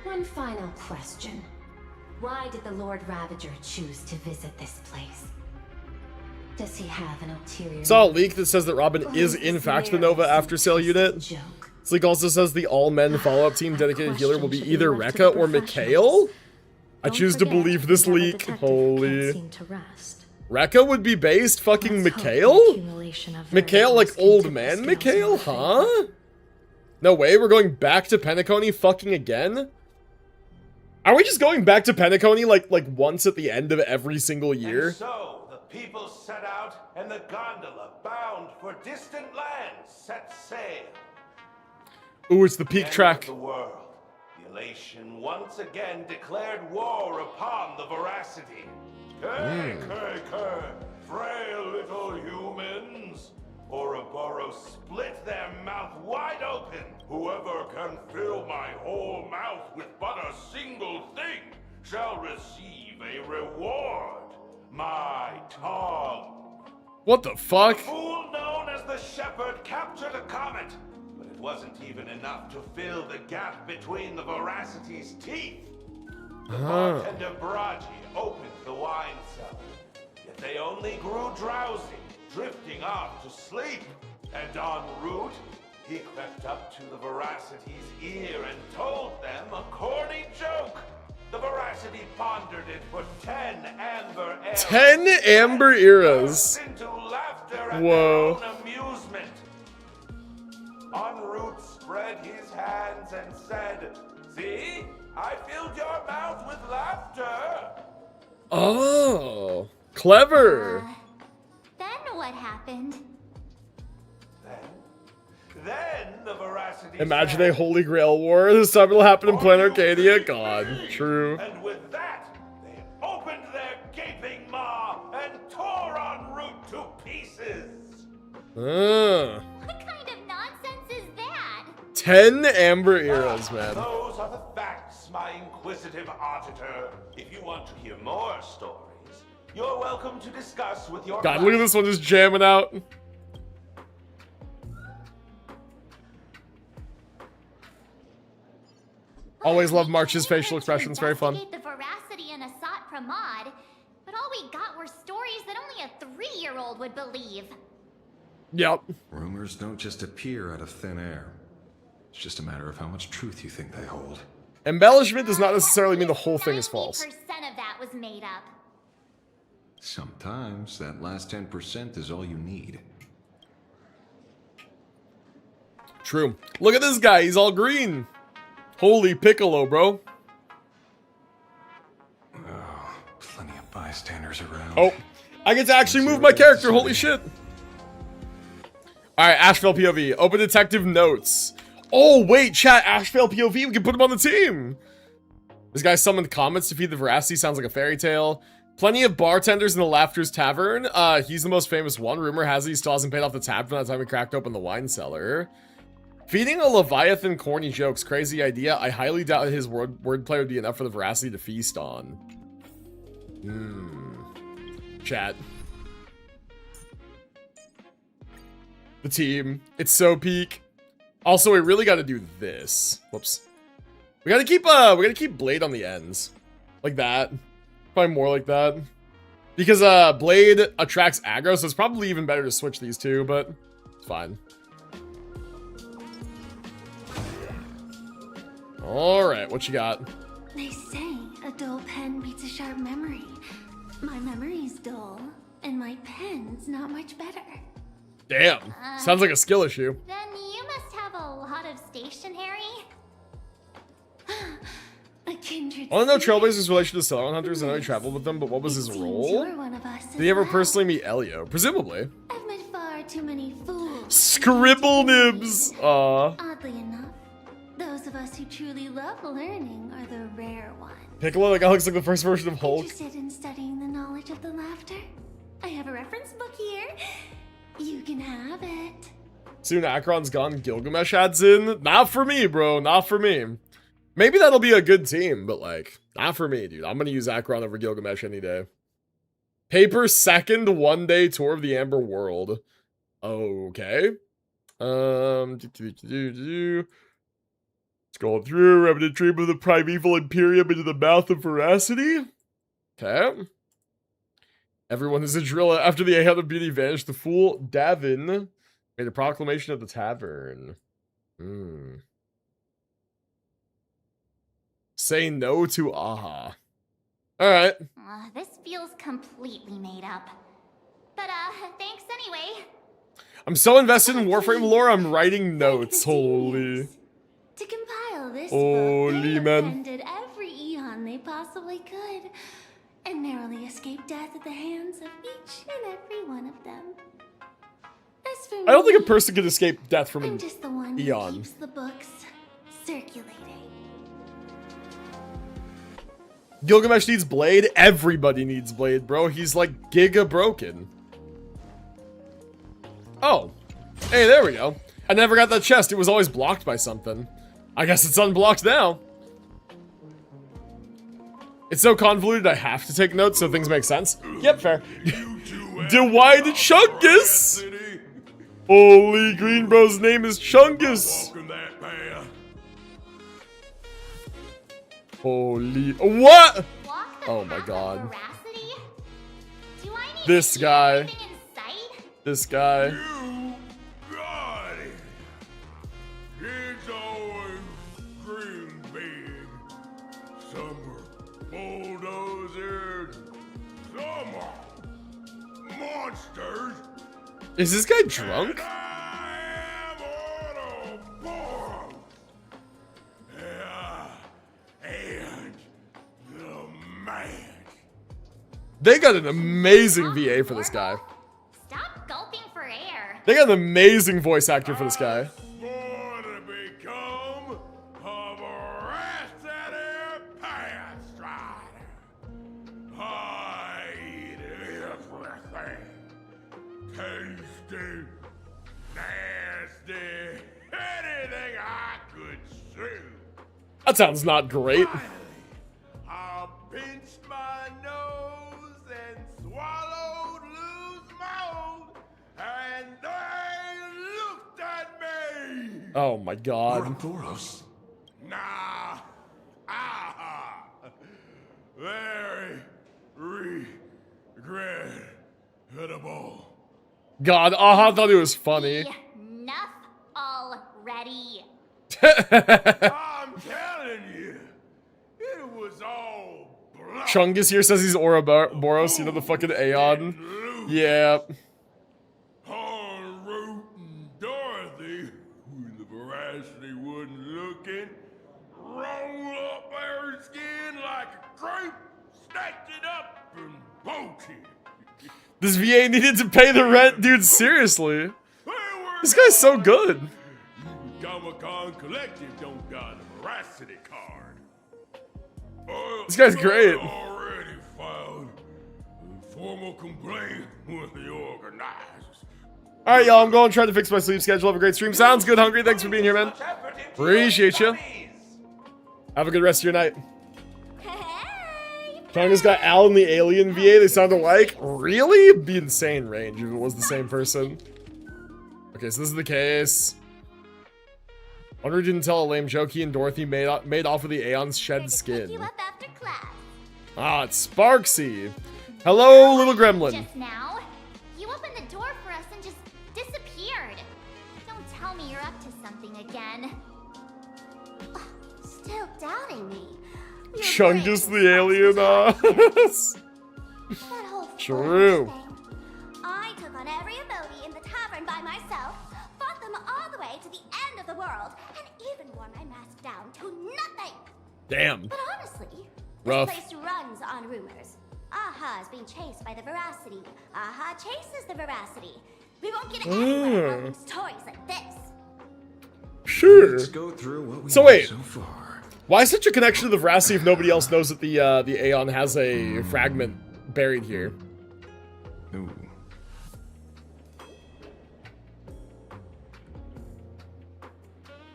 One final question. Why did the Lord Ravager choose to visit this place? Does he have an ulterior... Saw a leak that says that Robin is in fact the Nova after sale unit. This leak also says the all-men follow-up team dedicated healer will be either Rekka or Mikhail. I choose to believe this leak. Holy. Rekka would be based fucking Mikhail? Mikhail, like old man Mikhail, huh? No way, we're going back to Penacony fucking again? Are we just going back to Penacony like once at the end of every single year? And so, the people set out, and the gondola, bound for distant lands, set sail. Ooh, it's the peak track. The world. The Elation once again declared war upon the Veracity. Frail little humans. Ouroboros split their mouth wide open. Whoever can fill my whole mouth with but a single thing shall receive a reward. My tongue. What the fuck? The fool known as the Shepherd captured a comet, but it wasn't even enough to fill the gap between the Veracity's teeth. The bartender Braji opened the wine cellar, yet they only grew drowsy, drifting off to sleep. And en route, he crept up to the Veracity's ear and told them a corny joke. The Veracity pondered it for 10 amber eras. 10 amber eras. Into laughter at Whoa. their own amusement. En route spread his hands and said, "See, I filled your mouth with laughter." Oh, clever. Then what happened? Then the Veracity Imagine said, a Holy Grail war. This time it'll happen in Planet Arcadia. God, true. and with that, they opened their gaping maw and tore en route to pieces. What kind of nonsense is that? 10 amber eras, man. Those are the facts, my inquisitive auditor. If you want to hear more stories, you're welcome to discuss with your God, look at this one just jamming out. Always love March's facial expressions, very fun. The Veracity and Asat Pramod, but all we got were stories that only a 3-year-old would believe. Yep. Rumors don't just appear out of thin air. It's just a matter of how much truth you think they hold. Embellishment does not necessarily mean the whole thing is false. 90% of that was made up. Sometimes that last 10% is all you need. True. Look at this guy. He's all green. Holy Piccolo, bro. Oh, plenty of bystanders around. Oh, I get to actually move my character. Holy shit. All right, Asheville POV. Open detective notes. Oh, wait, chat. Asheville POV. We can put him on the team. This guy summoned comets to feed the veracity. Sounds like a fairy tale. Plenty of bartenders in the Laughter's Tavern. He's the most famous one. Rumor has it he still hasn't paid off the tab from that time he cracked open the wine cellar. Feeding a Leviathan corny jokes. Crazy idea. I highly doubt his wordplay would be enough for the veracity to feast on. Chat. The team. It's so peak. Also, we really got to do this. Whoops. We got to keep Blade on the ends. Like that. Probably more like that. Because Blade attracts aggro, so it's probably even better to switch these two, but it's fine. Alright, what you got? They say a dull pen beats a sharp memory. My memory's dull, and my pen's not much better. Damn. Sounds like a skill issue. Then you must have a lot of stationery. A kindred. I want to know Trailblazer's relation to Celeron Hunters. I know he traveled with them, but what was his role? Did he ever personally meet Elio? Presumably. I've met far too many fools. Scribble nibs! Aw. Oddly enough, those of us who truly love learning are the rare ones. Piccolo, that guy looks like the first version of Hulk. Interested in studying the knowledge of the laughter? I have a reference book here. You can have it. Soon Akron's gone, Gilgamesh adds in. Not for me, bro. Not for me. Maybe that'll be a good team, but like, not for me, dude. I'm gonna use Akron over Gilgamesh any day. Paper second one-day tour of the Amber World. Okay. Scroll through, rapid retrieve of the primeval Imperium into the mouth of veracity. Okay. Everyone is a driller. After the Aeon of Beauty vanished, the fool Davin made a proclamation at the tavern. Say no to Aha. Alright. This feels completely made up. But, thanks anyway. I'm so invested in Warframe lore, I'm writing notes. Holy. To compile this Holy book, man. they offended every eon they possibly could, and narrowly escaped death at the hands of each and every one of them. As for I don't me, think a person can escape death from I'm an just the one who eon. keeps the books circulating. Gilgamesh needs Blade. Everybody needs Blade, bro. He's like giga broken. Oh. Hey, there we go. I never got that chest. It was always blocked by something. I guess it's unblocked now. It's so convoluted I have to take notes so things make sense. Yep, fair. Dwight Chungus! Holy Green Bro's name is Chungus! Holy... What? Oh my god. This guy. This guy. Got it. It's always green big. Some are bulldozers. Some are monsters. Is this guy drunk? They got an amazing VA for this guy. Stop gulping for air. They got an amazing voice actor for this guy. Tasty, nasty, anything I could chew. That sounds not great. I pinched my nose and swallowed loose mold, and they looked at me. Oh my god. Ouroboros? Nah, very regrettable. God, Aha thought it was funny. Enough already. I'm telling you, it was all bluff. Chungus here says he's Ouroboros, you know, the fucking Aeon. Yeah. Root and Dorothy, who in the up and vote here. This VA needed to pay the rent, dude. Seriously, this guy's so good. Comic-Con Collective don't got a veracity card. This guy's great. Already filed a formal complaint with the organizers. All right, y'all. I'm going to try to fix my sleep schedule. Have a great stream. Sounds good, Hungry. Thanks for being here, man. Appreciate you. Have a good rest of your night. Tonga's got Al and the alien VA. They sound alike. Really? It'd be insane range if it was the same person. Okay, so this is the case. Wonder didn't tell a lame joke. He and Dorothy made off with the Aeon's shed skin. Ah, it's Sparksy. Hello, little gremlin. Just now, you opened the door for us and just disappeared. Don't tell me you're up to something again. Still doubting me. Chungus the alien. True. I took on every emoji in the tavern by myself, fought them all the way to the end of the world, and even wore my mask down to nothing. Damn. But honestly, Rough. this place runs on rumors. Aha is being chased by the veracity. Aha chases the veracity. We won't get anywhere about stories like this. Sure. Let's go through what we So know wait, so far. why such a connection to the veracity if nobody else knows that the Aeon has a fragment buried here? Ooh.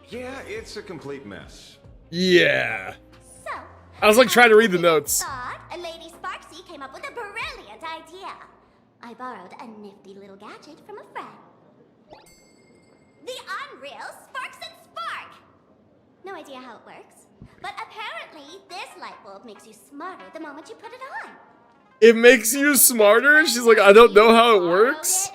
Yeah, it's a complete mess. Yeah. So, I was like trying to read the notes. thought Lady Sparksy came up with a brilliant idea. I borrowed a nifty little gadget from a friend. The unreal Sparks and Spark! No idea how it works, but apparently this light bulb makes you smarter the moment you put it on. It makes you smarter? She's like, I don't know how it works.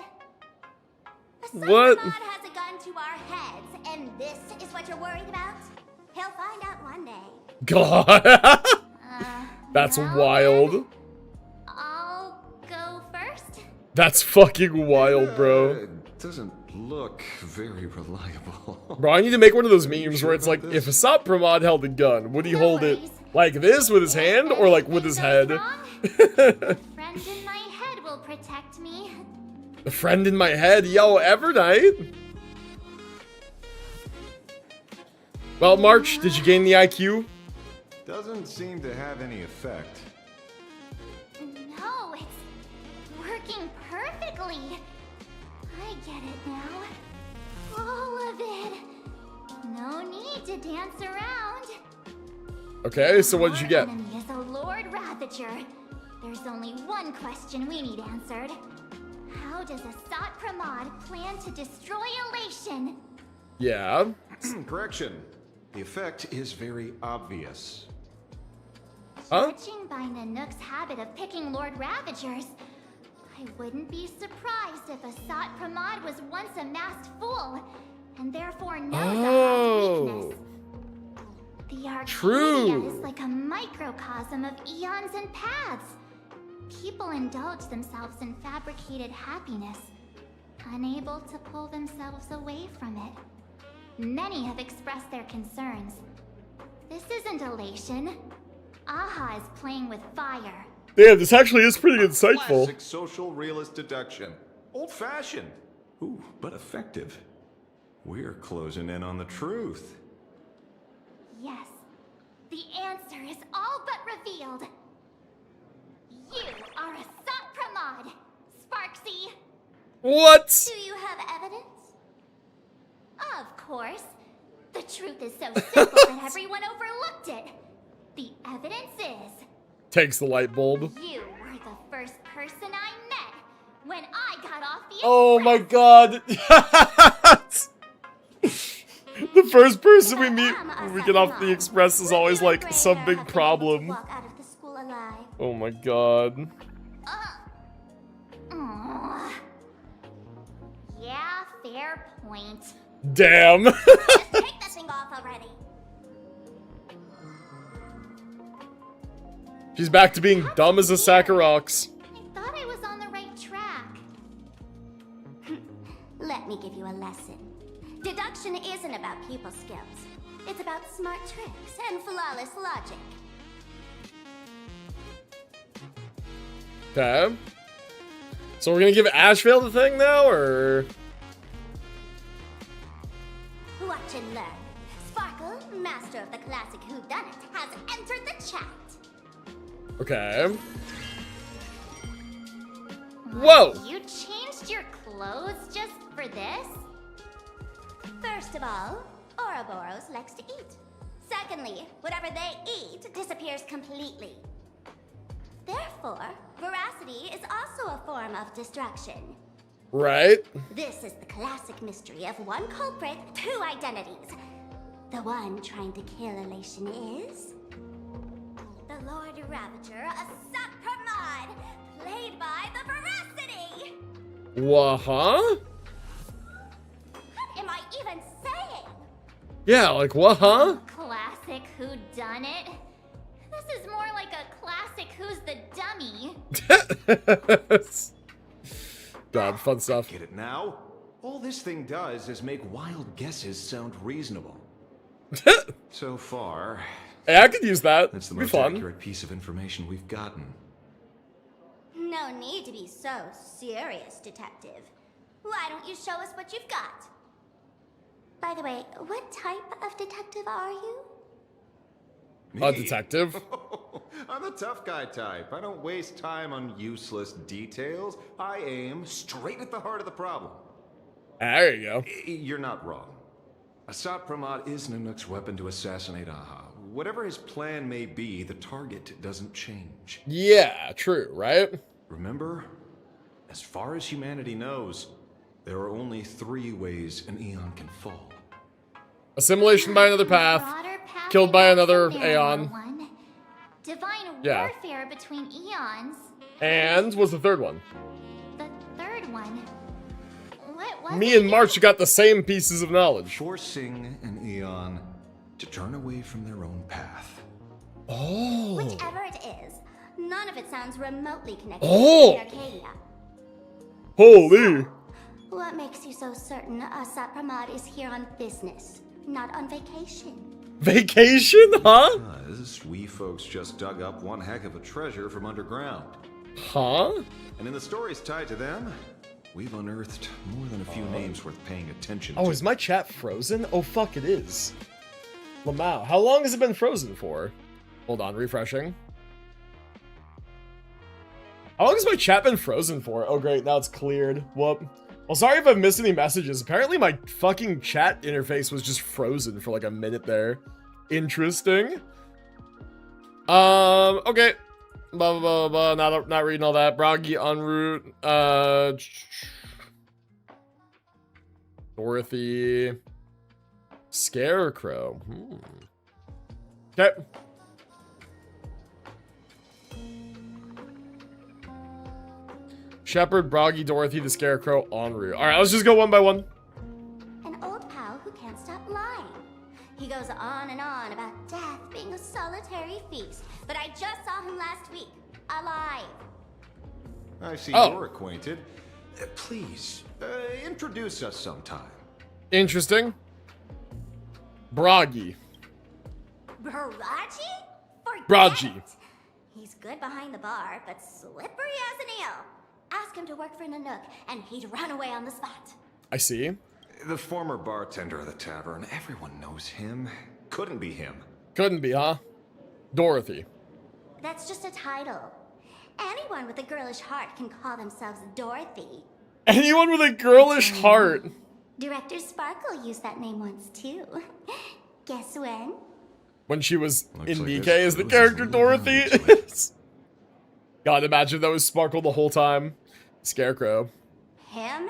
What? God has a gun to our heads, and this is what you're worried about? He'll find out one day. God. That's wild. I'll go first. That's fucking wild, bro. It doesn't look very reliable. Bro, I need to make one of those memes where it's like, if Asat Pramod held a gun, would he hold it like this with his hand or like with his head? A friend in my head will protect me. A friend in my head? Yo, Evernight. Well, March, did you gain the IQ? Doesn't seem to have any effect. No, it's working perfectly. I get it now. All of it. No need to dance around. Okay, so what did you get? Our enemy is a Lord Ravager. There's only one question we need answered. How does Asat Pramod plan to destroy Elation? Yeah. Correction. The effect is very obvious. Judging by Nanook's habit of picking Lord Ravagers, I wouldn't be surprised if Asat Pramod was once a masked fool, and therefore knows Aha's weakness. The Arcadia is like a microcosm of eons and paths. People indulge themselves in fabricated happiness, unable to pull themselves away from it. Many have expressed their concerns. This isn't elation. Aha is playing with fire. Damn, this actually is pretty insightful. Classic social realist deduction. Old-fashioned. Ooh, but effective. We're closing in on the truth. Yes, the answer is all but revealed. You are Asat Pramod, Sparksy. What? Do you have evidence? Of course. The truth is so simple that everyone overlooked it. The evidence is... Takes the light bulb. You were the first person I met when I got off the Oh my god. The first person we meet when we get off the express is always like some big problem. Walk out of the school alive. Oh my god. Yeah, fair point. Damn. Just take that thing off already. She's back to being dumb as a sack of rocks. I thought I was on the right track. Let me give you a lesson. Deduction isn't about people skills. It's about smart tricks and flawless logic. Okay. So we're gonna give Ashvale the thing now, or? Watch and learn. Sparkle, master of the classic whodunit, has entered the chat. Okay. Whoa! You changed your clothes just for this? First of all, Ouroboros likes to eat. Secondly, whatever they eat disappears completely. Therefore, veracity is also a form of destruction. Right. This is the classic mystery of one culprit, two identities. The one trying to kill Elation is... the Lord Ravager, a Sapramod, played by the Veracity! What-huh? What am I even saying? Yeah, like what-huh? Classic whodunit? This is more like a classic Who's the Dummy. God, fun stuff. Get it now? All this thing does is make wild guesses sound reasonable. So far... Hey, I could use that. That's the It'd be most fun. accurate piece of information we've gotten. No need to be so serious, detective. Why don't you show us what you've got? By the way, what type of detective are you? A detective? I'm the tough guy type. I don't waste time on useless details. I aim straight at the heart of the problem. There you go. You're not wrong. Asat Pramod is Nanook's weapon to assassinate Aha. Whatever his plan may be, the target doesn't change. Yeah, true, right? Remember, as far as humanity knows, there are only 3 ways an Aeon can fall. Assimilation by another path, killed by another Aeon. Divine Yeah. warfare between eons. And what's the third one? The third one. What was Me it? and March got the same pieces of knowledge. Forcing an Aeon to turn away from their own path. Oh. Whichever it is, none of it sounds remotely connected Oh. to Arcadia. Holy. What makes you so certain Asat Pramod is here on business, not on vacation? Vacation, huh? We folks just dug up one heck of a treasure from underground. Huh? And in the stories tied to them, we've unearthed more than a few names worth paying attention Oh, to. is my chat frozen? Oh, fuck, it is. Lamau, how long has it been frozen for? Hold on, refreshing. How long has my chat been frozen for? Oh, great, now it's cleared. Whoop. Well, sorry if I've missed any messages. Apparently my fucking chat interface was just frozen for like a minute there. Interesting. Okay. Blah, blah, blah, blah. Not reading all that. Broggy en route. Dorothy. Scarecrow. Okay. Shepard, Broggy, Dorothy, the Scarecrow, en route. Alright, let's just go one by one. An old pal who can't stop lying. He goes on and on about death being a solitary feast, but I just saw him last week, alive. I see Oh. you're acquainted. Please, introduce us sometime. Interesting. Broggy. Baraji? Forget Broggy. it. He's good behind the bar, but slippery as an eel. Ask him to work for Nanook, and he'd run away on the spot. I see. The former bartender of the tavern, everyone knows him. Couldn't be him. Couldn't be, huh? Dorothy. That's just a title. Anyone with a girlish heart can call themselves Dorothy. Anyone with a girlish heart. Director Sparkle used that name once, too. Guess when? When she was Looks in like DK this as the clue character has a little Dorothy. value to God, imagine that was Sparkle the whole time. Scarecrow. Him?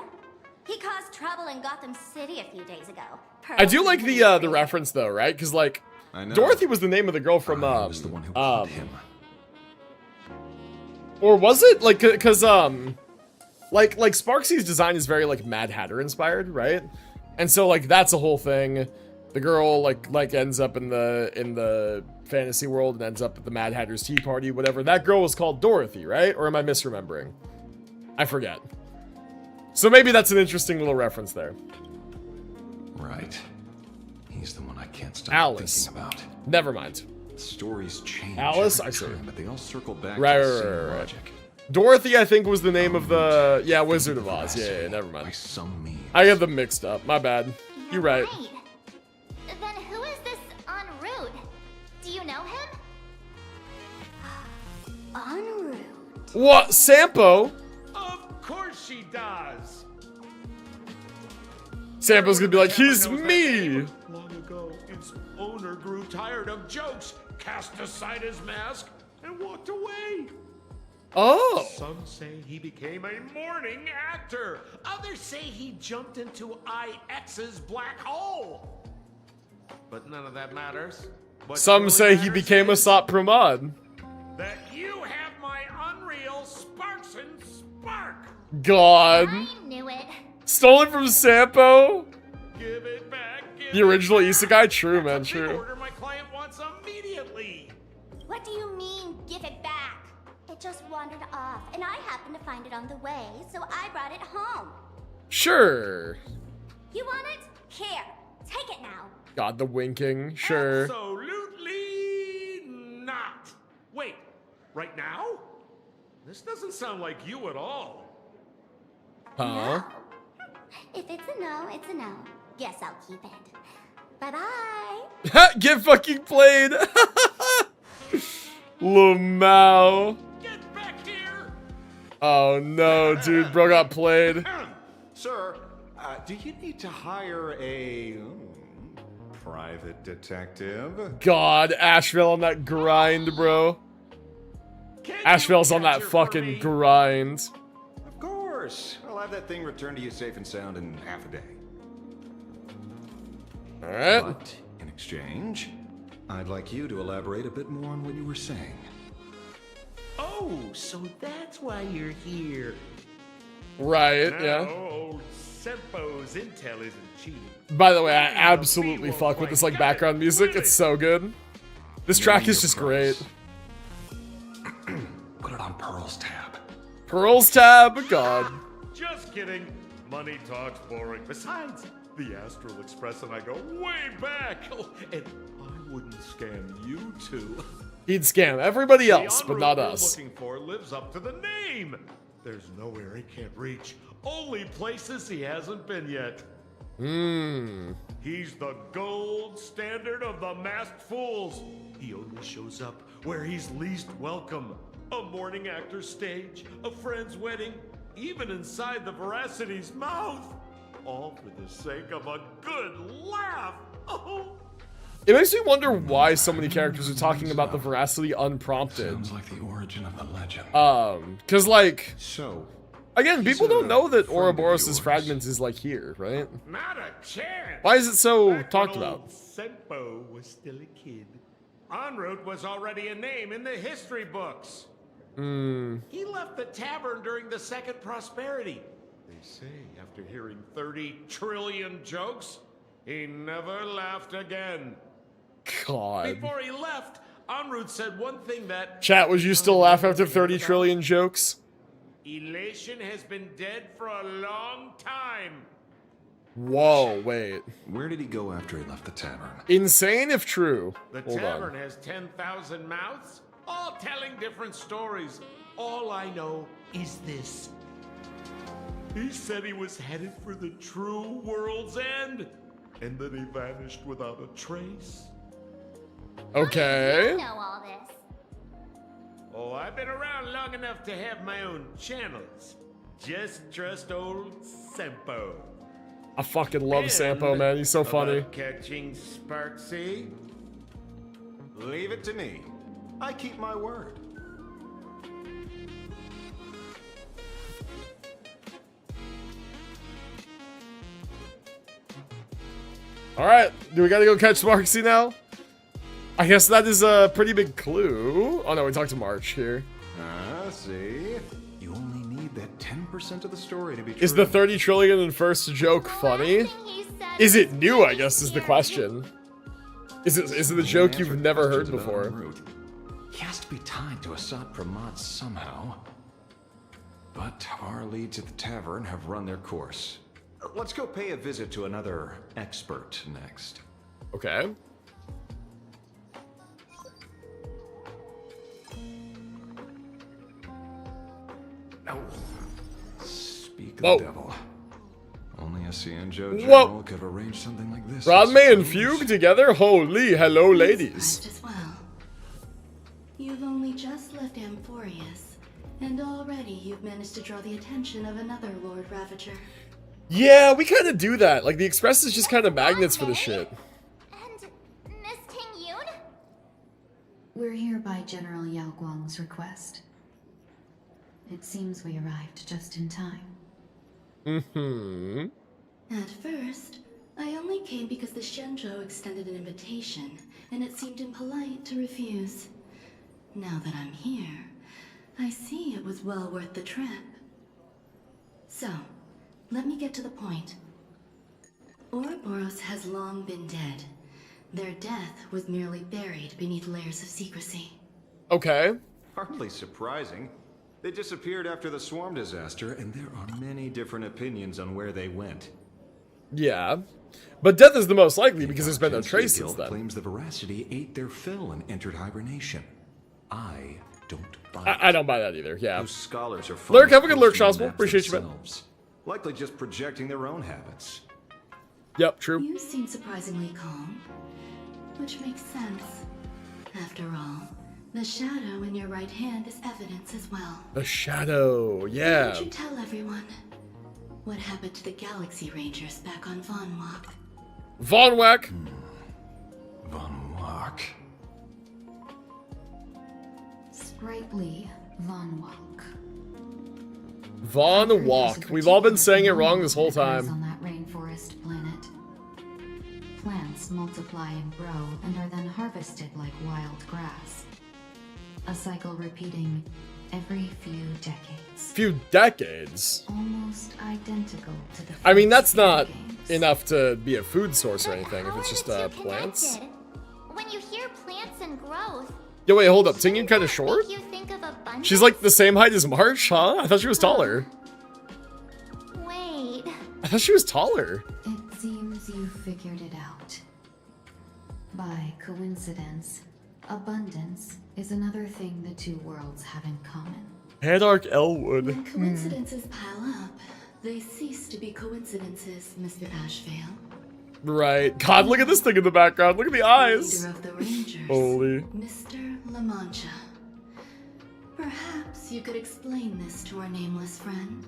He caused trouble in Gotham City a few days ago. I do like the reference though, right? Because like I know. Dorothy was the name of the girl from I was the one who killed him. Or was it like because like Sparksy's design is very like Mad Hatter inspired, right? And so like that's a whole thing. The girl like ends up in the fantasy world and ends up at the Mad Hatter's tea party, whatever. That girl was called Dorothy, right? Or am I misremembering? I forget. So maybe that's an interesting little reference there. Right. He's the one I can't stop Alice. thinking about. Never mind. Stories change Alice, every I see. time, but they all circle back Right, to the right, same right, right. logic. Dorothy, I think, was the name of the... Yeah, Wizard of Oz. Yeah, never mind. I got them mixed up. My bad. You're right. Then who is this en route? Do you know him? En route? What? Sampo? Of course she does. Sampo's gonna be like, he's me! Long ago, its owner grew tired of jokes, cast aside his mask, and walked away. Oh. Some say he became a morning actor. Others say he jumped into IX's black hole. But none of that matters. What Some truly say he matters became a is Sot Pramod. that you have my unreal Sparks and Spark. God. I knew it. Stolen from Sampo? Give it back. The original Isekai? True, man, true. Order my client wants immediately. What do you mean, give it back? It just wandered off, and I happened to find it on the way, so I brought it home. Sure. You want it? Here, take it now. God, the winking. Sure. Absolutely not. Wait, right now? This doesn't sound like you at all. Huh? If it's a no, it's a no. Guess I'll keep it. Bye-bye. Get fucking played. Lamau. Get back here. Oh no, dude, bro got played. Sir, do you need to hire a private detective? God, Asheville on that grind, bro. Asheville's on that fucking grind. Of course. I'll have that thing returned to you safe and sound in half a day. All right. But in exchange, I'd like you to elaborate a bit more on what you were saying. Oh, so that's why you're here. Right, Now, yeah. old Sempo's intel isn't cheating. By the way, I absolutely fuck with this like background music. It's so good. This track is just great. Put it on Pearl's tab. Pearl's tab? God. Just kidding. Money talks boring. Besides, the Astral Express and I go way back. Oh, and I wouldn't scam you two. He'd scam everybody else, The but not en route us. we're looking for lives up to the name. There's nowhere he can't reach. Only places he hasn't been yet. He's the gold standard of the masked fools. He only shows up where he's least welcome. A morning actor's stage, a friend's wedding, even inside the Veracity's mouth. All for the sake of a good laugh. Oh. It makes me wonder why so many characters are talking about the Veracity unprompted. Sounds like the origin of the legend. Cause like, so again, people don't know that Ouroboros' fragment is like here, right? Not a chance. Why is it so Back talked when about? old Sempo was still a kid. En route was already a name in the history books. He left the tavern during the Second Prosperity. They say after hearing 30 trillion jokes, he never laughed again. God. Before he left, en route said one thing that... Chat, would you still laugh after 30 trillion jokes? Elation has been dead for a long time. Whoa, wait. Where did he go after he left the tavern? Insane if true. The Hold tavern on. has 10,000 mouths, all telling different stories. All I know is this. He said he was headed for the true world's end, and then he vanished without a trace. Okay. You know all this. Oh, I've been around long enough to have my own channels. Just trust old Sempo. I fucking love And Sampo, man. He's so about funny. Catching Sparksy? Leave it to me. I keep my word. Alright, do we gotta go catch Marksy now? I guess that is a pretty big clue. Oh no, we talked to March here. Ah, see? You only need that 10% of the story to be true. Is the 30 trillion and first joke funny? Is it new, I guess, is the question. Is it a joke you've never heard before? He has to be tied to a Sot Pramod somehow. But our leads at the tavern have run their course. Let's go pay a visit to another expert next. Okay. Speak of Whoa. the devil. Only a Cienjo Whoa. general could have arranged something like this. Ranmei and Fugue together? Holy hello, ladies. As well. You've only just left Amphorius, and already you've managed to draw the attention of another Lord Ravager. Yeah, we kind of do that. Like, the Express is just kind of magnets for the shit. And Miss Ting Yun? We're here by General Yao Guang's request. It seems we arrived just in time. Mm-hmm. At first, I only came because the Shenzhou extended an invitation, and it seemed impolite to refuse. Now that I'm here, I see it was well worth the trip. So, let me get to the point. Ouroboros has long been dead. Their death was merely buried beneath layers of secrecy. Okay. Hardly surprising. They disappeared after the swarm disaster, and there are many different opinions on where they went. Yeah. But death is the most likely because there's been no trace since then. Claims the Veracity ate their fill and entered hibernation. I don't buy I don't buy that either, yeah. Those scholars are Lurk, have a good lurk, Shoswell. Appreciate you, man. Likely just projecting their own habits. Yep, true. You seem surprisingly calm, which makes sense. After all, the shadow in your right hand is evidence as well. The shadow, yeah. Why don't you tell everyone what happened to the Galaxy Rangers back on Von Walk? Von Wack. Von Walk. Sprightly Von Walk. Von Walk. We've all been saying it wrong this whole time. On that rainforest planet. Plants multiply and grow and are then harvested like wild grass. A cycle repeating every few decades. Few decades? Almost identical to the I mean, that's not enough to be a food source or anything if it's just plants. When you hear plants and growth, Yo, wait, hold up. Tingyun kind of short? you think of abundance. She's like the same height as March, huh? I thought she was taller. Wait. I thought she was taller. It seems you figured it out. By coincidence, abundance is another thing the two worlds have in common. Hadark Elwood. When coincidences pile up, they cease to be coincidences, Mr. Ashvale. Right. God, look at this thing in the background. Look at the eyes. Leader of the Rangers, Holy. Mr. La Mancha. Perhaps you could explain this to our nameless friend.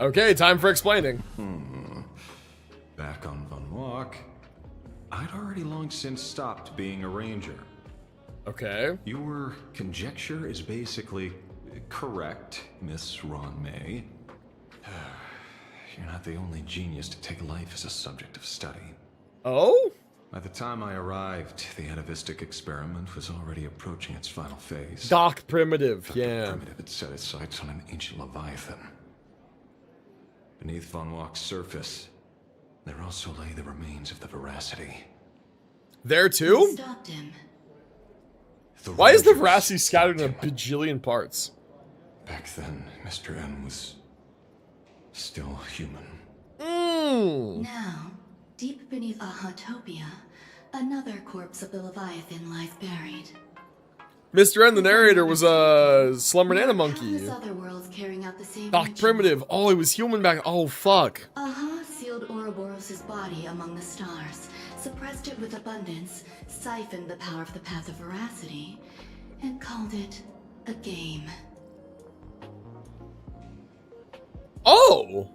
Okay, time for explaining. Back on Von Walk, I'd already long since stopped being a ranger. Okay. Your conjecture is basically correct, Miss Ranmei. You're not the only genius to take life as a subject of study. Oh? By the time I arrived, the atavistic experiment was already approaching its final phase. Doc Primitive, yeah. The Primitive had set its sights on an ancient Leviathan. Beneath Von Walk's surface, there also lay the remains of the Veracity. There too? Stopped him. Why is the Veracity scattered in a bajillion parts? Back then, Mr. N was still human. Now, deep beneath Ahatopia, another corpse of the Leviathan lies buried. Mr. N, the narrator, was a slumber nana monkey. Countless other worlds carrying out the same Doc ritual. Primitive. Oh, he was human back. Oh, fuck. Aha sealed Ouroboros' body among the stars, suppressed it with abundance, siphoned the power of the Path of Veracity, and called it a game. Oh!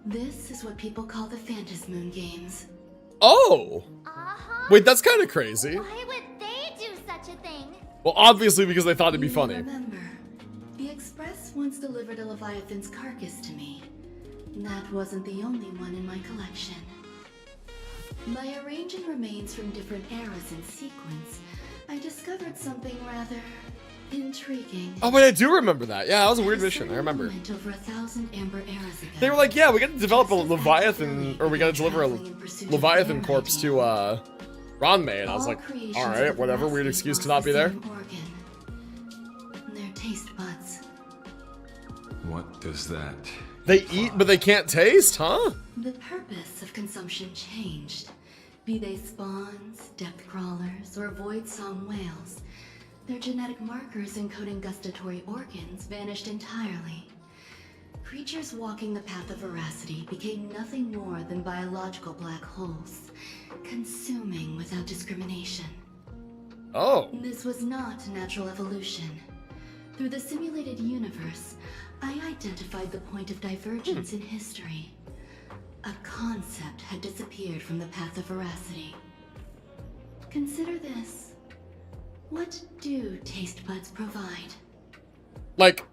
This is what people call the Phantasmoon Games. Oh! Wait, that's kind of crazy. Why would they do such a thing? Well, obviously because they thought it'd be funny. Remember, the Express once delivered a Leviathan's carcass to me. That wasn't the only one in my collection. By arranging remains from different eras in sequence, I discovered something rather intriguing. Oh, wait, I do remember that. Yeah, that was a weird mission. I remember. Over 1,000 amber eras ago. They were like, yeah, we gotta develop a Leviathan, or we gotta deliver a Leviathan corpse to, Ranmei, and I was like, alright, whatever, weird excuse to not be there. Their taste buds. What does that... They eat, but they can't taste, huh? The purpose of consumption changed. Be they spawns, depth crawlers, or void-song whales, their genetic markers encoding gustatory organs vanished entirely. Creatures walking the path of veracity became nothing more than biological black holes, consuming without discrimination. Oh. This was not natural evolution. Through the simulated universe, I identified the point of divergence in history. A concept had disappeared from the path of veracity. Consider this. What do taste buds provide? Like,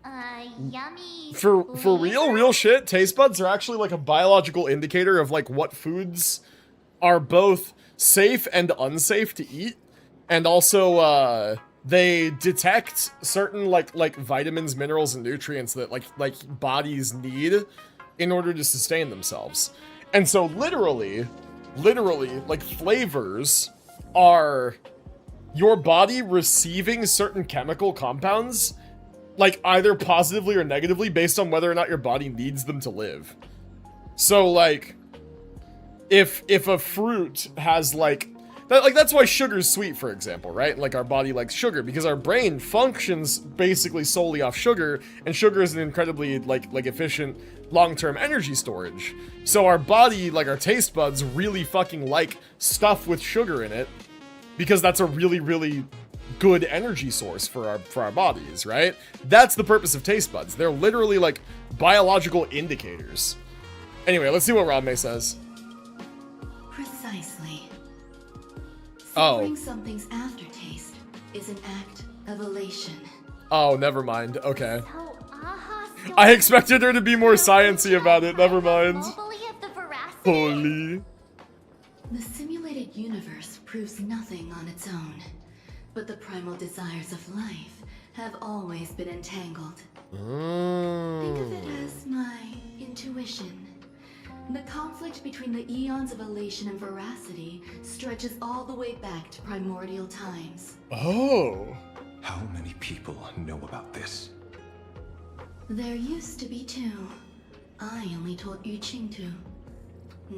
yummy. For real shit, taste buds are actually like a biological indicator of like what foods are both safe and unsafe to eat, and also they detect certain like vitamins, minerals, and nutrients that like bodies need in order to sustain themselves. And so literally like flavors are your body receiving certain chemical compounds, like either positively or negatively based on whether or not your body needs them to live. So like if a fruit has like that's why sugar's sweet, for example, right? Like our body likes sugar because our brain functions basically solely off sugar, and sugar is an incredibly like efficient long-term energy storage. So our body, like our taste buds, really fucking like stuff with sugar in it because that's a really good energy source for our bodies, right? That's the purpose of taste buds. They're literally like biological indicators. Anyway, let's see what Rodney says. Precisely. Oh. Savoring something's aftertaste is an act of elation. Oh, never mind. Okay. I expected there to be more sciencey about it. Never mind. Holy. The simulated universe proves nothing on its own, but the primal desires of life have always been entangled. Think of it as my intuition. The conflict between the eons of elation and veracity stretches all the way back to primordial times. Oh. How many people know about this? There used to be 2. I only told Yu Qing 2.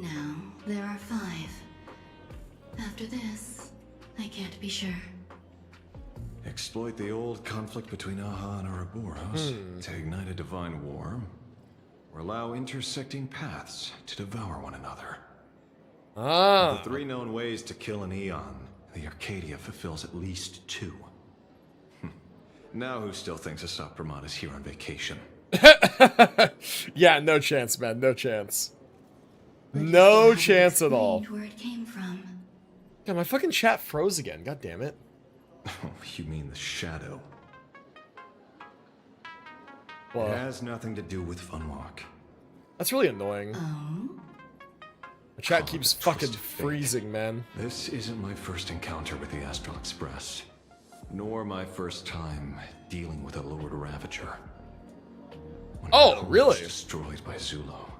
Now, there are 5. After this, I can't be sure. Exploit the old conflict between Aha and Ouroboros to ignite a divine war, or allow intersecting paths to devour one another. Of the 3 known ways to kill an Eon, the Arcadia fulfills at least 2. Now who still thinks Asap Pramod is here on vacation? Yeah, no chance, man. No chance. No chance at all. Where it came from. Yeah, my fucking chat froze again. God damn it. Oh, you mean the shadow? Well, it has nothing to do with Funwalk. That's really annoying. Oh? The chat keeps fucking freezing, man. This isn't my first encounter with the Astral Express, nor my first time dealing with a Lord Ravager. Oh, really? Destroyed by Zulo.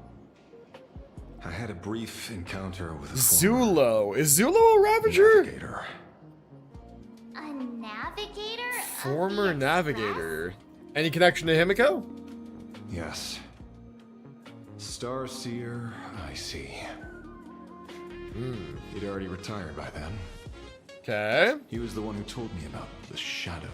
I had a brief encounter with a Zulo. Is Zulo a Ravager? Navigator. A navigator? Former navigator. Any connection to Himiko? Yes. Starseer, I see. He'd already retired by then. Okay. He was the one who told me about the shadow.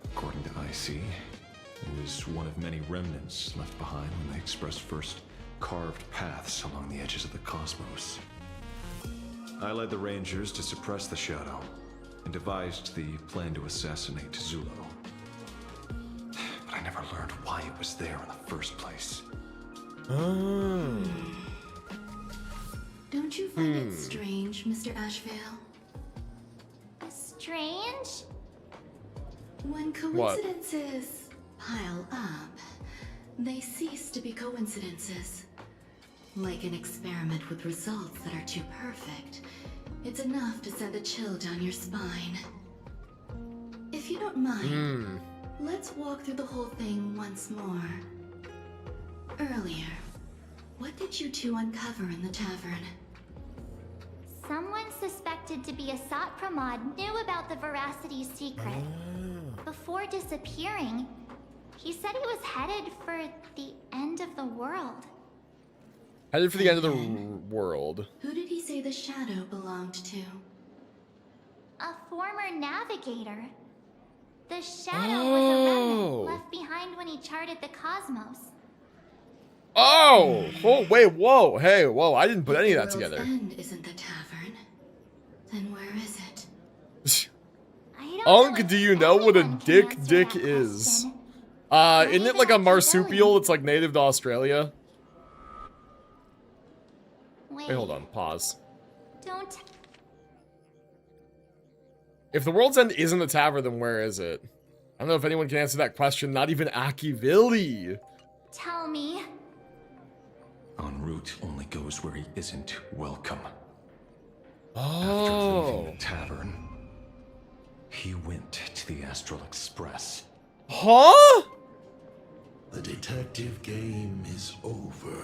According to IC, it was one of many remnants left behind when the Express first carved paths along the edges of the cosmos. I led the Rangers to suppress the shadow and devised the plan to assassinate Zulo. But I never learned why it was there in the first place. Don't you find it strange, Mr. Ashvale? Strange? When coincidences pile up, they cease to be coincidences. Like an experiment with results that are too perfect, it's enough to send a chill down your spine. If you don't mind, let's walk through the whole thing once more. Earlier, what did you 2 uncover in the tavern? Someone suspected to be Asat Pramod knew about the Veracity's secret. Before disappearing, he said he was headed for the end of the world. Headed for the end of the world. Who did he say the shadow belonged to? A former navigator. The shadow was a remnant left behind when he charted the cosmos. Oh! Oh, wait, whoa. Hey, whoa, I didn't put any of that The world's together. end isn't the tavern. Then where is it? Unk, do you know what a dick is? Isn't it like a marsupial that's like native to Australia? Wait, Wait, hold on, pause. don't. If the world's end isn't the tavern, then where is it? I don't know if anyone can answer that question, not even Akivilli. Tell me. En route only goes where he isn't welcome. Oh. After leaving the tavern, he went to the Astral Express. Huh? The detective game is over.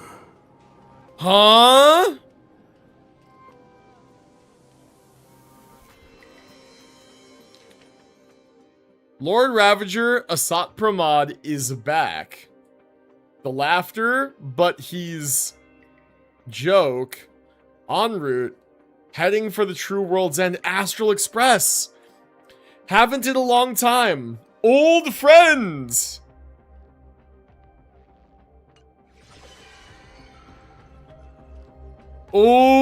Huh? Lord Ravager Asat Pramod is back. The laughter, but he's joke, en route, heading for the true world's end, Astral Express. Haven't in a long time. Old friends.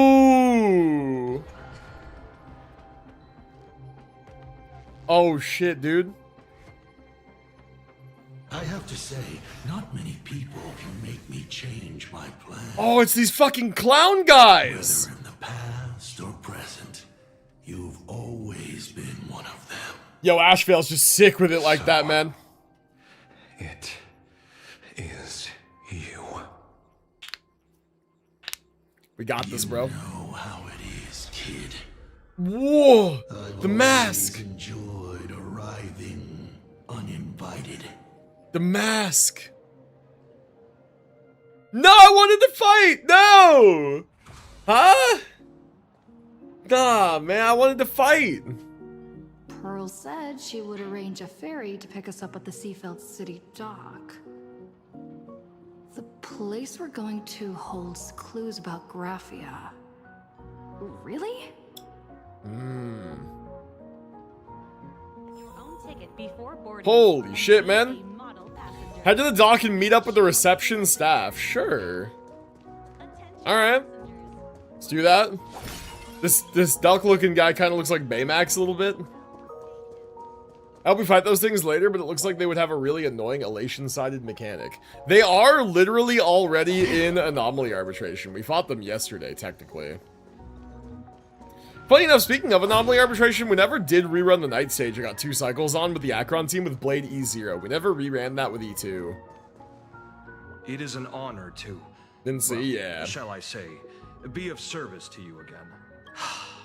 Ooh. Oh shit, dude. I have to say, not many people can make me change my plan. Oh, it's these fucking clown guys. Whether in the past or present, you've always been one of them. Yo, Ashvale's just sick with it like that, man. It is you. We got this, bro. You know how it is, kid. Whoa, I've the mask. always enjoyed arriving uninvited. The mask. No, I wanted to fight. No. Huh? Nah, man, I wanted to fight. Pearl said she would arrange a ferry to pick us up at the Seafeld City dock. The place we're going to holds clues about Graphia. Really? Holy shit, man. Head to the dock and meet up with the reception staff. Sure. Alright. Let's do that. This duck-looking guy kind of looks like Baymax a little bit. I hope we fight those things later, but it looks like they would have a really annoying elation-sided mechanic. They are literally already in Anomaly Arbitration. We fought them yesterday, technically. Funny enough, speaking of Anomaly Arbitration, we never did rerun the night stage. I got 2 cycles on with the Akron team with Blade E0. We never reran that with E2. It is an honor to... Didn't see, yeah. Shall I say, be of service to you again.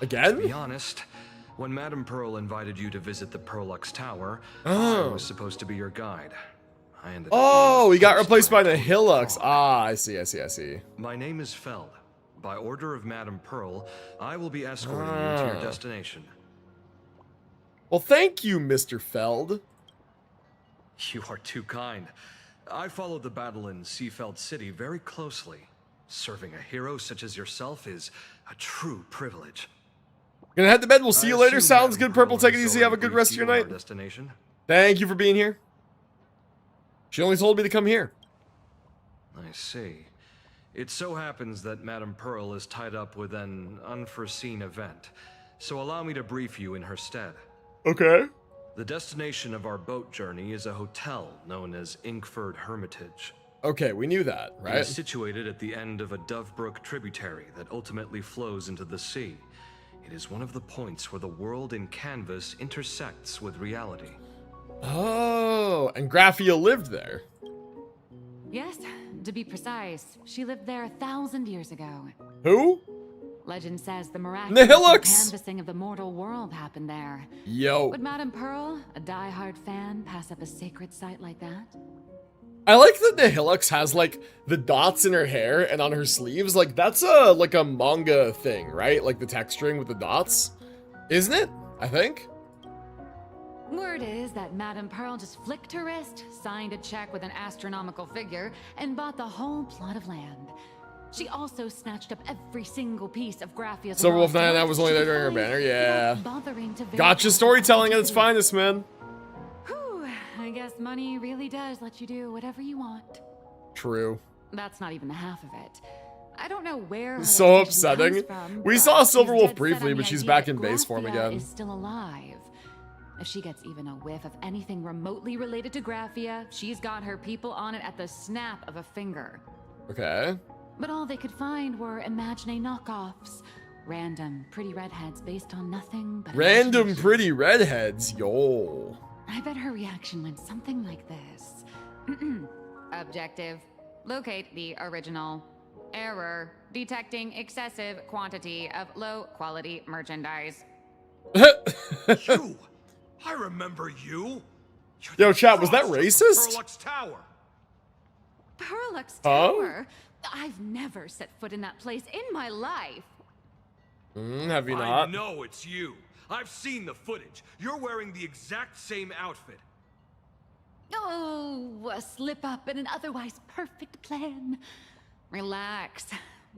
Again? To be honest, when Madame Pearl invited you to visit the Perlux Tower, Oh. I was supposed to be your guide. I ended up Oh, being he got forced replaced by by the Hillux. Ah, I see, I see, I see. My name is Feld. By order of Madame Pearl, I will be escorting you to your destination. Well, thank you, Mr. Feld. You are too kind. I followed the battle in Seafeld City very closely. Serving a hero such as yourself is a true privilege. Gonna head to bed. We'll see you later. assume Sounds Madame good, Purple. Pearl Take it has easy. Have a already good briefed rest of you your on our night. destination. Thank you for being here. She only told me to come here. I see. It so happens that Madame Pearl is tied up with an unforeseen event, so allow me to brief you in her stead. Okay. The destination of our boat journey is a hotel known as Inkford Hermitage. Okay, we knew that, It right? is situated at the end of a Dovebrook tributary that ultimately flows into the sea. It is one of the points where the world in canvas intersects with reality. Oh, and Graphia lived there. Yes, to be precise, she lived there 1,000 years ago. Who? Legend says the miraculous Nihilux! canvassing of the mortal world happened there. Yo. Would Madame Pearl, a die-hard fan, pass up a sacred site like that? I like that Nihilux has like the dots in her hair and on her sleeves. Like that's a manga thing, right? Like the texturing with the dots, isn't it? I think. Word is that Madame Pearl just flicked her wrist, signed a check with an astronomical figure, and bought the whole plot of land. She also snatched up every single piece of Graphia's Silverwolf lost 99 art was only there during her device banner. Yeah. without bothering to Gotcha verify storytelling at its authenticity. finest, man. Whew. I guess money really does let you do whatever you want. True. That's not even the half of it. I don't know where her So obsession upsetting. comes from, We but saw she's Silverwolf dead set briefly, on but the she's idea back that in base form Graphia again. is still alive. If she gets even a whiff of anything remotely related to Graphia, she's got her people on it at the snap of a finger. Okay. But all they could find were Imagine knockoffs. Random, pretty redheads based on nothing but Random imagination. pretty redheads, yo. I bet her reaction went something like this. Objective. Locate the original. Error. Detecting excessive quantity of low-quality merchandise. You! I remember you! Yo, chat, was that racist? Perlux Tower! Perlux Huh? Tower? I've never set foot in that place in my life. Have you I not? know it's you. I've seen the footage. You're wearing the exact same outfit. Oh, a slip up in an otherwise perfect plan. Relax.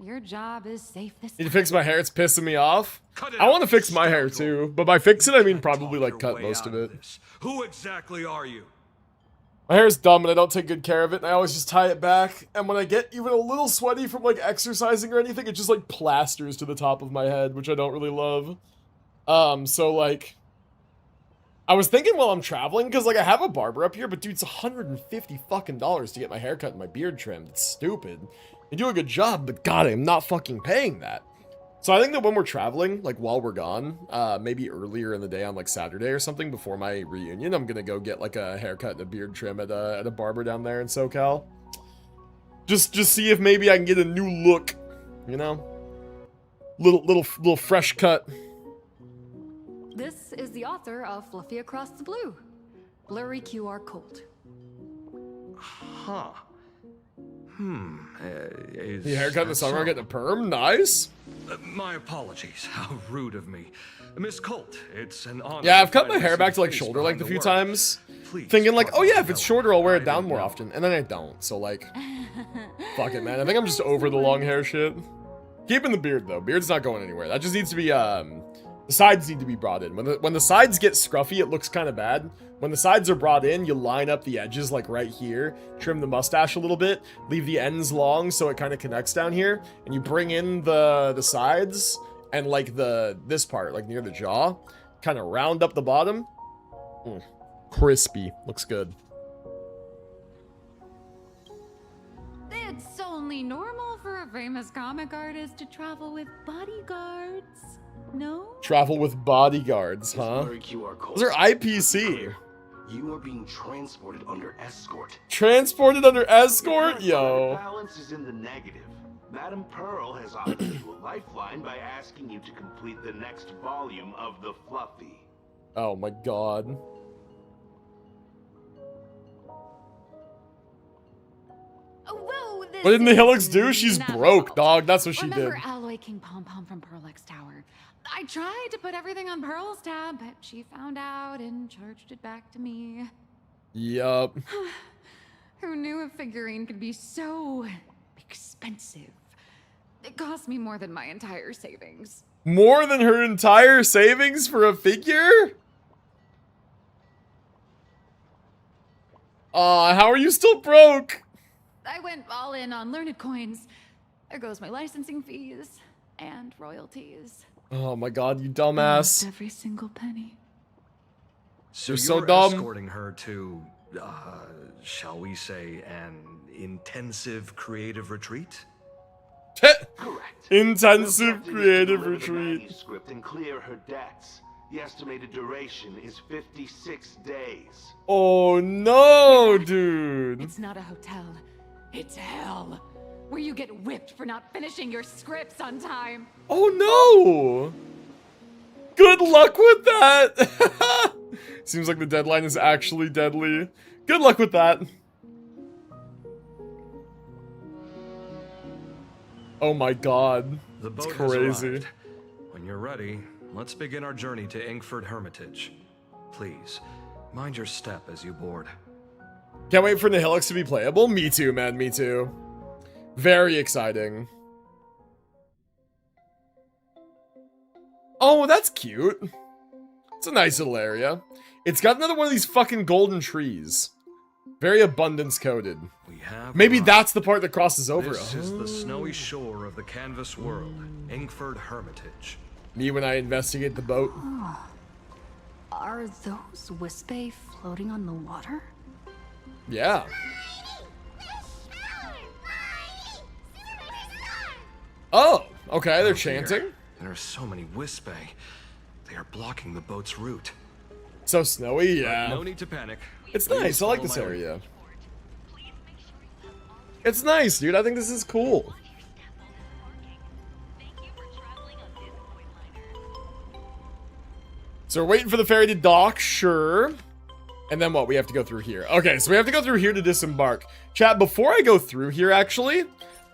Your job is safe this Need to time. fix my hair, it's pissing me off. I want to fix my hair too, but by fix it, I mean probably like cut most of it. Who exactly are you? My hair's dumb and I don't take good care of it, and I always just tie it back, and when I get even a little sweaty from like exercising or anything, it just like plasters to the top of my head, which I don't really love. So like, I was thinking while I'm traveling, because like I have a barber up here, but dude, it's $150 fucking to get my hair cut and my beard trimmed. It's stupid. They do a good job, but god, I'm not fucking paying that. So I think that when we're traveling, like while we're gone, maybe earlier in the day on like Saturday or something before my reunion, I'm gonna go get like a haircut and a beard trim at a barber down there in SoCal. Just see if maybe I can get a new look, you know? Little fresh cut. This is the author of Fluffy Across the Blue. Blurry QR code. Huh. The haircut in the summer, getting a perm? Nice. My apologies. How rude of me. Miss Colt, it's an honor. Yeah, I've cut my hair back to like shoulder length a few times. Thinking like, oh yeah, if it's shorter, I'll wear it down more often. And then I don't. So like, fuck it, man. I think I'm just over the long hair shit. Keeping the beard though. Beard's not going anywhere. That just needs to be, the sides need to be brought in. When the sides get scruffy, it looks kind of bad. When the sides are brought in, you line up the edges like right here, trim the mustache a little bit, leave the ends long so it kind of connects down here, and you bring in the sides and like this part, like near the jaw, kind of round up the bottom. Crispy. Looks good. It's only normal for a famous comic artist to travel with bodyguards. No? Travel with bodyguards, huh? Those are IPC. You are being transported under escort. Transported under escort? Yo. Balance is in the negative. Madam Pearl has offered you a lifeline by asking you to complete the next volume of the Fluffy. Oh my god. Whoa, this What did the is Helix do? She's not broke, fault. dog. That's what she did. Remember Alloy King Pom Pom from Perlux Tower? I tried to put everything on Pearl's tab, but she found out and charged it back to me. Yup. Who knew a figurine could be so expensive? It cost me more than my entire savings. More than her entire savings for a figure? How are you still broke? I went all in on learned coins. There goes my licensing fees and royalties. Oh my god, you dumbass. Almost every single penny. So You're you're so dumb. escorting her to, shall we say, an intensive creative retreat? Correct. Intensive The objective is to creative deliver the retreat. manuscript and clear her debts. The estimated duration is 56 days. Oh no, dude. It's not a hotel. It's hell. Where you get whipped for not finishing your scripts on time. Oh no. Good luck with that. Seems like the deadline is actually deadly. Good luck with that. Oh my god. The It's boat has crazy. arrived. When you're ready, let's begin our journey to Inkford Hermitage. Please, mind your step as you board. Can't wait for Nihilix to be playable. Me too, man. Me too. Very exciting. Oh, that's cute. It's a nice little area. It's got another one of these fucking golden trees. Very abundance coded. Maybe that's the part that crosses over. This is the snowy shore of the canvas world, Ingford Hermitage. Me when I investigate the boat. Are those Wispae floating on the water? Yeah. Oh, okay, they're chanting. There are so many Wispae. They are blocking the boat's route. So snowy, yeah. But no need to panic. It's nice. I like this area. It's nice, dude. I think this is cool. So we're waiting for the ferry to dock, sure. And then what? We have to go through here. Okay, so we have to go through here to disembark. Chat, before I go through here, actually,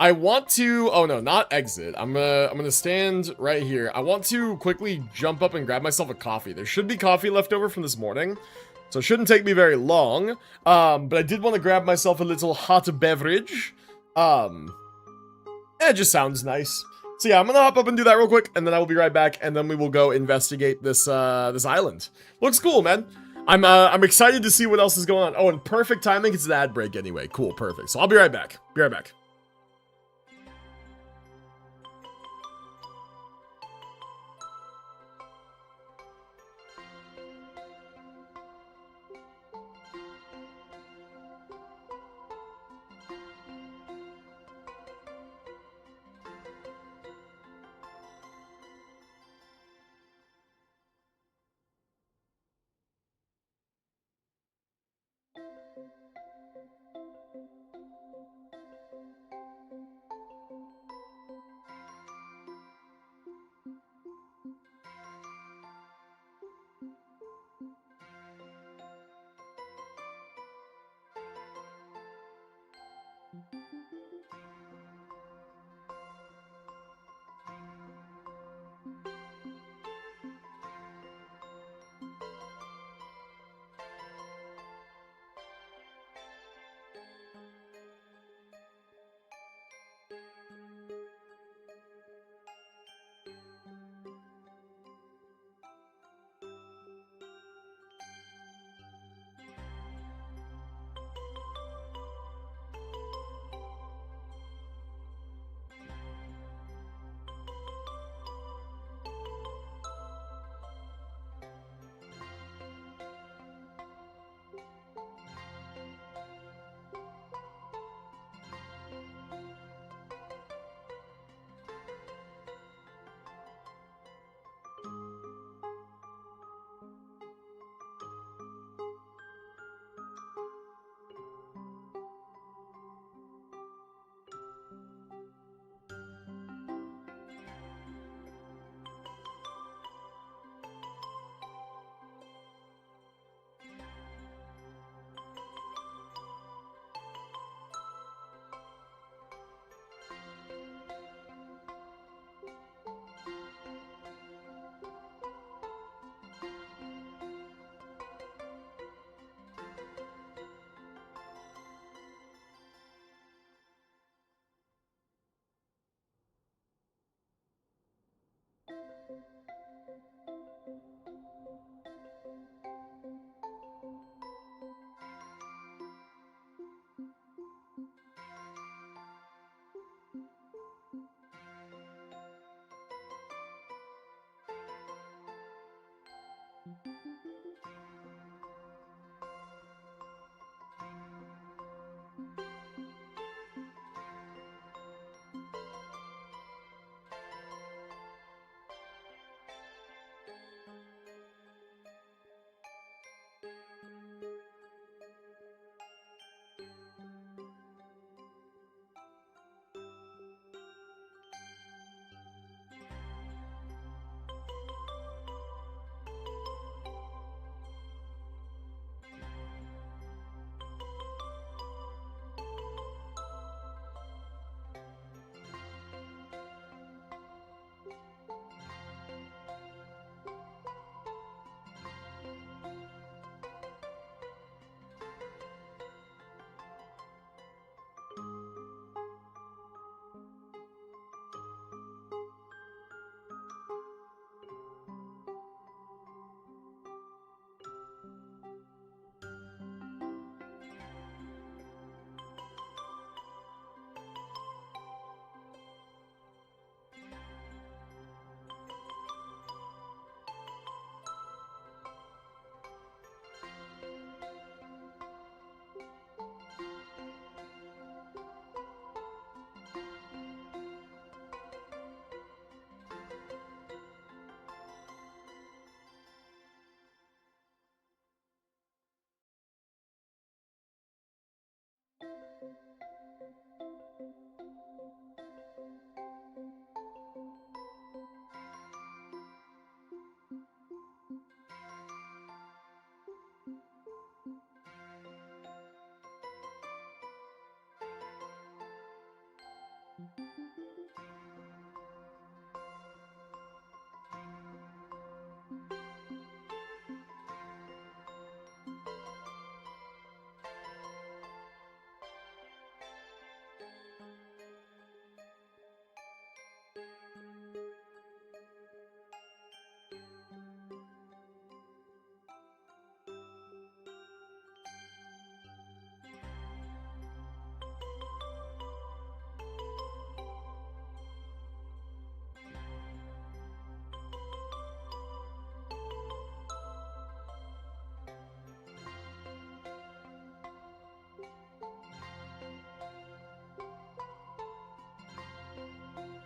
I want to... Oh, no, not exit. I'm gonna stand right here. I want to quickly jump up and grab myself a coffee. There should be coffee left over from this morning, so it shouldn't take me very long. But I did want to grab myself a little hot beverage. It just sounds nice. So yeah, I'm gonna hop up and do that real quick, and then I will be right back, and then we will go investigate this this island. Looks cool, man. I'm excited to see what else is going on. Oh, and perfect timing. It's an ad break anyway. Cool, perfect. So I'll be right back. Be right back.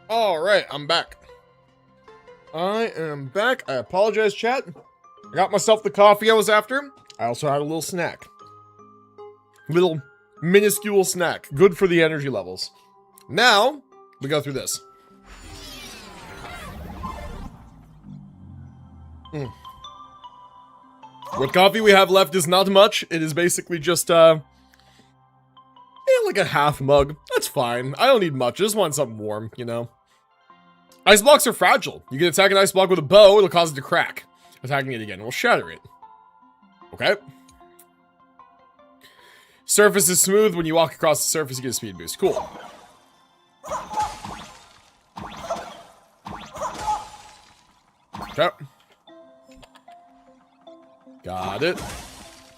All right, I'm back. I am back. I apologize, chat. I got myself the coffee I was after. I also had a little snack. Little minuscule snack. Good for the energy levels. Now, we go through this. What coffee we have left is not much. It is basically just, like a half mug. That's fine. I don't need much. I just want something warm, you know? Ice blocks are fragile. You can attack an ice block with a bow, it'll cause it to crack. Attacking it again will shatter it. Okay. Surface is smooth. When you walk across the surface, you get a speed boost. Cool. Okay. Got it.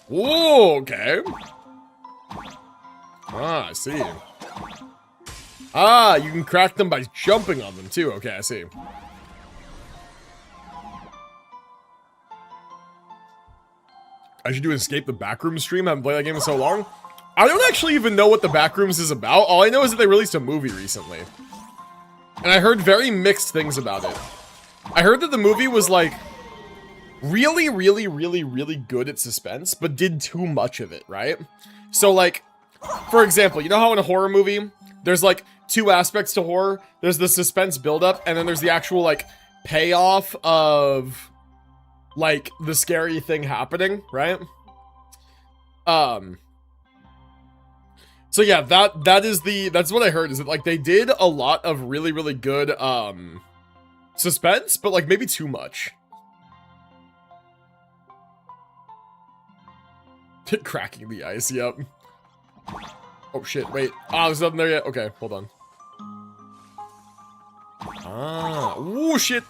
Whoa, okay. Ah, I see. Ah, you can crack them by jumping on them too. Okay, I see. I should do Escape the Backrooms stream. I haven't played that game in so long. I don't actually even know what the Backrooms is about. All I know is that they released a movie recently. And I heard very mixed things about it. I heard that the movie was like really, really, really, really good at suspense, but did too much of it, right? So like, for example, you know how in a horror movie, there's like two aspects to horror? There's the suspense buildup, and then there's the actual like payoff of like the scary thing happening, right? So yeah, that's what I heard, is that like they did a lot of really, really good suspense, but like maybe too much. Cracking the ice, yep. Oh shit, wait. Ah, there's nothing there yet. Okay, hold on. Ah, ooh, shit.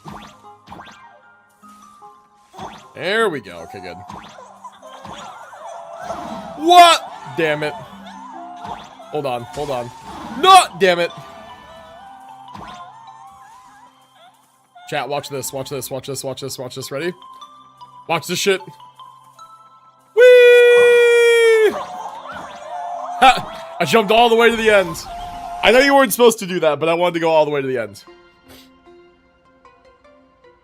There we go. Okay, good. What? Damn it. Hold on, hold on. No, damn it. Chat, watch this, watch this, watch this, watch this, watch this. Ready? Watch this shit. Whee! Ha! I jumped all the way to the end. I know you weren't supposed to do that, but I wanted to go all the way to the end.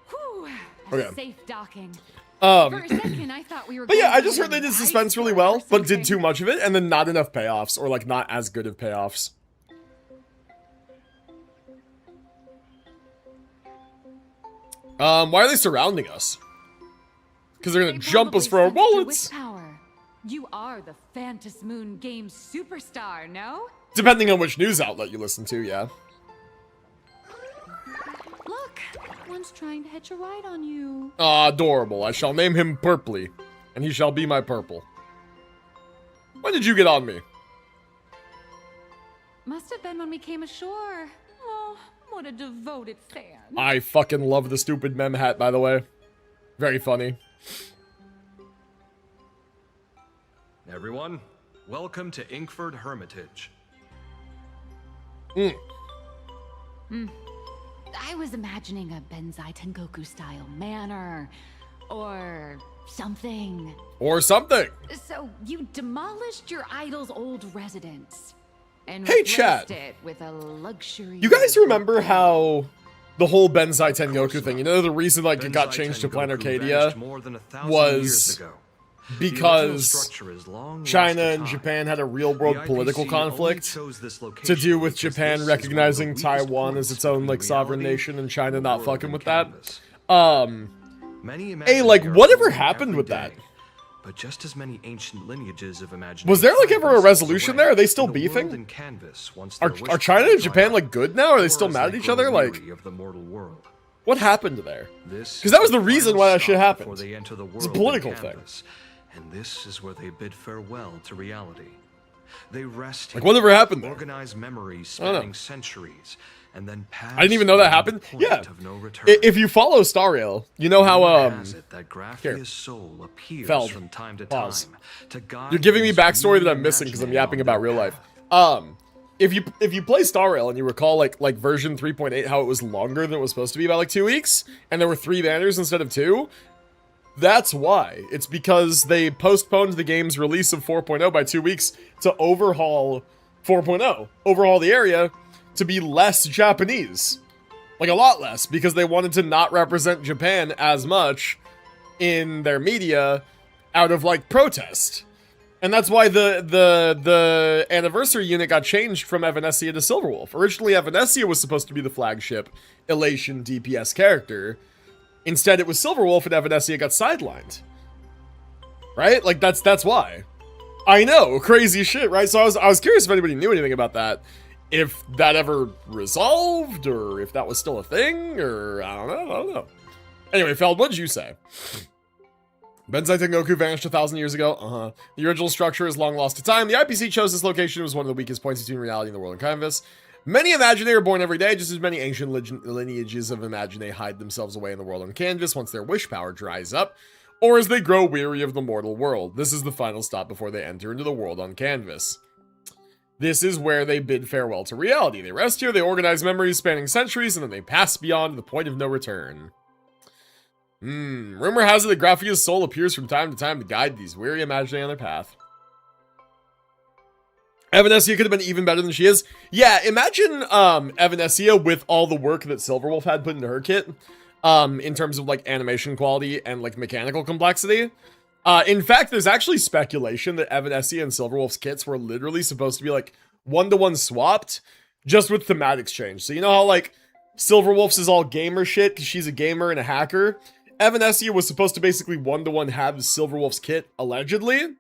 Whew, okay. Safe docking. For a second, I thought we were. But yeah, I just heard they did suspense really well, but did too much of it, and then not enough payoffs, or like not as good of payoffs. Why are they surrounding us? Because they're gonna jump us for our wallets. You are the Phantasmoon Games superstar, no? Depending on which news outlet you listen to, yeah. Look, one's trying to hitch a ride on you. Ah, adorable. I shall name him Purpley, and he shall be my purple. When did you get on me? Must have been when we came ashore. Oh, what a devoted fan. I fucking love the stupid mem hat, by the way. Very funny. Everyone, welcome to Inkford Hermitage. I was imagining a Benzai Tengoku style manor, or something. Or something. So you demolished your idol's old residence and Hey, replaced chat. it with a luxury. You guys remember how the whole Benzai Tengoku thing, you know, the reason like it got changed to Planet Arcadia was because China and Japan had a real-world political conflict to do with Japan recognizing Taiwan as its own like sovereign nation and China not fucking with that. Hey, like whatever happened with that? but just as many ancient lineages of imagination. Was there like ever a resolution there? Are they still in the beefing? world in Canvas, once Are their wish China to and dry Japan up, like good now? Are they still or as mad at they each grow other? Like, weary of the mortal world. what happened there? This Because that was is the reason why that shit final stop happened. before they enter the It's a world in political thing. Canvas, and this is where they bid farewell to reality. They rest Like, here, whatever happened there? organize memories I don't know. spanning centuries, and then pass. I didn't even know that beyond the happened. point Yeah. of no return. If you follow Star Rail, you know how Has it that here. Graphia's soul appears Feld. from time to Pause. time to guide You're giving me these backstory that I'm new missing because I'm Imaginary yapping on about their real life. path. If you play Star Rail and you recall like version 3.8, how it was longer than it was supposed to be by like 2 weeks, and there were 3 banners instead of 2, that's why. It's because they postponed the game's release of 4.0 by 2 weeks to overhaul 4.0, overhaul the area to be less Japanese. Like a lot less, because they wanted to not represent Japan as much in their media out of like protest. And that's why the anniversary unit got changed from Evanescia to Silverwolf. Originally, Evanescia was supposed to be the flagship Elation DPS character. Instead, it was Silverwolf, and Evanescia got sidelined. Right? Like, that's why. I know, crazy shit, right? So I was curious if anybody knew anything about that. If that ever resolved, or if that was still a thing, or I don't know. Anyway, Feld, what did you say? Benzai Tengoku vanished 1,000 years ago. The original structure is long lost to time. The IPC chose this location as one of the weakest points between reality and the world in Canvas. Many Imaginae are born every day, just as many ancient lineages of Imaginae hide themselves away in the world on Canvas once their wish power dries up, or as they grow weary of the mortal world. This is the final stop before they enter into the world on Canvas. This is where they bid farewell to reality. They rest here, they organize memories spanning centuries, and then they pass beyond the point of no return. Rumor has it that Graphia's soul appears from time to time to guide these weary Imaginae on their path. Evanescia could have been even better than she is. Yeah, imagine Evanescia with all the work that Silverwolf had put into her kit, in terms of like animation quality and like mechanical complexity. In fact, there's actually speculation that Evanescia and Silverwolf's kits were literally supposed to be like one-to-one swapped, just with thematics change. So you know how like Silverwolf's is all gamer shit because she's a gamer and a hacker? Evanescia was supposed to basically one-to-one have Silverwolf's kit, allegedly,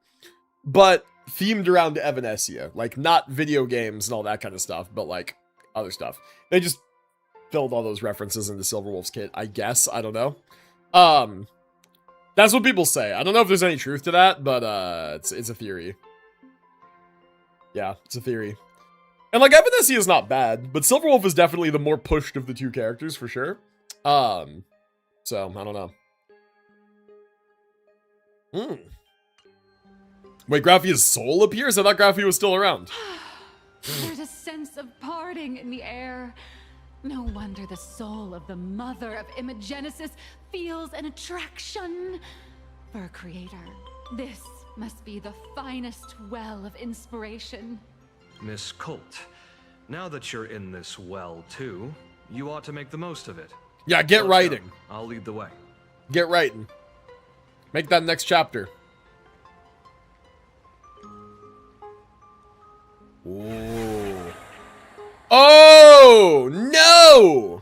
but themed around Evanescia. Like, not video games and all that kind of stuff, but like other stuff. They just filled all those references into Silverwolf's kit, I guess. I don't know. That's what people say. I don't know if there's any truth to that, but it's a theory. Yeah, it's a theory. And like, Evanescia is not bad, but Silverwolf is definitely the more pushed of the two characters for sure. So I don't know. Wait, Graphia's soul appears? I thought Graphia was still around. There's a sense of parting in the air. No wonder the soul of the mother of Imagenesis feels an attraction for a creator. This must be the finest well of inspiration. Miss Colt, now that you're in this well too, you ought to make the most of it. Yeah, get Let's writing. go. I'll lead the way. Get writing. Make that next chapter. Ooh. Oh, no!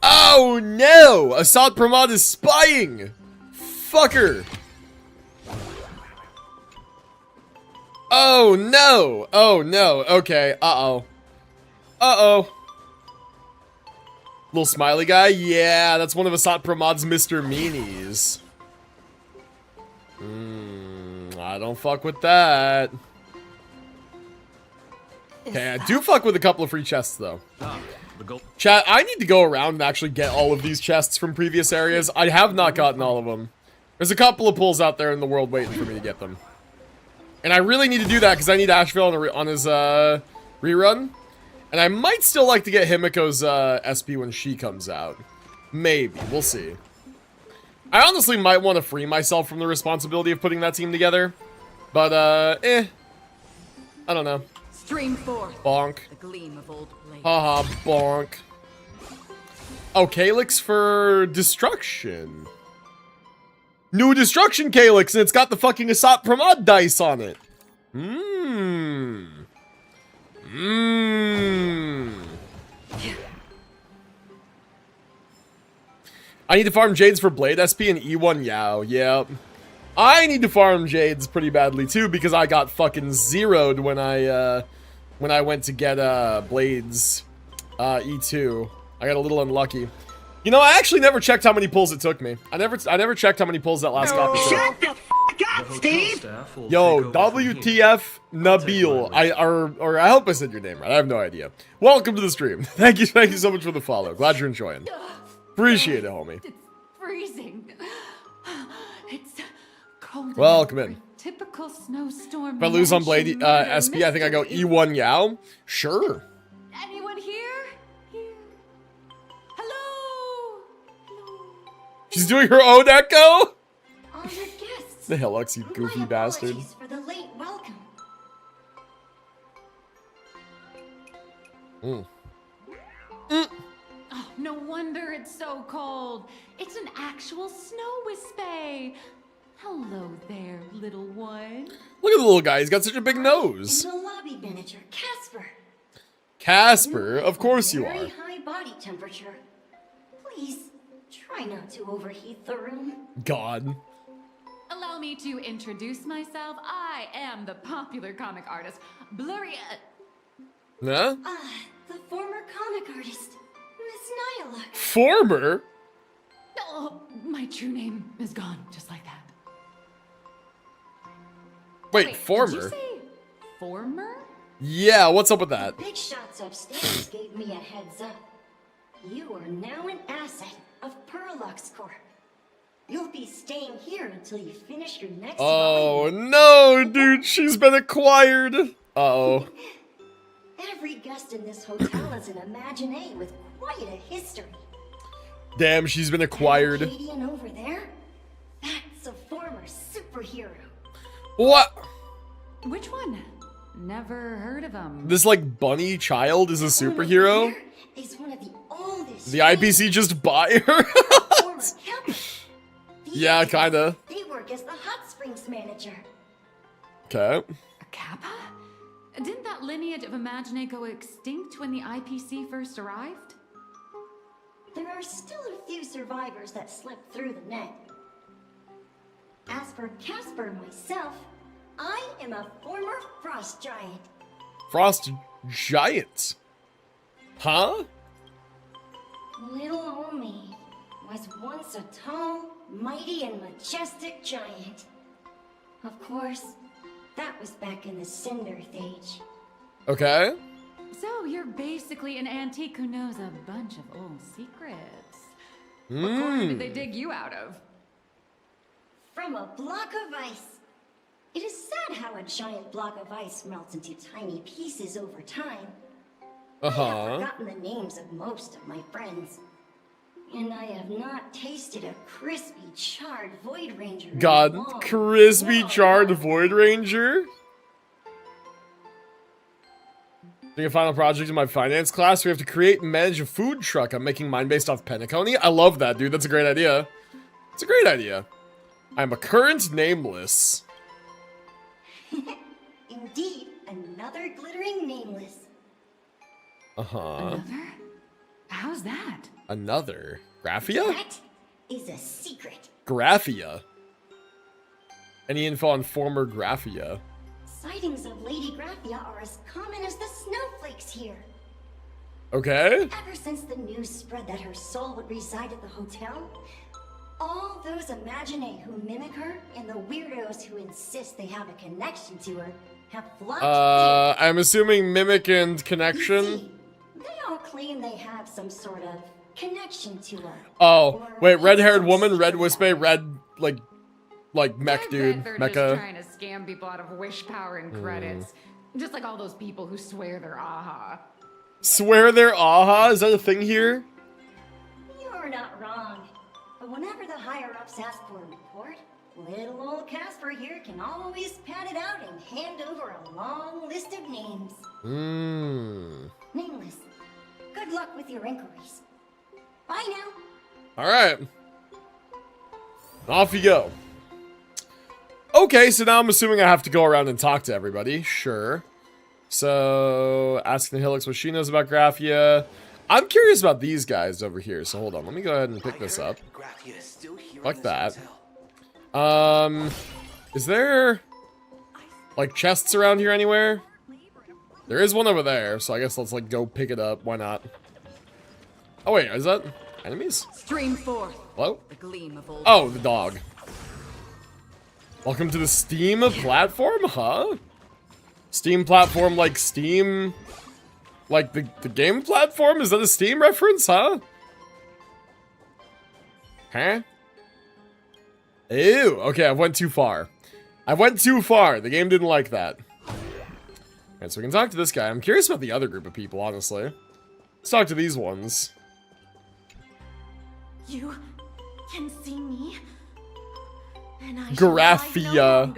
Oh, no! Assad Pramod is spying! Fucker! Oh, no! Oh, no. Okay, uh-oh. Uh-oh. Little smiley guy? Yeah, that's one of Assad Pramod's Mr. Meanies. I don't fuck with that. Okay, I do fuck with a couple of free chests, though. Chat, I need to go around and actually get all of these chests from previous areas. I have not gotten all of them. There's a couple of pulls out there in the world waiting for me to get them. And I really need to do that because I need Asheville on his rerun. And I might still like to get Himiko's SP when she comes out. Maybe. We'll see. I honestly might want to free myself from the responsibility of putting that team together. But, I don't know. Stream forth. Bonk. The gleam of old blade. Haha, bonk. Oh, Calyx for destruction. New destruction Calyx, and it's got the fucking Asat Pramod dice on it. I need to farm Jades for Blade SP and E1 Yao. Yep. I need to farm jades pretty badly too because I got fucking zeroed when I went to get blades E2. I got a little unlucky. You know, I actually never checked how many pulls it took me. I never checked how many pulls that last copy took. Shut the f*** up, Steve! Yo, WTF Nabil. I hope I said your name right. I have no idea. Welcome to the stream. Thank you so much for the follow. Glad you're enjoying. Appreciate it, homie. It's freezing. It's cold. Welcome in. Typical snowstorm. If I lose on Blade SP, I think I go E1 Yao. Sure. Anyone here? Here. Hello. She's doing her own echo? All your guests. The hell, Lux, you goofy bastard. For the late welcome. Oh, no wonder it's so cold. It's an actual snow wispy. Hello there, little one. Look at the little guy. He's got such a big nose. And the lobby manager, Casper. Casper, of course you Very are. high body temperature. Please try not to overheat the room. God. Allow me to introduce myself. I am the popular comic artist, Blurry. Huh? The former comic artist, Miss Nyla. Former? Oh, my true name is gone, just like that. Wait, former? Did you say former? Yeah, what's up with that? Big shots upstairs gave me a heads up. You are now an asset of Perlux Corp. You'll be staying here until you finish your next Oh no, dude, she's been acquired. Uh-oh. Every guest in this hotel is an Imaginé with quite a history. Damn, she's been acquired. Canadian over there? That's a former superhero. What? Which one? Never heard of him. This, like, bunny child is a superhero? Is one of the oldest. The IPC just buy her? Former Kappa. Yeah, kinda. They work as the hot springs manager. Okay. A Kappa? Didn't that lineage of Imaginé go extinct when the IPC first arrived? There are still a few survivors that slipped through the net. As for Casper and myself, I am a former frost giant. Frost giant. Huh? Little old me was once a tall, mighty, and majestic giant. Of course, that was back in the Cinder Age. Okay. So you're basically an antique who knows a bunch of old secrets. What Hmm. corner did they dig you out of? From a block of ice. It is sad how a giant block of ice melts into tiny pieces over time. I have forgotten the names of most of my friends. And I have not tasted a crispy, charred Void Ranger. in a God, long, crispy charred Void Ranger? Doing a final project in my finance class. We have to create and manage a food truck. I'm making mine based off Penacony. I love that, dude. That's a great idea. It's a great idea. I'm a current nameless. Indeed, another glittering nameless. Uh-huh. How's that? Another. Graphia? That is a secret. Graphia. Any info on former Graphia? Sightings of Lady Graphia are as common as the snowflakes here. Okay. Ever since the news spread that her soul would reside at the hotel, all those Imaginé who mimic her and the weirdos who insist they have a connection to her have flocked here. I'm assuming mimic and connection. They all claim they have some sort of connection to her. Oh, wait, red-haired woman, red wispe, red, like mech dude, They're mecha. just trying to scam people out of wish power and credits. Just like all those people who swear they're aha. Swear they're aha? Is that a thing here? You're not wrong. But whenever the higher-ups ask for a report, little old Casper here can always pad it out and hand over a long list of names. Nameless. Good luck with your inquiries. Bye now. Alright. Off you go. Okay, so now I'm assuming I have to go around and talk to everybody. Sure. So, asking the Hillix what she knows about Graphia. I'm curious about these guys over here, so hold on. Let me go ahead and pick this up. Like that. Is there like chests around here anywhere? There is one over there, so I guess let's like go pick it up. Why not? Oh wait, is that enemies? Stream forth. Hello? The gleam of old Oh, the dog. Welcome to the Steam platform, huh? Steam platform like Steam... Like the game platform? Is that a Steam reference, huh? Huh? Ew, okay, I went too far. I went too far. The game didn't like that. Alright, so we can talk to this guy. I'm curious about the other group of people, honestly. Let's talk to these ones. You can see me, and I Graphia.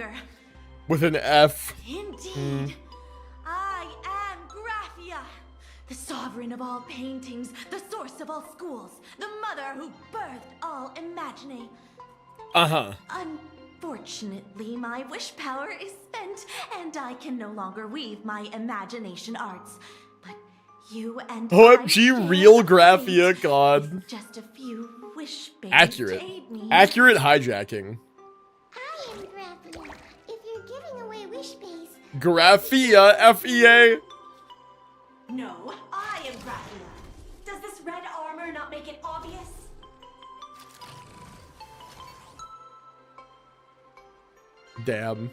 With an F. Indeed. I am Graphia, the sovereign of all paintings, the source of all schools, the mother who birthed all imagining. Uh-huh. Unfortunately, my wish power is spent, and I can no longer weave my imagination arts. But you and OMG, real Graphia, god. just a few wish babes Accurate. to aid me. Accurate hijacking. I am Graphia. If you're giving away wish base, Graphia, F-E-A. No, I am Graphia. Does this red armor not make it obvious? Damn.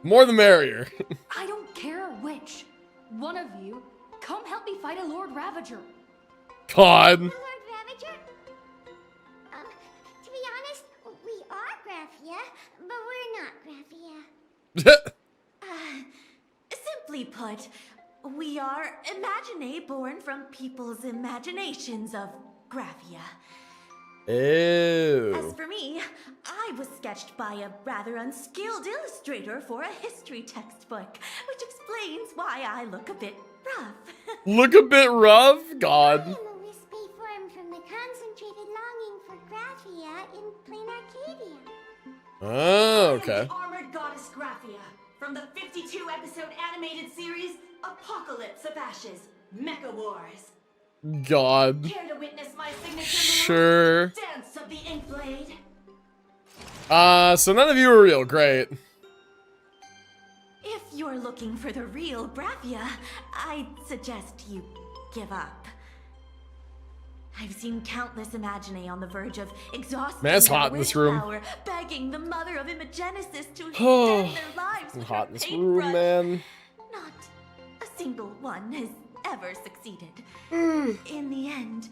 More the merrier. I don't care which. One of you, come help me fight a Lord Ravager. God. Lord Ravager? To be honest, we are Graphia, but we're not Graphia. Simply put, we are Imaginae born from people's imaginations of Graphia. Ew. As for me, I was sketched by a rather unskilled illustrator for a history textbook, which explains why I look a bit rough. Look a bit rough? God. I am a wispy form from the concentrated longing for Graphia in plain Arcadia. Oh, okay. I am the armored goddess Graphia from the 52-episode animated series Apocalypse of Ashes, Mecha Wars. God. Care to witness my signature Sure. dance of the ink blade? So none of you are real. Great. If you're looking for the real Graphia, I'd suggest you give up. I've seen countless Imaginae on the verge of exhausting Man, it's their hot in this wish room. power, begging the mother of Imagenesis to Oh, extend their lives it's with hot her in this paintbrush. room, man. Not a single one has ever succeeded. In the end,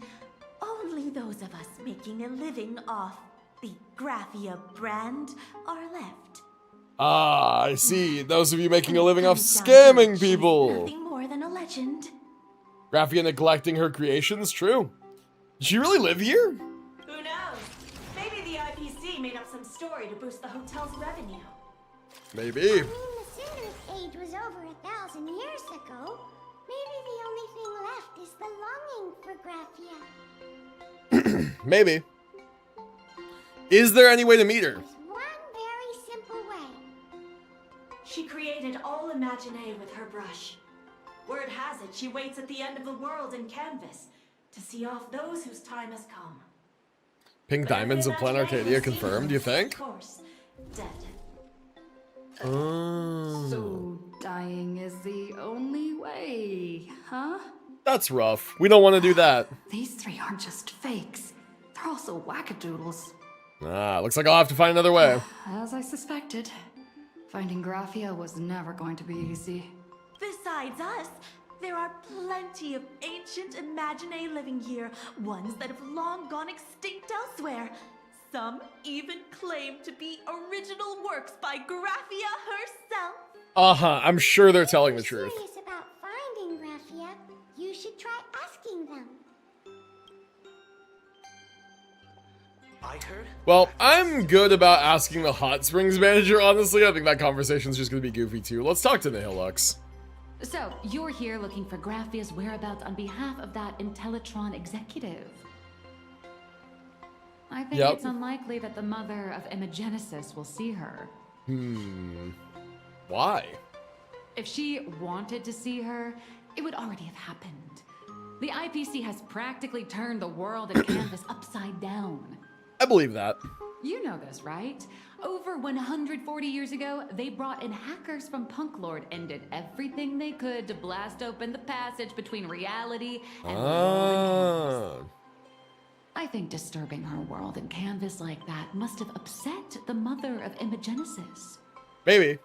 only those of us making a living off the Graphia brand are left. Ah, I see. Those of you making a living off scamming people. Nothing more than a legend. Graphia neglecting her creations? True. Did she really live here? Who knows? Maybe the IPC made up some story to boost the hotel's revenue. Maybe. I mean, the Cinder's age was over 1,000 years ago. Maybe the only thing left is the longing for Graphia. Maybe. Is there any way to meet her? There's one very simple way. She created all Imaginae with her brush. Word has it, she waits at the end of the world in canvas to see off those whose time has come. Pink Diamonds of Planet Arcadia confirmed, do you think? Of course, dead. Oh. So dying is the only way, huh? That's rough. We don't want to do that. These three aren't just fakes. They're also wackadoodles. Ah, looks like I'll have to find another way. As I suspected. Finding Graphia was never going to be easy. Besides us, there are plenty of ancient Imaginae living here, ones that have long gone extinct elsewhere. Some even claim to be original works by Graphia herself. Uh-huh, I'm sure they're telling the truth. If you're serious about finding Graphia, you should try asking them. I heard. Well, I'm good about asking the Hot Springs manager, honestly. I think that conversation's just gonna be goofy too. Let's talk to Nihilux. So, you're here looking for Graphia's whereabouts on behalf of that Intellitron executive. I think Yep. it's unlikely that the mother of Imagenesis will see her. Why? If she wanted to see her, it would already have happened. The IPC has practically turned the world and canvas upside down. I believe that. You know this, right? Over 140 years ago, they brought in hackers from Punk Lord and did everything they could to blast open the passage between reality and the world in Canvas. I think disturbing her world in Canvas like that must have upset the mother of Imogenesis. Maybe.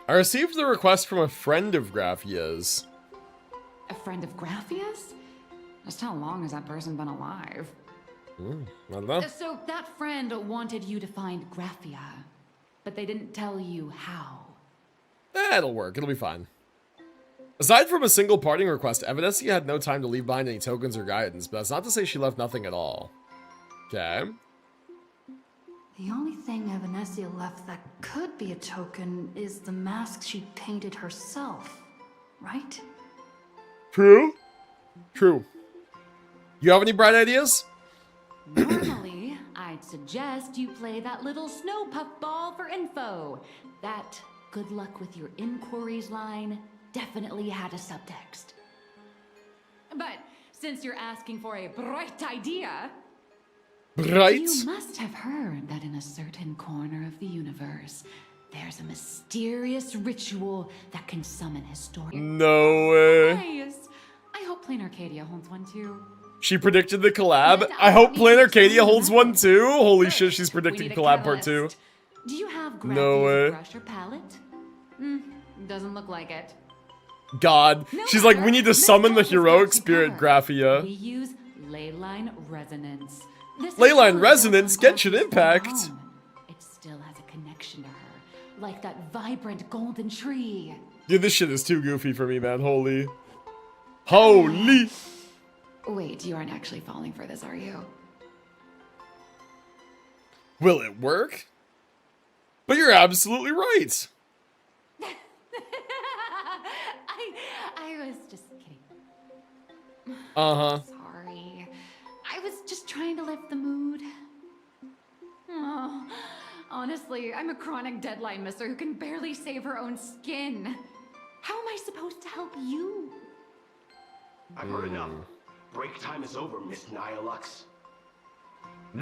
I received the request from a friend of Graphia's. A friend of Graphia's? Just how long has that person been alive? I don't know. So that friend wanted you to find Graphia, but they didn't tell you how. It'll work. It'll be fine. Aside from a single parting request, Evanescence had no time to leave behind any tokens or guidance, but that's not to say she left nothing at all. Okay. The only thing Evanescia left that could be a token is the mask she painted herself, right? True. True. You have any bright ideas? Normally, I'd suggest you play that little snow puffball for info. That good luck with your inquiries line definitely had a subtext. But since you're asking for a bright idea, Bright? You must have heard that in a certain corner of the universe, there's a mysterious ritual that can summon historian. No way. Nice. I hope Plain Arcadia holds one too. She predicted the collab. I hope Plain Arcadia holds one too. Holy shit, she's predicting collab part 2. Do you have No way. brush or palette? Doesn't look like it. God. She's like, we need to summon the heroic spirit, Graphia. We use leyline resonance. This Leyline resonance, Genshin Impact. It still has a connection to her, like that vibrant golden tree. Dude, this shit is too goofy for me, man. Holy. Holy. Wait, you aren't actually falling for this, are you? Will it work? But you're absolutely right. I was just kidding. Uh-huh. Sorry. I was just trying to lift the mood. Oh, honestly, I'm a chronic deadline misser who can barely save her own skin. How am I supposed to help you? I've heard enough. Break time is over, Miss Nihilux.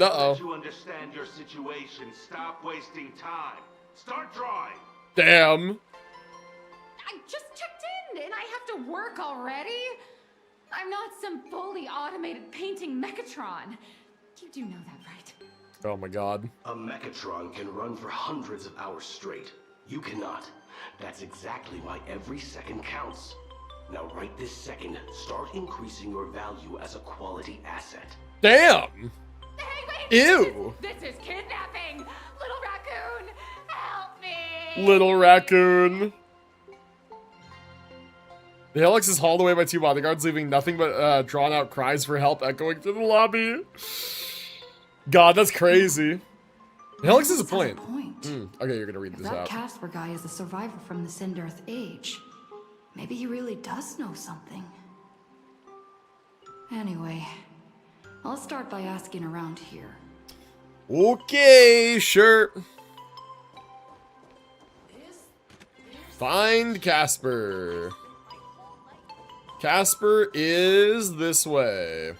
Uh-oh. That you understand your situation, stop wasting time. Start drawing. Damn. I just checked in and I have to work already? I'm not some fully automated painting Mechatron. You do know that, right? Oh my god. A Mechatron can run for hundreds of hours straight. You cannot. That's exactly why every second counts. Now right this second, start increasing your value as a quality asset. Damn. Hey, wait! Ew. This is kidnapping! Little raccoon, help me! Little raccoon. The Helix is hauled away by 2 bodyguards, leaving nothing but drawn out cries for help echoing through the lobby. God, that's crazy. The Helix is a point. Okay, you're gonna read If this that out. Casper guy is a survivor from the Sindarth age, maybe he really does know something. Anyway, I'll start by asking around here. Okay, sure. Find Casper. Casper is this way.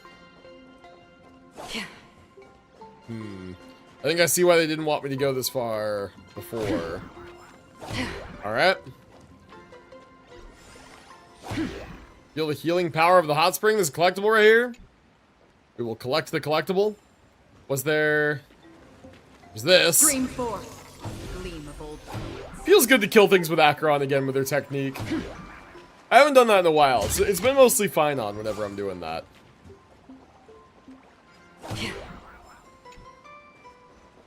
I think I see why they didn't want me to go this far before. Alright. Feel the healing power of the hot spring. There's a collectible right here. We will collect the collectible. Was there... There's this. Stream forth, gleam of old. Feels good to kill things with Acheron again with their technique. I haven't done that in a while. It's been mostly fine on whenever I'm doing that.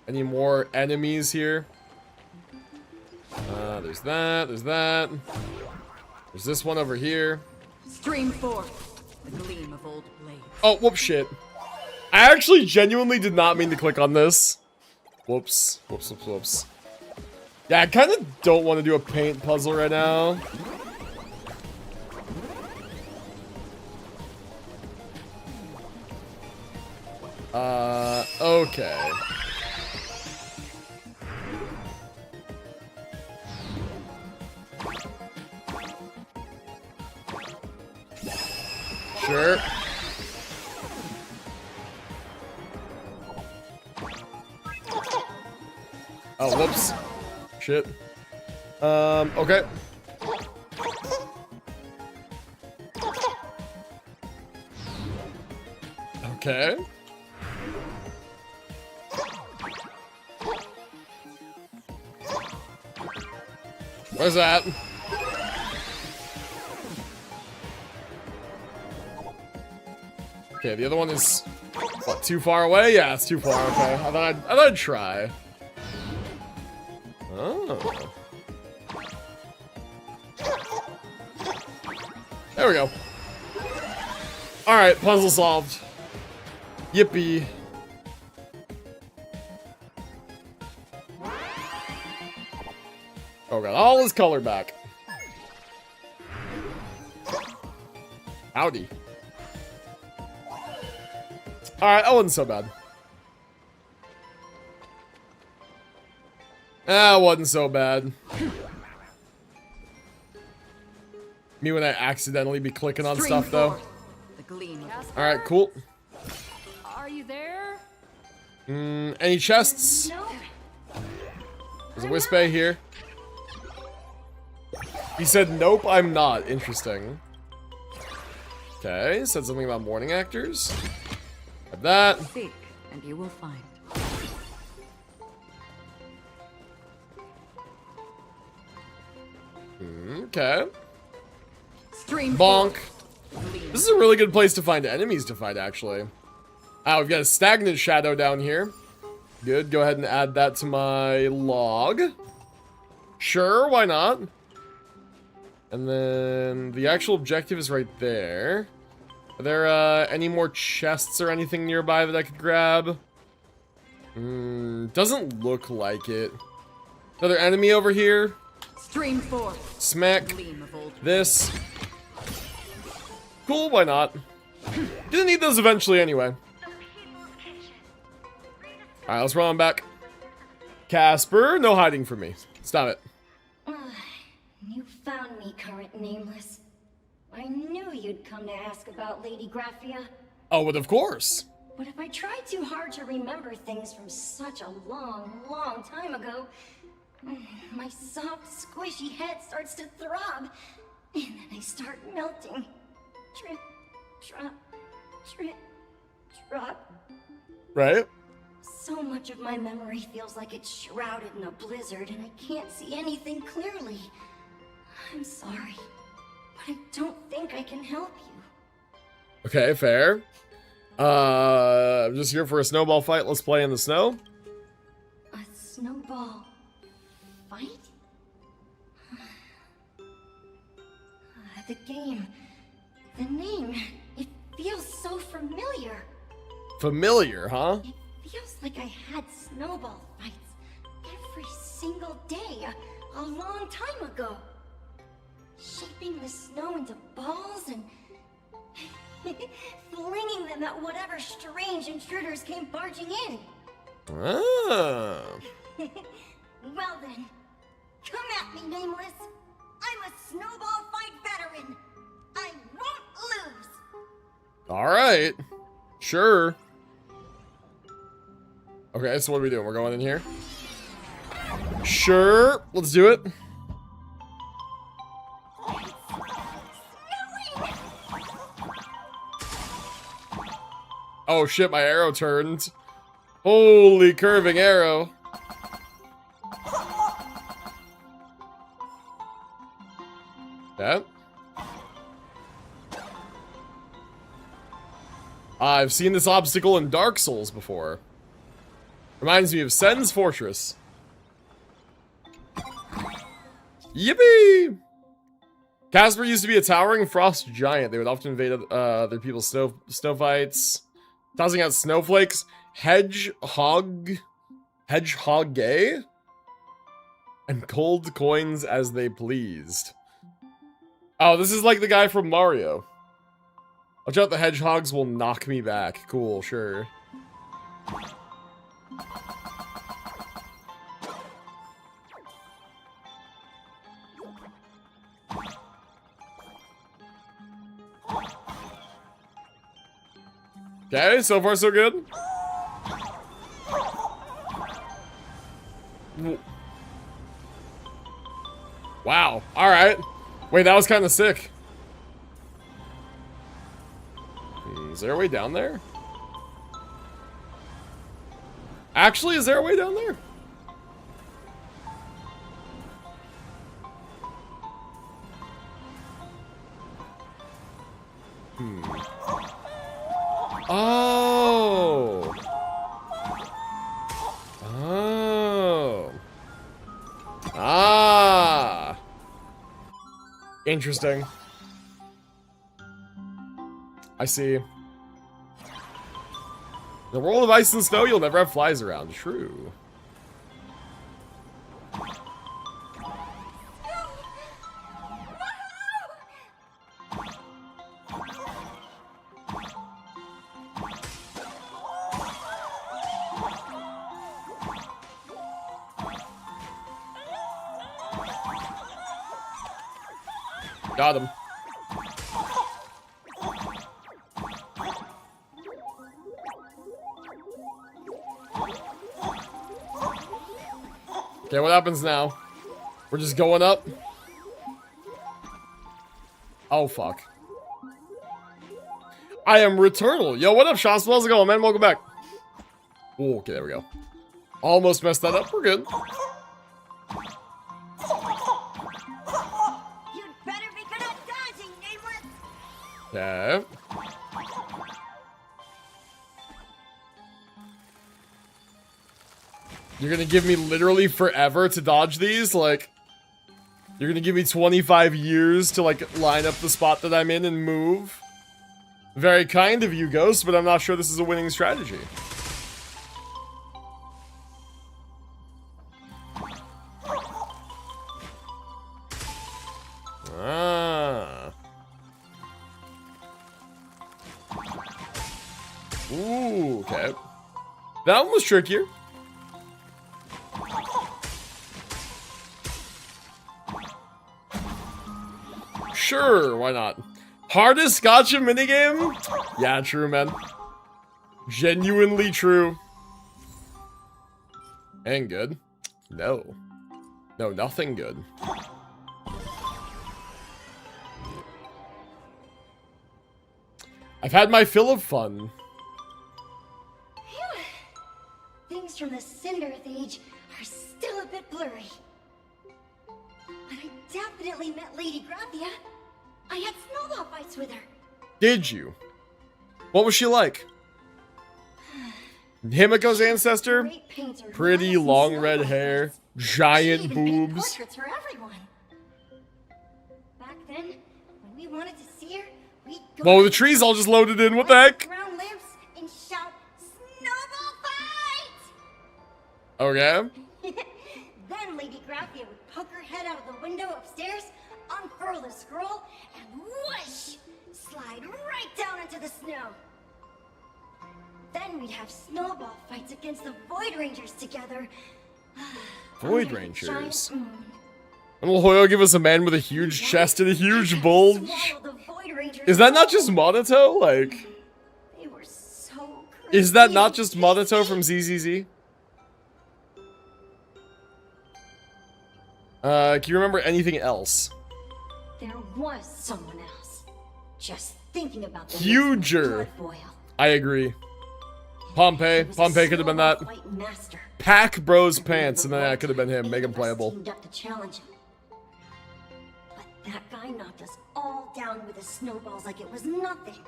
Any more enemies here? There's that, there's that. There's this one over here. Stream forth, the gleam of old blades. Oh, whoops, shit. I actually genuinely did not mean to click on this. Whoops, whoops, whoops, whoops. Yeah, I kind of don't want to do a paint puzzle right now. Okay. Sure. Oh, whoops. Shit. Okay. Okay. Where's that? Okay, the other one is, what, too far away? Yeah, it's too far, okay. I thought I'd try. Oh. There we go. Alright, puzzle solved. Yippee. Oh god, all his color back. Howdy. Alright, that wasn't so bad. That wasn't so bad. Me when I accidentally be clicking on stuff though. Alright, cool. Are you there? Any chests? No. There's a Wispe here. He said, nope, I'm not. Interesting. Okay, said something about morning actors. Have that. Seek, and you will find. Okay. Stream Bonk. This is a really good place to find enemies to fight, actually. Ah, we've got a stagnant shadow down here. Good, go ahead and add that to my log. Sure, why not? And then the actual objective is right there. Are there any more chests or anything nearby that I could grab? Doesn't look like it. Another enemy over here. Stream forth. Smack. This. Cool, why not? Didn't need those eventually anyway. Alright, let's run on back. Casper, no hiding from me. Stop it. You found me, current nameless. I knew you'd come to ask about Lady Graphia. Oh, but of course. But if I try too hard to remember things from such a long, long time ago, my soft, squishy head starts to throb, and then I start melting. Drip, drop, drip, drop. Right? So much of my memory feels like it's shrouded in a blizzard, and I can't see anything clearly. I'm sorry, but I don't think I can help you. Okay, fair. I'm just here for a snowball fight. Let's play in the snow. A snowball fight? The game, the name, it feels so familiar. Familiar, huh? It feels like I had snowball fights every single day a long time ago. Shaping the snow into balls and flinging them at whatever strange intruders came barging in. Ah. Well then, come at me, Nameless. I'm a snowball fight veteran. I won't lose. Alright. Sure. Okay, so what are we doing? We're going in here? Sure. Let's do it. Oh shit, my arrow turned. Holy curving arrow. That? I've seen this obstacle in Dark Souls before. Reminds me of Sen's Fortress. Yippee! Casper used to be a towering frost giant. They would often invade other people's snow fights, tossing out snowflakes. Hedgehog gay, and cold coins as they pleased. Oh, this is like the guy from Mario. Watch out, the hedgehogs will knock me back. Cool, sure. Okay, so far so good. Wow. All right. Wait, that was kind of sick. Is there a way down there? Actually, is there a way down there? Oh. Oh. Ah. Interesting. I see. In the world of ice and snow, you'll never have flies around. True. Got him. Okay, what happens now? We're just going up? Oh, fuck. I am Returnal. Yo, what up, Sean? How's it going, man? Welcome back. Ooh, okay, there we go. Almost messed that up. We're good. Okay. You're gonna give me literally forever to dodge these? Like, you're gonna give me 25 years to, like, line up the spot that I'm in and move? Very kind of you, Ghost, but I'm not sure this is a winning strategy. Ah. Ooh, okay. That one was trickier. Sure, why not? Hardest gotcha minigame? Yeah, true, man. Genuinely true. And good. No. No, nothing good. I've had my fill of fun. Things from the Cinderth Age are still a bit blurry. But I definitely met Lady Graphia. I had snowball fights with her. Did you? What was she like? Himiko's ancestor? Pretty long red hair, giant boobs. Portraits for everyone. Back then, when we wanted to see her, we'd go Whoa, the tree's all just loaded in. What the heck? around lamps and shout, "Snowball fight!" Okay. Then Lady Graphia would poke her head out of the window upstairs, unfurl the scroll, and whoosh! Slide right down into the snow. Then we'd have snowball fights against the Void Rangers together. Void Rangers. And will Hoyo give us a man with a huge chest and a huge bulge? Is that not just Monato? Like, They were so is that not just Monato from ZZZ? Can you remember anything else? There was someone else. Just thinking about the Huger. blood boil. I agree. Pompeii. Pompeii could have been that. White master. Pack Bros pants, and then that could have been him. Make him playable. Teamed up to challenge him. But that guy knocked us all down with his snowballs like it was nothing.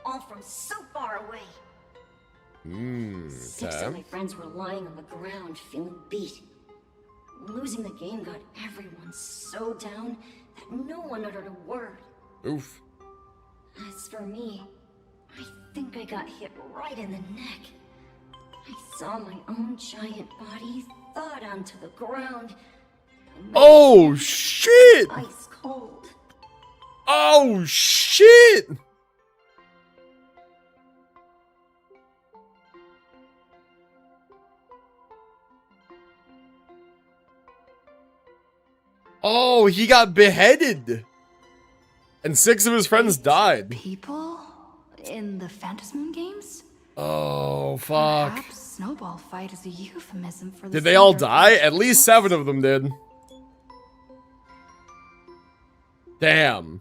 All from so far away. Six of my friends were lying on the ground, feeling beat. Losing the game got everyone so down that no one uttered a word. Oof. As for me, I think I got hit right in the neck. I saw my own giant body thaw down to the ground. Oh, shit! Ice cold. Oh, shit! Oh, he got beheaded. And 6 of his friends died. People in the Phantasmoon games? Oh, fuck. Perhaps snowball fight is a euphemism for the Did they all center of die? the- At least 7 of them did. Damn.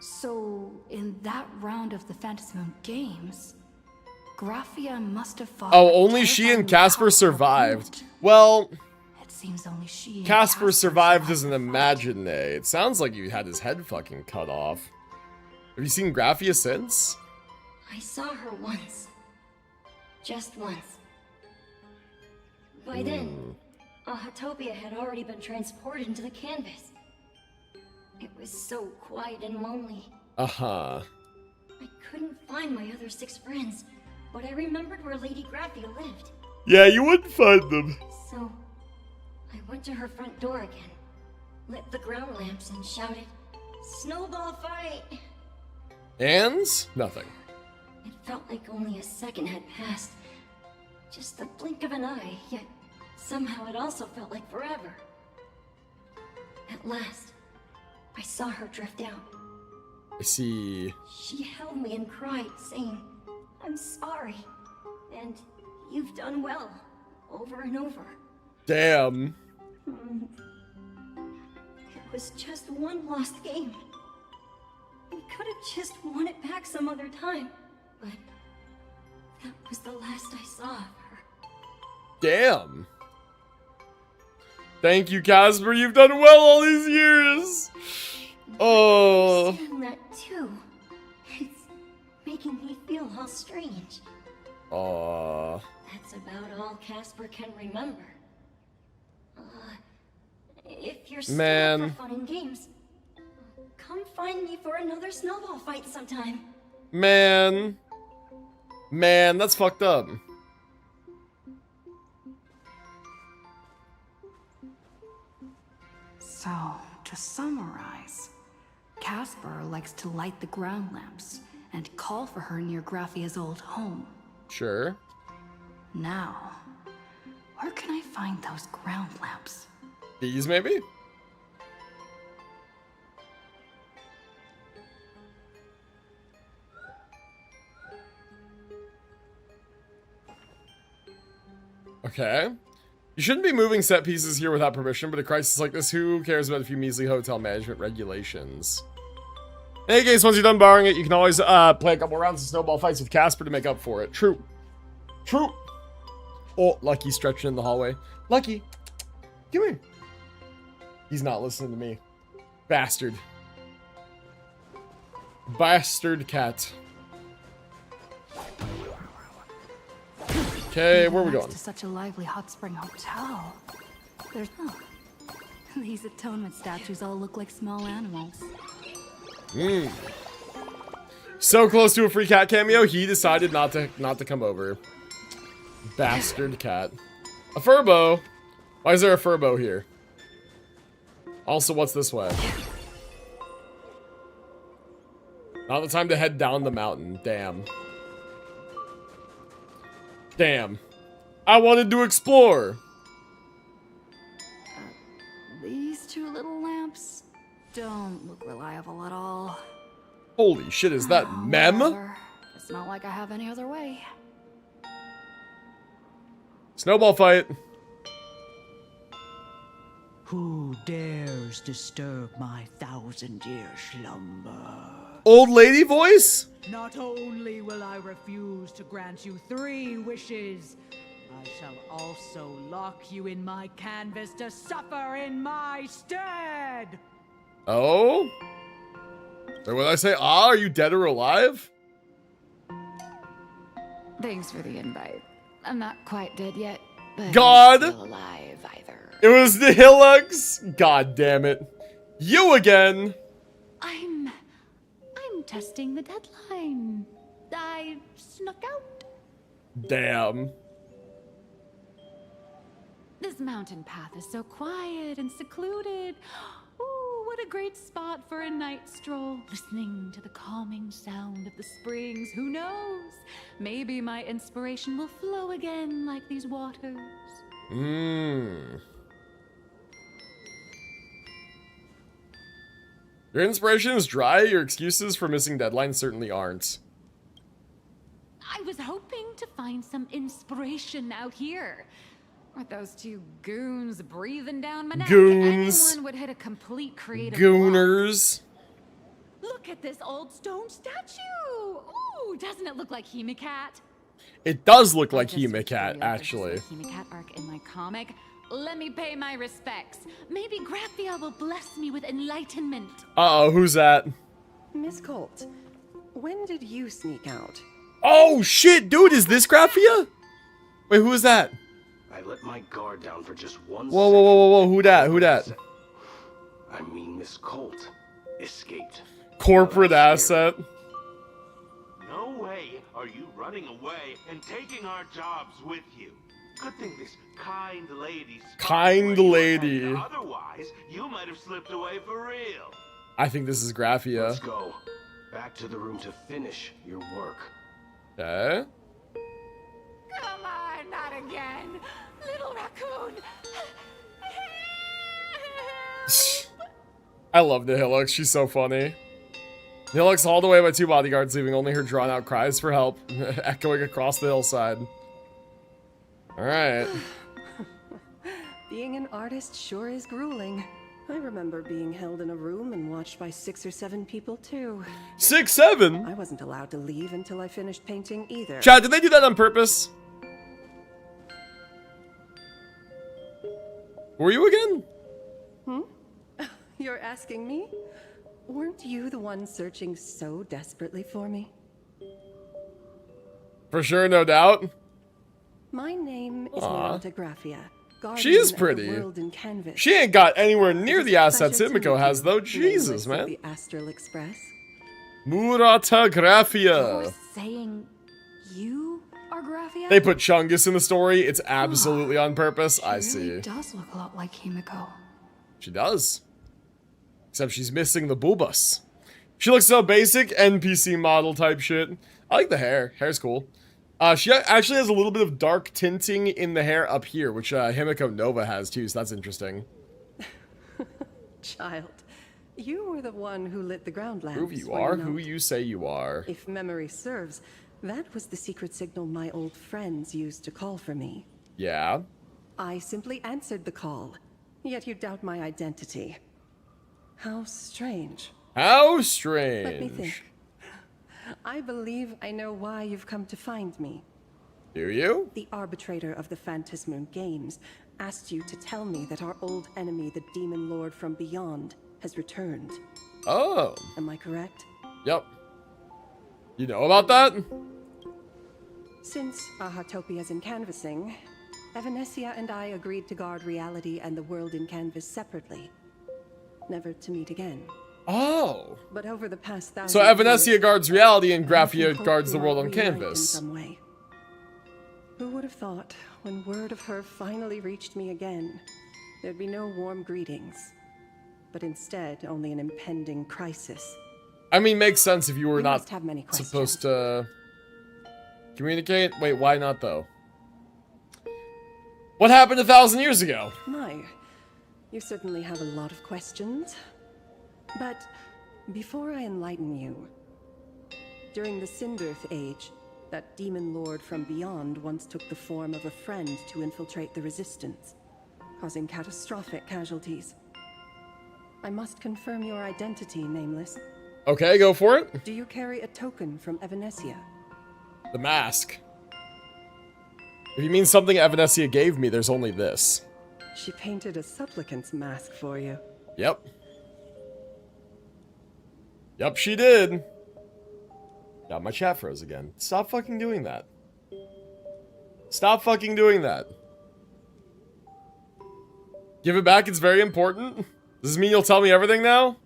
So, in that round of the Phantasmoon Games, Graphia must have fought. Oh, a only she and terrifying Casper powerful survived. opponent. Well, It seems only she and Casper survived as an Imagine. It sounds like you had his head fucking cut off. Have you seen Graphia since? I saw her once. Just once. By then, Ahatopia had already been transported into the canvas. It was so quiet and lonely. Uh-huh. I couldn't find my other 6 friends, but I remembered where Lady Graphia lived. Yeah, you wouldn't find them. So, I went to her front door again, lit the ground lamps, and shouted, "Snowball fight!" And? Nothing. It felt like only a second had passed. Just the blink of an eye, yet somehow it also felt like forever. At last, I saw her drift out. I see. She held me and cried, saying, "I'm sorry, and you've done well," over and over. Damn. It was just one lost game. We could have just won it back some other time, but that was the last I saw of her. Damn. Thank you, Casper. You've done well all these years. Oh. Seeing that too, it's making me feel all strange. Aw. That's about all Casper can remember. If you're still up for fun and games, come find me for another snowball fight sometime. Man, that's fucked up. So, to summarize, Casper likes to light the ground lamps and call for her near Graphia's old home. Sure. Now, where can I find those ground lamps? These, maybe? Okay. You shouldn't be moving set pieces here without permission, but a crisis like this, who cares about a few measly hotel management regulations? In any case, once you're done borrowing it, you can always play a couple rounds of snowball fights with Casper to make up for it. True. True. Oh, Lucky stretching in the hallway. Lucky, come here. He's not listening to me. Bastard. Bastard cat. Okay, where are we going? To such a lively hot spring hotel. There's these atonement statues all look like small animals. So close to a free cat cameo, he decided not to come over. Bastard cat. A Furbo. Why is there a Furbo here? Also, what's this way? Not the time to head down the mountain. Damn. Damn. I wanted to explore. These two little lamps don't look reliable at all. Holy shit, is that Mem? Whatever. It's not like I have any other way. Snowball fight. Who dares disturb my 1,000-year slumber? Old lady voice? Not only will I refuse to grant you 3 wishes, I shall also lock you in my canvas to suffer in my stead! Oh? Or would I say, are you dead or alive? Thanks for the invite. I'm not quite dead yet, but God! I'm still alive either. It was the Hillux? God damn it. You again! I'm testing the deadline. I snuck out. Damn. This mountain path is so quiet and secluded. Ooh, what a great spot for a night stroll. Listening to the calming sound of the springs. Who knows? Maybe my inspiration will flow again like these waters. Your inspiration is dry, your excuses for missing deadlines certainly aren't. I was hoping to find some inspiration out here. With those two goons breathing down my neck, anyone would hit a complete creative Gooners. block. Look at this old stone statue. Ooh, doesn't it look like Hemicat? It does look like Hemicat, actually. Hemicat arc in my comic. Let me pay my respects. Maybe Graphia will bless me with enlightenment. Uh-oh, who's that? Miss Colt, when did you sneak out? Oh, shit, dude, is this Graphia? Wait, who is that? I let my guard down for just one Whoa, whoa, whoa, whoa, whoa, who dat? Who dat? I mean, Miss Colt escaped. Corporate asset. No way are you running away and taking our jobs with you. Good thing this kind lady. Kind lady. Otherwise, you might have slipped away for real. I think this is Graphia. Let's go. Back to the room to finish your work. Okay. Come on, not again. Little raccoon. I love the Hilux. She's so funny. Hilux hauled away by two bodyguards, leaving only her drawn-out cries for help echoing across the hillside. Alright. Being an artist sure is grueling. I remember being held in a room and watched by 6 or 7 people too. 6, 7? I wasn't allowed to leave until I finished painting either. Chad, did they do that on purpose? Who are you again? You're asking me? Weren't you the one searching so desperately for me? For sure, no doubt. My name is Aw. Miranda Graphia. She is guardian of the pretty. world in canvas. She ain't got anywhere near It the is a assets pleasure to Himiko meet has, you, though. nameless Jesus, of man. The Astral Express. Murata Graphia. Saying you are Graphia? They put Chungus in the story. It's absolutely on purpose. I see. It does look a lot like Himiko. She does. Except she's missing the boobas. She looks so basic, NPC model type shit. I like the hair. Hair's cool. She actually has a little bit of dark tinting in the hair up here, which Himiko Nova has too, so that's interesting. Child, you were the one who lit the ground lamps. Who you were are, not? who you say you are. If memory serves, that was the secret signal my old friends used to call for me. Yeah. I simply answered the call, yet you doubt my identity. How strange. How Let me strange. think. I believe I know why you've come to find me. Do you? The arbitrator of the Phantasmoon Games asked you to tell me that our old enemy, the Demon Lord from Beyond, has returned. Oh. Am I correct? Yep. You know about that? Since Ahatopia's in canvassing, Evanescia and I agreed to guard reality and the world in canvas separately, never to meet again. Oh. But over the past 1,000 So Evanescia years, guards reality and I Graphia hope guards the we world might on reunite canvas. In some way. Who would have thought, when word of her finally reached me again, there'd be no warm greetings, but instead only an impending crisis. I mean, makes sense if you were We not must have many questions. supposed to communicate. Wait, why not though? What happened 1,000 years ago? My, you certainly have a lot of questions. But before I enlighten you, during the Cinderth Age, that demon lord from beyond once took the form of a friend to infiltrate the Resistance, causing catastrophic casualties. I must confirm your identity, Nameless. Okay, go for it. Do you carry a token from Evanescia? The mask. If you mean something Evanescia gave me, there's only this. She painted a supplicant's mask for you. Yep. Yep, she did. God, my chat froze again. Stop fucking doing that. Stop fucking doing that. Give it back, it's very important. Does this mean you'll tell me everything now?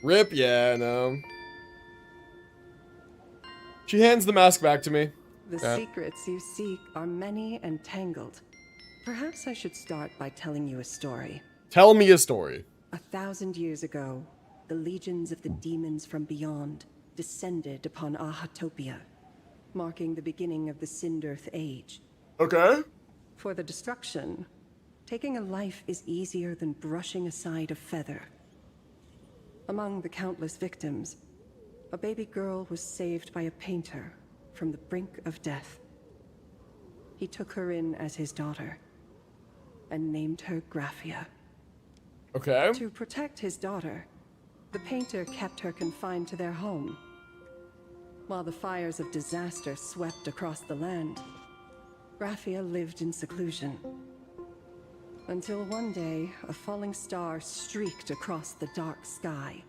Rip, yeah, no. She hands the mask back to me. The Okay. secrets you seek are many and tangled. Perhaps I should start by telling you a story. Tell me a story. 1,000 years ago, the legions of the demons from beyond descended upon Ahatopia, marking the beginning of the Cinderth Age. Okay. For the destruction, taking a life is easier than brushing aside a feather. Among the countless victims, A baby girl was saved by a painter from the brink of death. He took her in as his daughter and named her Graphia. Okay. To protect his daughter, the painter kept her confined to their home. While the fires of disaster swept across the land, Graphia lived in seclusion. Until one day, a falling star streaked across the dark sky,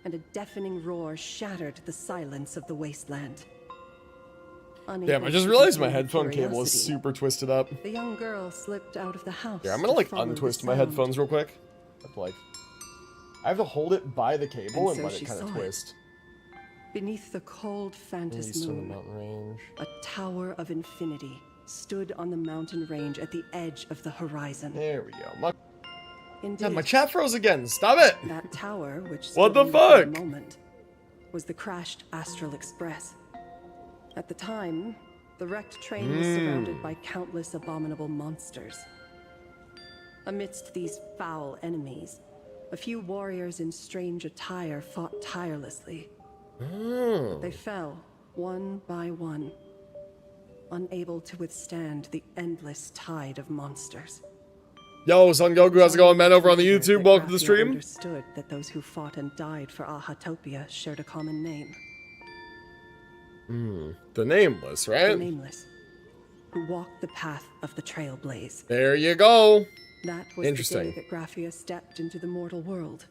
and a deafening roar shattered the silence of the wasteland. Damn, I just realized my headphone cable is super twisted up. The young girl slipped out of the house. Yeah, I'm gonna like untwist my headphones real quick. I have to hold it by the cable and let it kind of twist. Beneath the cold Fantis moon, a tower of infinity stood on the mountain range at the edge of the horizon. There we go. Indeed, God, my chat froze again. Stop it! That tower, which what the stood fuck? for a moment, was the crashed Astral Express. At the time, the wrecked train was surrounded by countless abominable monsters. Amidst these foul enemies, a few warriors in strange attire fought tirelessly. They fell, one by one, unable to withstand the endless tide of monsters. Yo, Son Goku, how's it going, man? Over on the YouTube, welcome to the stream. Understood that those who fought and died for Ahatopia shared a common name. The Nameless, right? The Nameless, who walked the path of the Trailblaze. There you go. That was the day that Graphia stepped into the mortal world.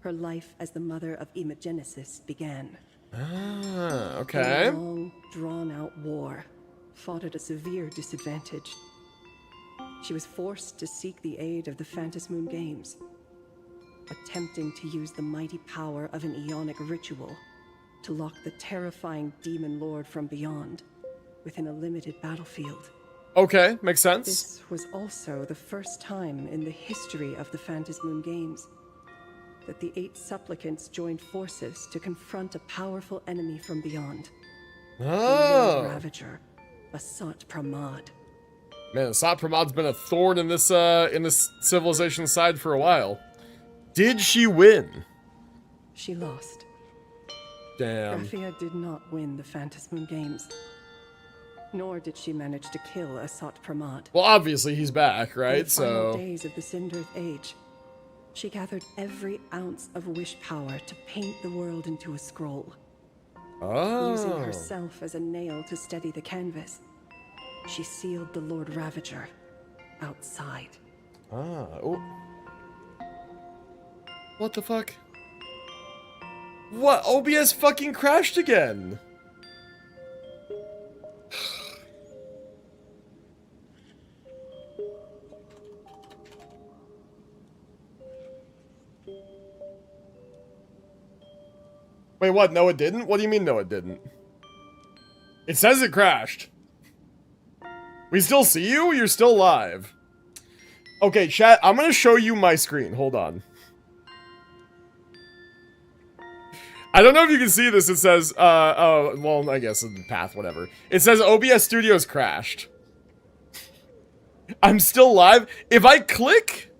Her life as the mother of Imogenesis began. Ah, okay. A long, drawn-out war, fought at a severe disadvantage. She was forced to seek the aid of the Fantasmoon Games, attempting to use the mighty power of an Ionic ritual to lock the terrifying demon lord from beyond within a limited battlefield. Okay, makes sense. This was also the first time in the history of the Fantasmoon Games that the 8 supplicants joined forces to confront a powerful enemy from beyond. Oh. The Ravager, Asat Pramad. Man, Asat Pramad's been a thorn in this civilization side for a while. Did she win? She lost. Damn. Graphia did not win the Fantasmoon Games. Nor did she manage to kill Asat Pramad. Well, obviously he's back, right? In the final days of the Cinderth Age, she gathered every ounce of wish power to paint the world into a scroll. Using herself as a nail to steady the canvas, she sealed the Lord Ravager outside. Oh. What the fuck? What? OBS fucking crashed again. Wait, what? No, it didn't? What do you mean, no, it didn't? It says it crashed. We still see you? You're still live. Okay, chat, I'm gonna show you my screen. Hold on. I don't know if you can see this. It says, oh, well, I guess in the path, whatever. It says OBS Studios crashed. I'm still live. If I click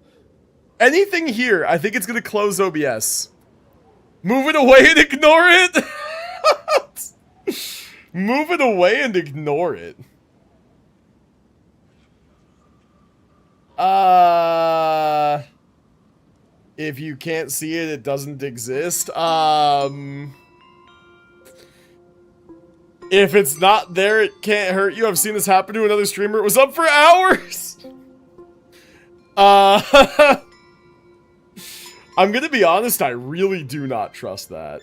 anything here, I think it's gonna close OBS. Move it away and ignore it. Move it away and ignore it. If you can't see it, it doesn't exist. If it's not there, it can't hurt you. I've seen this happen to another streamer. It was up for hours. I'm gonna be honest, I really do not trust that.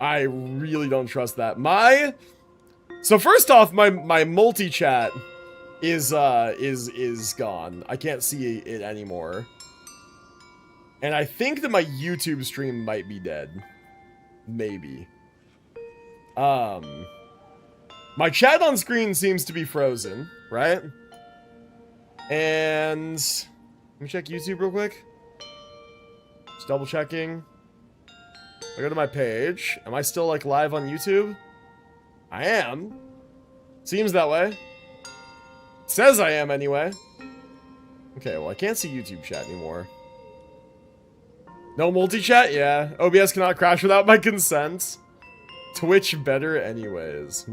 I really don't trust that. So first off, my multi-chat is gone. I can't see it anymore. And I think that my YouTube stream might be dead. Maybe. My chat on screen seems to be frozen, right? And let me check YouTube real quick. Just double checking. I go to my page. Am I still like live on YouTube? I am. Seems that way. Says I am anyway. Okay, well I can't see YouTube chat anymore. No multi-chat? Yeah. OBS cannot crash without my consent. Twitch better anyways.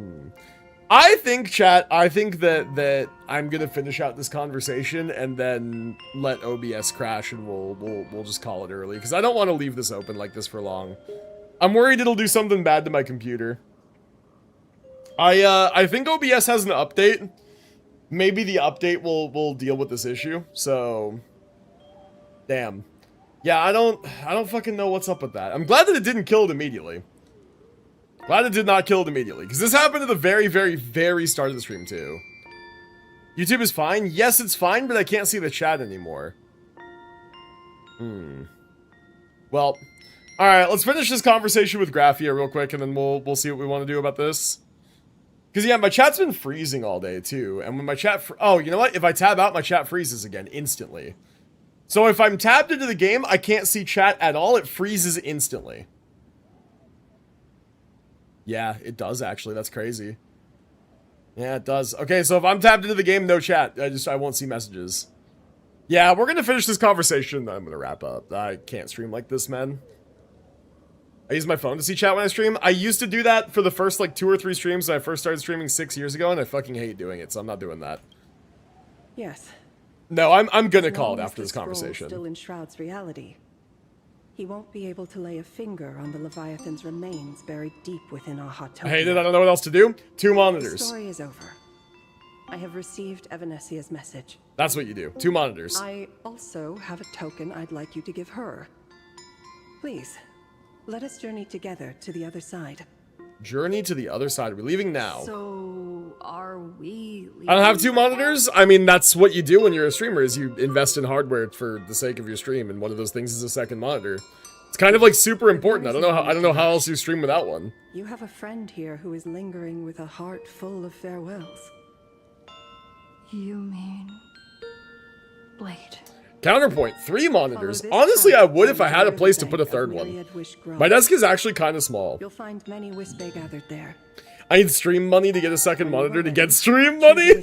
I think, chat, I think that I'm gonna finish out this conversation and then let OBS crash and we'll just call it early. Because I don't want to leave this open like this for long. I'm worried it'll do something bad to my computer. I think OBS has an update. Maybe the update will deal with this issue. So, damn. Yeah, I don't fucking know what's up with that. I'm glad that it didn't kill it immediately. Glad it did not kill it immediately. Because this happened at the very, very, very start of the stream, too. YouTube is fine? Yes, it's fine, but I can't see the chat anymore. Well, alright, let's finish this conversation with Graphia real quick, and then we'll see what we want to do about this. Because, yeah, my chat's been freezing all day, too. And when my chat... Oh, you know what? If I tab out, my chat freezes again, instantly. So if I'm tabbed into the game, I can't see chat at all. It freezes instantly. Yeah, it does, actually. That's crazy. Yeah, it does. Okay, so if I'm tabbed into the game, no chat. I won't see messages. Yeah, we're gonna finish this conversation. I'm gonna wrap up. I can't stream like this, man. I use my phone to see chat when I stream. I used to do that for the first, like, 2 or 3 streams when I first started streaming 6 years ago, and I fucking hate doing it, so I'm not doing that. Yes. No, I'm gonna call it after this conversation. Still enshrouds reality. He won't be able to lay a finger on the Leviathan's remains buried deep within Ahatopia. I hate it. I don't know what else to do. 2 monitors. The story is over. I have received Evanesia's message. That's what you do. 2 monitors. I also have a token I'd like you to give her. Please, let us journey together to the other side. Journey to the other side. We're leaving now. So, are we leaving? I don't have 2 monitors. I mean, that's what you do when you're a streamer, is you invest in hardware for the sake of your stream, and one of those things is a second monitor. It's kind of like super important. I don't know how else you stream without one. You have a friend here who is lingering with a heart full of farewells. You mean Blade? Counterpoint, 3 monitors. Honestly, I would if I had a place to put a 3rd one. My desk is actually kind of small. You'll find many Wispe gathered there. I need stream money to get a 2nd monitor to get stream money.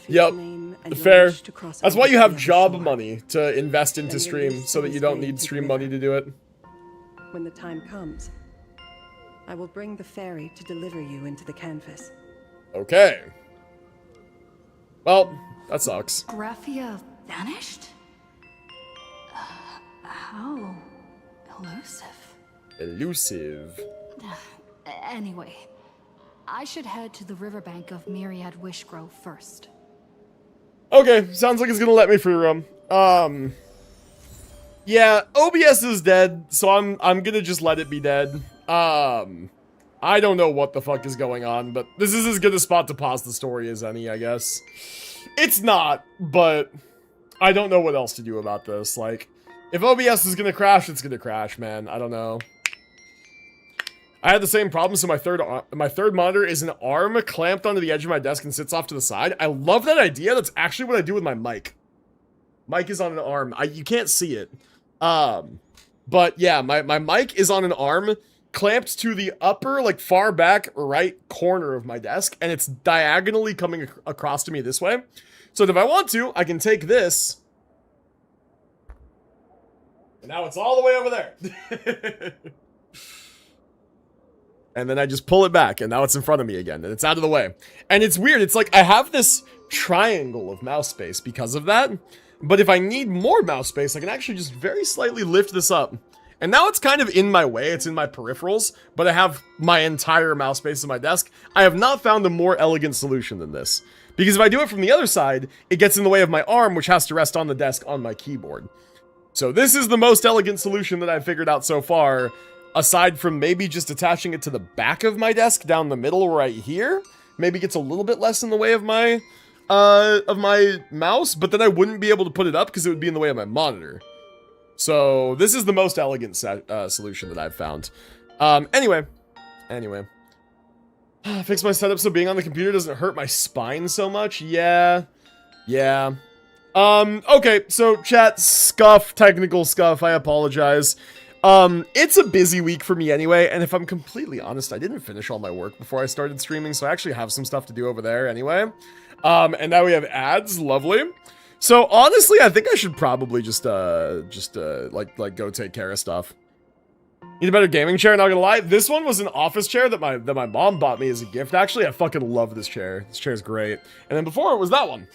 Yep, fair. That's why you have job money to invest into stream, so that you don't need stream money to do it. When the time comes, I will bring the ferry to deliver you into the canvas. Okay. Well, that sucks. Graphia vanished? How elusive. Elusive. Anyway, I should head to the riverbank of Myriad Wishgrove first. Okay, sounds like it's gonna let me free roam. Yeah, OBS is dead, so I'm gonna just let it be dead. I don't know what the fuck is going on, but this is as good a spot to pause the story as any, I guess. It's not, but I don't know what else to do about this. Like, if OBS is gonna crash, it's gonna crash, man. I don't know. I had the same problem, so my third monitor is an arm clamped onto the edge of my desk and sits off to the side. I love that idea. That's actually what I do with my mic. Mic is on an arm. You can't see it. But yeah, my mic is on an arm clamped to the upper, like, far back right corner of my desk, and it's diagonally coming across to me this way. So that if I want to, I can take this, and now it's all the way over there. And then I just pull it back, and now it's in front of me again, and it's out of the way. And it's weird, it's like I have this triangle of mouse space because of that, but if I need more mouse space, I can actually just very slightly lift this up. And now it's kind of in my way, it's in my peripherals, but I have my entire mouse space on my desk. I have not found a more elegant solution than this. Because if I do it from the other side, it gets in the way of my arm, which has to rest on the desk on my keyboard. So this is the most elegant solution that I've figured out so far, aside from maybe just attaching it to the back of my desk down the middle right here. Maybe gets a little bit less in the way of my mouse, but then I wouldn't be able to put it up because it would be in the way of my monitor. So this is the most elegant solution that I've found. Anyway. Fix my setup so being on the computer doesn't hurt my spine so much. Yeah. Okay, so chat, technical scuff, I apologize. It's a busy week for me anyway, and if I'm completely honest, I didn't finish all my work before I started streaming, so I actually have some stuff to do over there anyway. And now we have ads, lovely. So honestly, I think I should probably just like go take care of stuff. Need a better gaming chair, not gonna lie. This one was an office chair that my mom bought me as a gift. Actually, I fucking love this chair. This chair is great. And then before it was that one.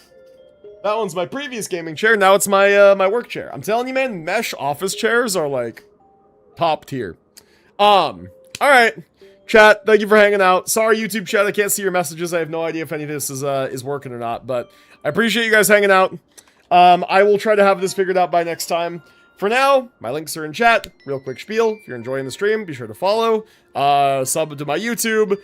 That one's my previous gaming chair. Now it's my my work chair. I'm telling you, man, mesh office chairs are like top tier. All right, chat. Thank you for hanging out. Sorry, YouTube chat, I can't see your messages. I have no idea if any of this is working or not, but I appreciate you guys hanging out. I will try to have this figured out by next time. For now, my links are in chat. Real quick spiel. If you're enjoying the stream, be sure to follow. Sub to my YouTube.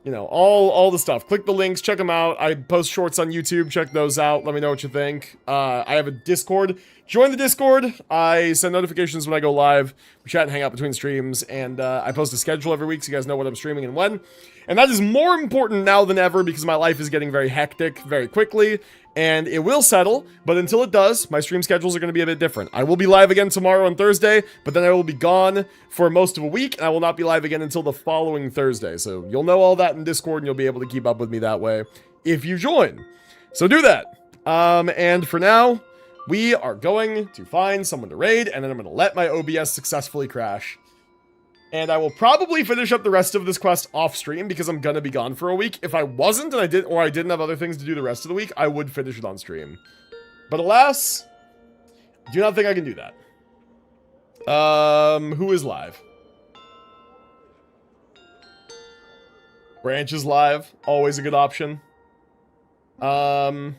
You know, all the stuff. Click the links, check them out. I post shorts on YouTube, check those out. Let me know what you think. I have a Discord. Join the Discord. I send notifications when I go live. We chat and hang out between streams. And I post a schedule every week so you guys know what I'm streaming and when. And that is more important now than ever because my life is getting very hectic very quickly. And it will settle, but until it does, my stream schedules are going to be a bit different. I will be live again tomorrow on Thursday, but then I will be gone for most of a week, and I will not be live again until the following Thursday. So you'll know all that in Discord, and you'll be able to keep up with me that way if you join. So do that. And for now, we are going to find someone to raid, and then I'm going to let my OBS successfully crash. And I will probably finish up the rest of this quest off stream because I'm gonna be gone for a week. If I wasn't and I didn't have other things to do the rest of the week, I would finish it on stream. But alas, I do not think I can do that. Who is live? Branch is live, always a good option. Oh,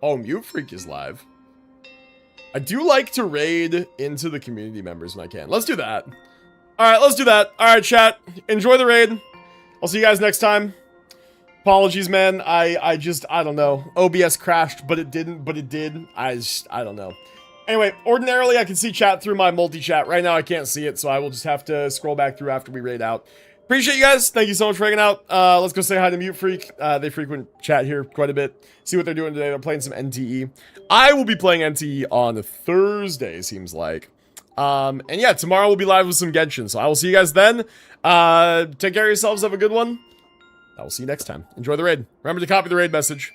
Mute Freak is live. I do like to raid into the community members when I can. Let's do that. Alright, let's do that. Alright, chat. Enjoy the raid. I'll see you guys next time. Apologies, man. I don't know. OBS crashed, but it didn't, but it did. I don't know. Anyway, ordinarily I can see chat through my multi-chat. Right now I can't see it, so I will just have to scroll back through after we raid out. Appreciate you guys. Thank you so much for hanging out. Let's go say hi to Mute Freak. They frequent chat here quite a bit. See what they're doing today. They're playing some NTE. I will be playing NTE on Thursday, seems like. And yeah, tomorrow we'll be live with some Genshin. So I will see you guys then. Take care of yourselves. Have a good one. I will see you next time. Enjoy the raid. Remember to copy the raid message.